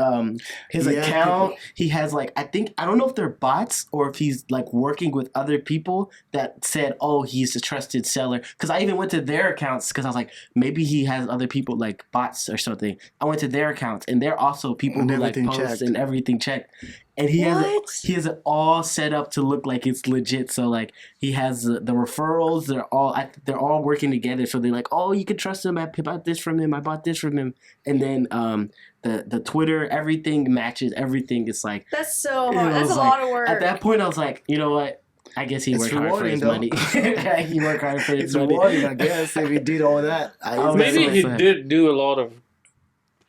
account, he has like, I don't know if they're bots or if he's like working with other people that said, oh, he's a trusted seller. Because I even went to their accounts because I was like, maybe he has other people like bots or something. I went to their accounts, and they're also people And who like everything post checked. and everything checked. And he has it all set up to look like it's legit. So like he has the referrals. They're all working together. So they're like, oh, you can trust him. I bought this from him. I bought this from him. And then the Twitter, everything matches. Everything is like, That's so you know, hard. That's it's a like- lot of work. At that point, I was like, you know what? I guess he It's worked hard for his rewarding, money. He worked hard for his It's money. rewarding, I guess, if he did all that. Oh, Maybe so he sad. did do a lot of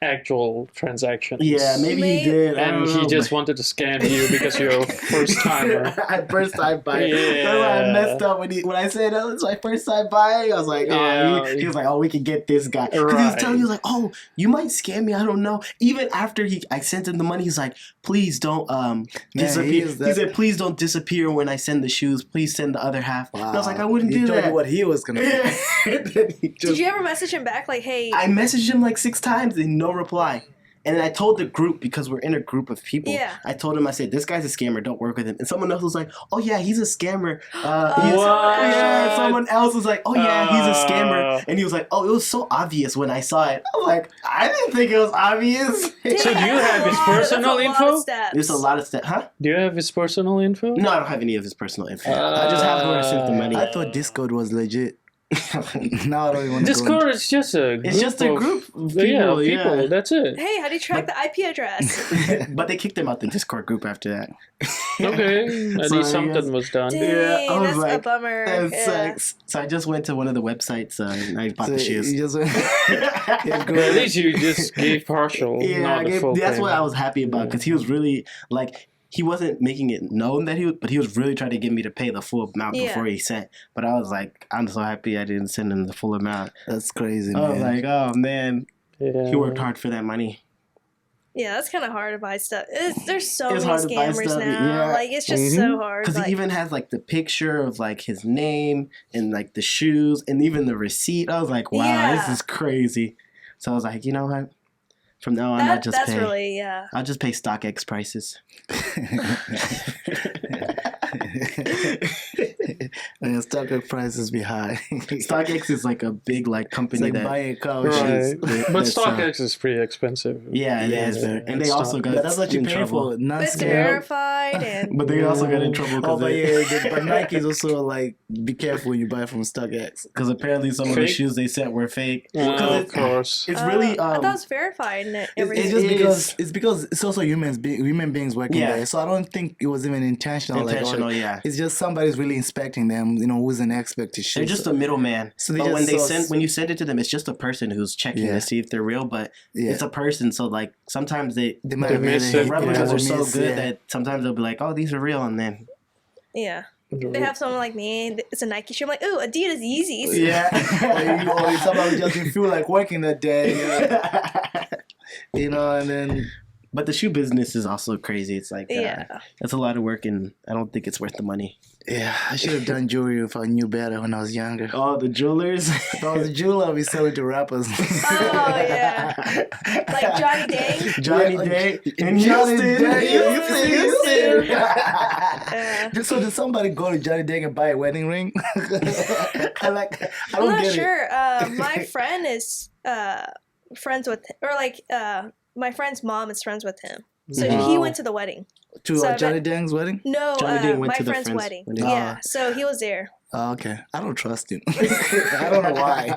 actual transactions. Yeah, maybe he did. I And don't he know, just wanted to scam you because you're a first timer. First time buying. Yeah. That's why I messed up when I said it's my first time buying. I was like, Yeah. he was like, oh, we can get this guy. Because he was telling me, he was like, oh, you might scam me. I don't know. Even after I sent him the money, he's like, please don't disappear. He said, please don't disappear when I send the shoes. Please send the other half. Wow. And I was like, I wouldn't he do told that. you what he was gonna do. Did you ever message him back like, hey? I messaged him like 6 times and no reply. And then I told the group, because we're in a group of people, Yeah. I told him, I said, this guy's a scammer, don't work with him. And someone else was like, oh yeah, he's a scammer. Someone else was like, oh yeah, he's a scammer. And he was like, oh, it was so obvious when I saw it. I was like, I didn't think it was obvious. So do you have his personal info? There's a lot of steps. Huh? Do you have his personal info? No, I don't have any of his personal info. I just have where I sent the money. I thought Discord was legit. Now I don't even want to Discord is just a group. It's just a group of people. People. Yeah. That's it. Hey, how do you track the IP address? But they kicked him out the Discord group after that. Okay, at So least I something guess- was done. Dang, Yeah, I was that's a like, bummer. That Yeah. sucks. So I just went to one of the websites and I bought the So shoes. you just went, At least you just gave partial, Yeah, not the full that's what I payment. was happy about because he was really like he wasn't making it known that but he was really trying to get me to pay the full amount Yeah. before he sent. But I was like, I'm so happy I didn't send him the full amount. that's crazy, I was man. like, oh man, Yeah. he worked hard for that money. Yeah, that's kind of hard to buy stuff. There's so It's many hard to buy scammers stuff, now. yeah. Like it's just so hard. Because Like, he even has like the picture of like his name and like the shoes and even the receipt. I was like, wow, Yeah. this is crazy. So I was like, you know what? From now on, I'll just that's pay. really yeah. I'll just pay StockX prices. Man, stock prices be high. StockX is like a big like It's company like that. buying a car. Right. that- But that's, StockX is pretty expensive. Yeah, it is. Yeah, And they it's also not- got But that's what you in pay trouble. for. Not It's scam. verified and But they also got in trouble Oh, but because but Nike is also like, be careful when you buy from StockX. apparently some of the Fake? shoes they sent were fake. Of course. It's really I thought it was verified and It's everything. just is. because it's also human beings working Yeah. there. So I don't think it was even intentional. intentional. Like, Yeah, it's just somebody's really inspecting them. You know, who's an expert to shoot. they're just a middleman. So they But just when you send it to them, it's just a person who's checking Yeah. to see if they're real. But Yeah. it's a person, so like sometimes they They might They have made miss a it. hit. replicas Yeah. are so Miss, good yeah. that sometimes they'll be like, oh, these are real, and then Yeah. They have someone like me. It's a Nike shoe. I'm like, ooh, Adidas Yeezys. yeah. or somebody just didn't feel like working that day. You know, and then But the shoe business is also crazy. It's like Yeah. it's a lot of work, and I don't think it's worth the money. yeah, I should have done jewelry if I knew better when I was younger. Oh, the jewelers. If I was a jeweler, I'd be selling to rappers. Oh yeah. Like Johnny Day. Johnny Yeah, Day in Johnny Houston. Day, Houston. Yeah. So did somebody go to Johnny Day and buy a wedding ring? I I'm don't not get sure. My friend is friends with, my friend's mom is friends with him. So Wow. he went to the wedding. it. To So I Johnny bet- Dang's wedding? No, Johnny Day went my to the friend's friend's wedding. wedding. Yeah, Ah. so he was there. Oh, okay. I don't trust him. I don't know why.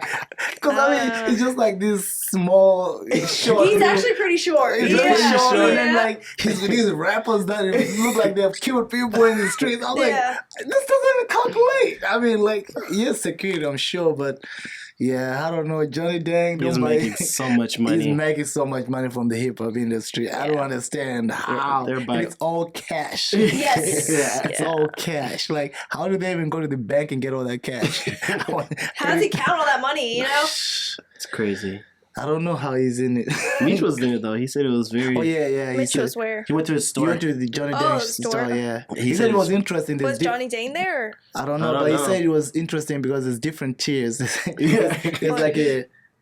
Because, I mean, it's just like this small, short. He's actually pretty short. It's Yeah, really short. yeah. And then, like, these rappers that look like they've killed people in the streets. I was Yeah. like, this doesn't even calculate. I mean, like, yes, security, I'm sure, but yeah, I don't know. Johnny Dang, He's nobody- making so much money. He's making so much money from the hip hop industry. I don't understand how. they're And buying- it's all cash. Yes. Yeah, it's Yeah. all cash. Like, how do they even go to the bank and get all that cash? How does he count all that money, you know? It's crazy. I don't know how he's in it. Mitch was there though. He said it was very. Oh yeah. He Mitch said, was where? He went to his he store. went to the Johnny Oh, Dang the store. store? Yeah, He he said said it it was was- interesting. There's Was Johnny Dane there? I don't know, I don't but know. he said it was interesting because there's different tiers.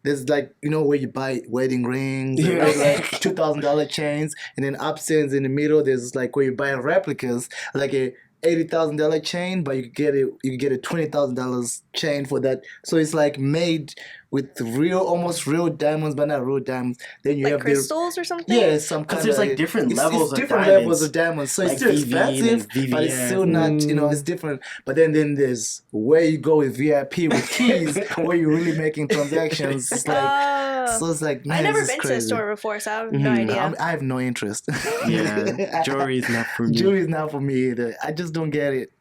There's like you know where you buy wedding rings, and Yeah. there's like $2,000 chains, and then upstairs in the middle there's like where you buy replicas, like a $80,000 chain, but you could get a $20,000 chain for that. So it's like made with almost real diamonds, but not real diamonds. Then you Like have crystals or something? yeah, some kind there's of like different it's levels of different diamonds. levels of diamonds. So Like it's still VV and expensive, but it's VVS. still not. You know, it's different. But then there's where you go with VIP with keys, where you're really making transactions. It's like Oh. so. It's like man, I've never this is been to the crazy. store before, so I have no idea. I have no interest. Yeah, jewelry is not for me. Jewelry is not for me either. I just don't get it.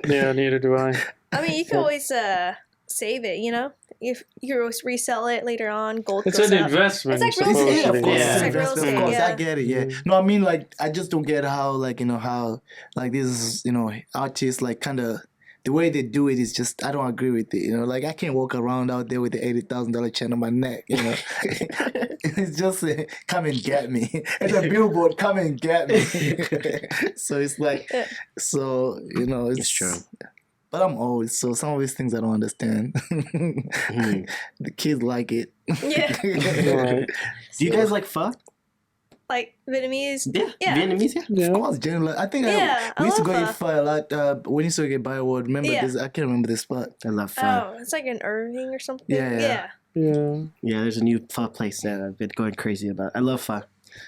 Yeah, neither do I. I mean, you can always save it, you know? if you resell it later on, gold It's goes an up. investment. It's like real estate. Yeah, of course. Yeah. It's It's like real investment, estate, of course. yeah. I get it. Yeah. No, I mean, like, I just don't get how, like, how, like, this, artists, like, kind of, the way they do it is just, I don't agree with it. Like, I can't walk around out there with the $80,000 chain on my neck. It's just, come and get me. It's a billboard, come and get me. So it's like, it's true. But I'm old, so some of these things I don't understand. The kids like it. Yeah. Right. Do you guys like pho? Like Vietnamese. Yeah. Vietnamese, yeah. Of course, generally. I think we used to go eat pho a lot. We used to get Bioworld. Remember this? I can't remember the spot. I love pho. Oh, it's like in Irving or something. Yeah. Yeah. Yeah, there's a new pho place that I've been going crazy about. I love pho.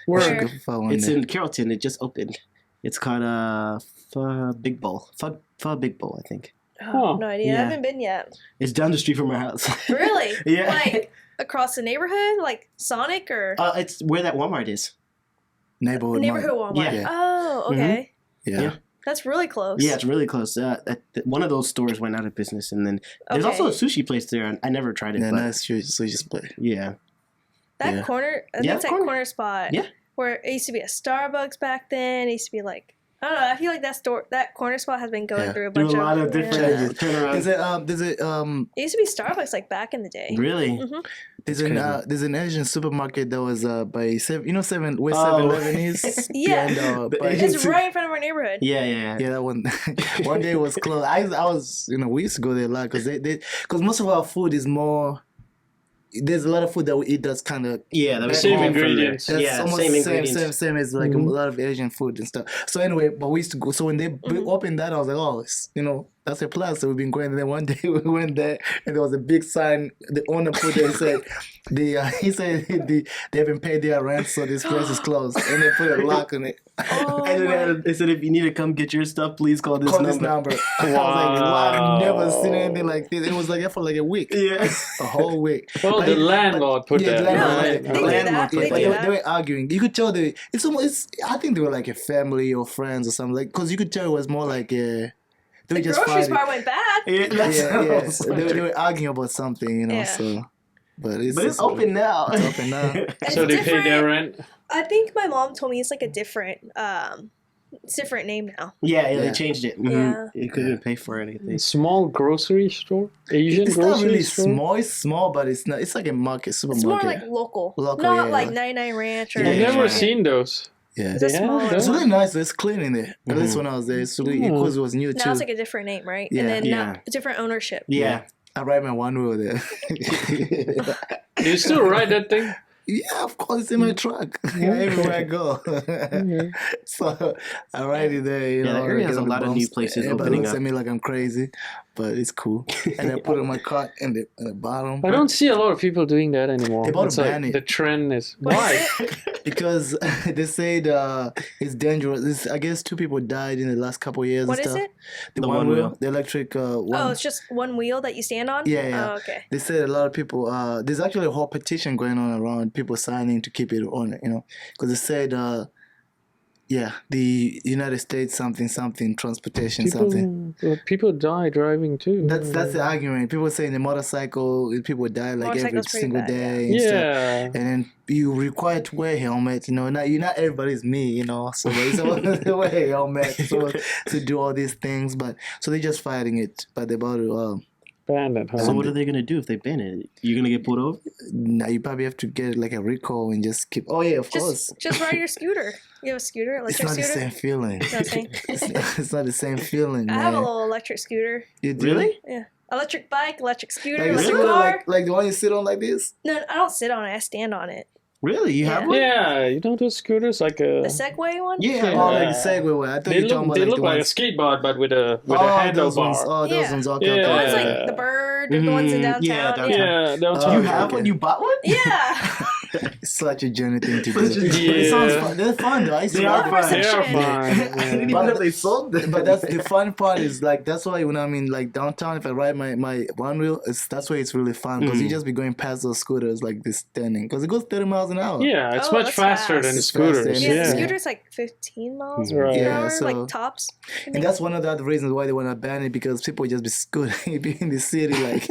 We should Where? go for pho one It's day. in Carrollton. It just opened. It's called Pho Big Bowl. Pho Big Bowl, I think. Oh, Huh. no idea. Yeah. I haven't been yet. It's down the street from our house. Really? Yeah. Like across the neighborhood, like Sonic or It's where that Walmart is. Neighborhood. neighborhood Walmart. Yeah. Oh, okay. Yeah. Yeah. That's really close. Yeah, it's really close. One of those stores went out of business, and then there's Okay. also a sushi place there. And I never tried it, Yeah, but nice. So you just play. yeah. That Yeah. corner, I think Yeah, it's that corner. corner spot. Yeah. Where it used to be a Starbucks back then. It used to be like, I don't know. I feel like that corner spot has been going Yeah. through a Do bunch a lot of different Yeah. turnarounds. There's a It used to be Starbucks like back in the day. Really? Mhm. there's an Asian supermarket that was by where 7-Eleven is. Yeah. And, The by- Asian It's right in front of our neighborhood. Yeah. Yeah, that one. One day it was closed. I was, we used to go there a lot because most of our food is more. There's a lot of food that we eat that's kind of Yeah, that was Same home from there. ingredients. that's Yeah, almost same same ingredients. as like a lot of Asian food and stuff. So anyway, but we used to go. So when they opened that, I was like, oh, that's a plus. So we've been going there. One day we went there, and there was a big sign. The owner put there and said, he said they haven't paid their rent, so this place is closed, and they put a lock on it. Oh, And my. then they said, if you need to come get your stuff, please call this Call number. this number. I was like, wow, I've never seen Wow. anything like this. It was like that for like a week, Yeah. a whole week. Well, the landlord put Yeah, that. the landlord, right? They do landlord that. put They that. do They that. were arguing. You could tell I think they were like a family or friends or something. Like, because you could tell it was more like a. They were The just grocery fighting. store went bad. Yeah, that's Yeah, what I yeah. was They wondering. were arguing about something, Yeah. So, but it's open now. It's open now. So It's they pay their different. rent. I think my mom told me it's like a different, it's different name now. Yeah, Yeah. they changed it. Yeah. You couldn't pay for anything. Small grocery store. Asian It's not grocery really store. small. It's small, but it's not. It's like a market, It's supermarket. more like local, Local, not yeah, like like- 99 Ranch or. Yeah, I've yeah, never yeah. seen those. yeah. It's a They have smaller. those? It's really nice. It's clean in there. At least when I was there, it's really because it was new Now too. it's like a different name, right? Yeah. And then Yeah. now different ownership. Yeah. I ride my one wheel there. Do you still ride that thing? Yeah, of course, it's in my truck. Everywhere I go. So I ride it there. You Yeah, know, that area I has get a on the lot of bumps. new places Everybody opening looks up. at me like I'm crazy, but it's cool. And I put in my cart in the bottom. I don't see a lot of people doing that anymore. They bought It's a like ban it. the trend is What is why? it? Because they said it's dangerous. I guess 2 people died in the last couple of years. What and is stuff. it? The one wheel, the electric one. Oh, it's just one wheel that you stand on? Yeah, yeah. Oh, okay. They said a lot of people. There's actually a whole petition going on around people signing to keep it on. Because they said, the United States something transportation something. People die driving too. That's the argument. People saying the motorcycle people die like every Motorcycle's pretty single bad, day. And stuff. Yeah. And then you required to wear a helmet. Not everybody's me. So they wear a helmet to do all these things. But so they're just fighting it. But they're about to. Banned at home. So what are they gonna do if they ban it? You're gonna get pulled over? Now you probably have to get like a recall and just keep. Oh yeah, of course. Just ride your scooter. You have a scooter, It's electric not the scooter? same feeling. It's not the same. It's not the same feeling, I man. have a little electric scooter. You do? Really? Yeah. Electric bike, electric scooter, Like, a electric scooter, car. like the one you sit on like this? No, I don't sit on it. I stand on it. Really? You have Yeah. one? Yeah, you know those scooters like a. The Segway one? Yeah, Yeah. oh, like the Segway one. I thought They you were talking look. about They like look the like a ones. skateboard, but with a Those ones. handlebar. Oh, those Yeah. ones. Yeah. The ones Yeah. like the bird, the ones in downtown. Yeah, downtown. Yeah, they'll Oh, talk You okay. have one? You bought one? Yeah. It's such a journey thing to do. Such a But journey. it sounds Yeah. fun. They're fun though. I used to They ride are them. fun. They are Perception. fun. I didn't Yeah. even know they sold them. But that's the fun part is like that's why when I'm in like downtown, if I ride my one wheel, that's why it's really fun because you just be going past those scooters like this standing because it goes 30 miles an hour. Yeah, it's Oh, much that's faster fast. than It's scooters. faster. Yeah, the Yeah. scooter's like 15 miles Right. per Yeah, hour, so- like tops. And that's one of the other reasons why they want to ban it because people just be scooting be in the city like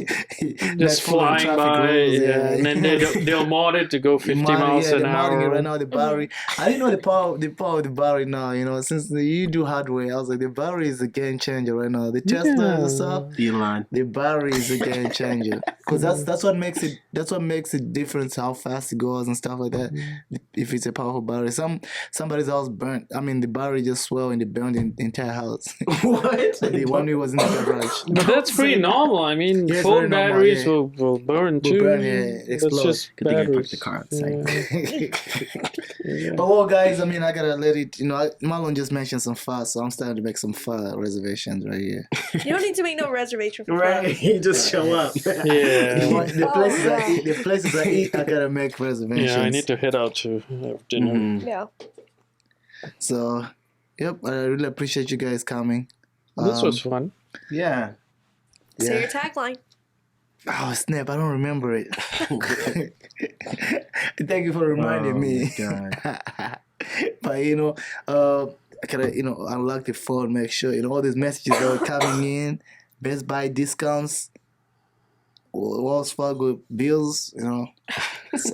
Just flying by, and then they'll mod it to go 50 miles an they're modding it hour. right now. The battery, I didn't know the power of the battery now. You know, since you do hardware, I was like, the battery is a game changer right now. The Tesla and stuff, Elon. the battery is a game changer because that's what makes it different how fast it goes and stuff like that. If it's a powerful battery, somebody's house burnt. I mean, the battery just swelled and they burned the entire house. What? The one who was in the garage. But that's pretty normal. I mean, Yeah, it's phone very normal, batteries yeah. will burn Will too. burn, yeah, That's explode. just Good thing I batteries. parked the car outside. But well, guys, I mean, I gotta let it. You know, Marlon just mentioned some pho, so I'm starting to make some pho reservations right here. You don't need to make no reservation for Right, you just show up. Yeah. The places I eat, I gotta make reservations. Yeah, I need to head out to have dinner. Mhm. Yeah. So, yep, I really appreciate you guys coming. This was fun. Yeah. Say Yeah. your tagline. Oh snap! I don't remember it. Thank you for reminding Oh, me. my But I gotta unlock the phone, make sure all these messages that are coming in, Best Buy discounts, Wells Fargo bills. So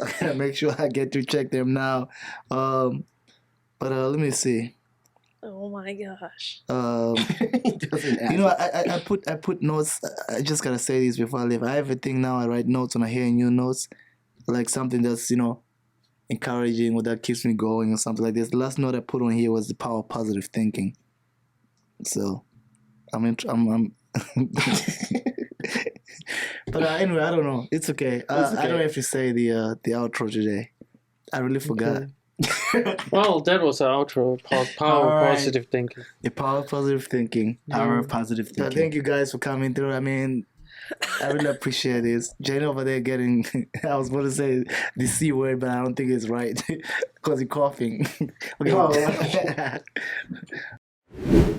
I gotta make sure I get to check them now. But let me see. Oh my gosh. He doesn't ask. I put notes. I just gotta say this before I leave. I have a thing now. I write notes when I hear new notes, like something that's encouraging or that keeps me going or something like this. The last note I put on here was the power of positive thinking. So, I'm. But anyway, I don't know. It's okay. I don't have to say the outro today. I really forgot. Well, that was our outro. Power of Alright. positive thinking. The power of positive thinking. Power of positive So thinking. thank you guys for coming through. I mean, I really appreciate this. Jane over there getting, I was about to say the C word, but I don't think it's right because you're coughing. Okay. Oh.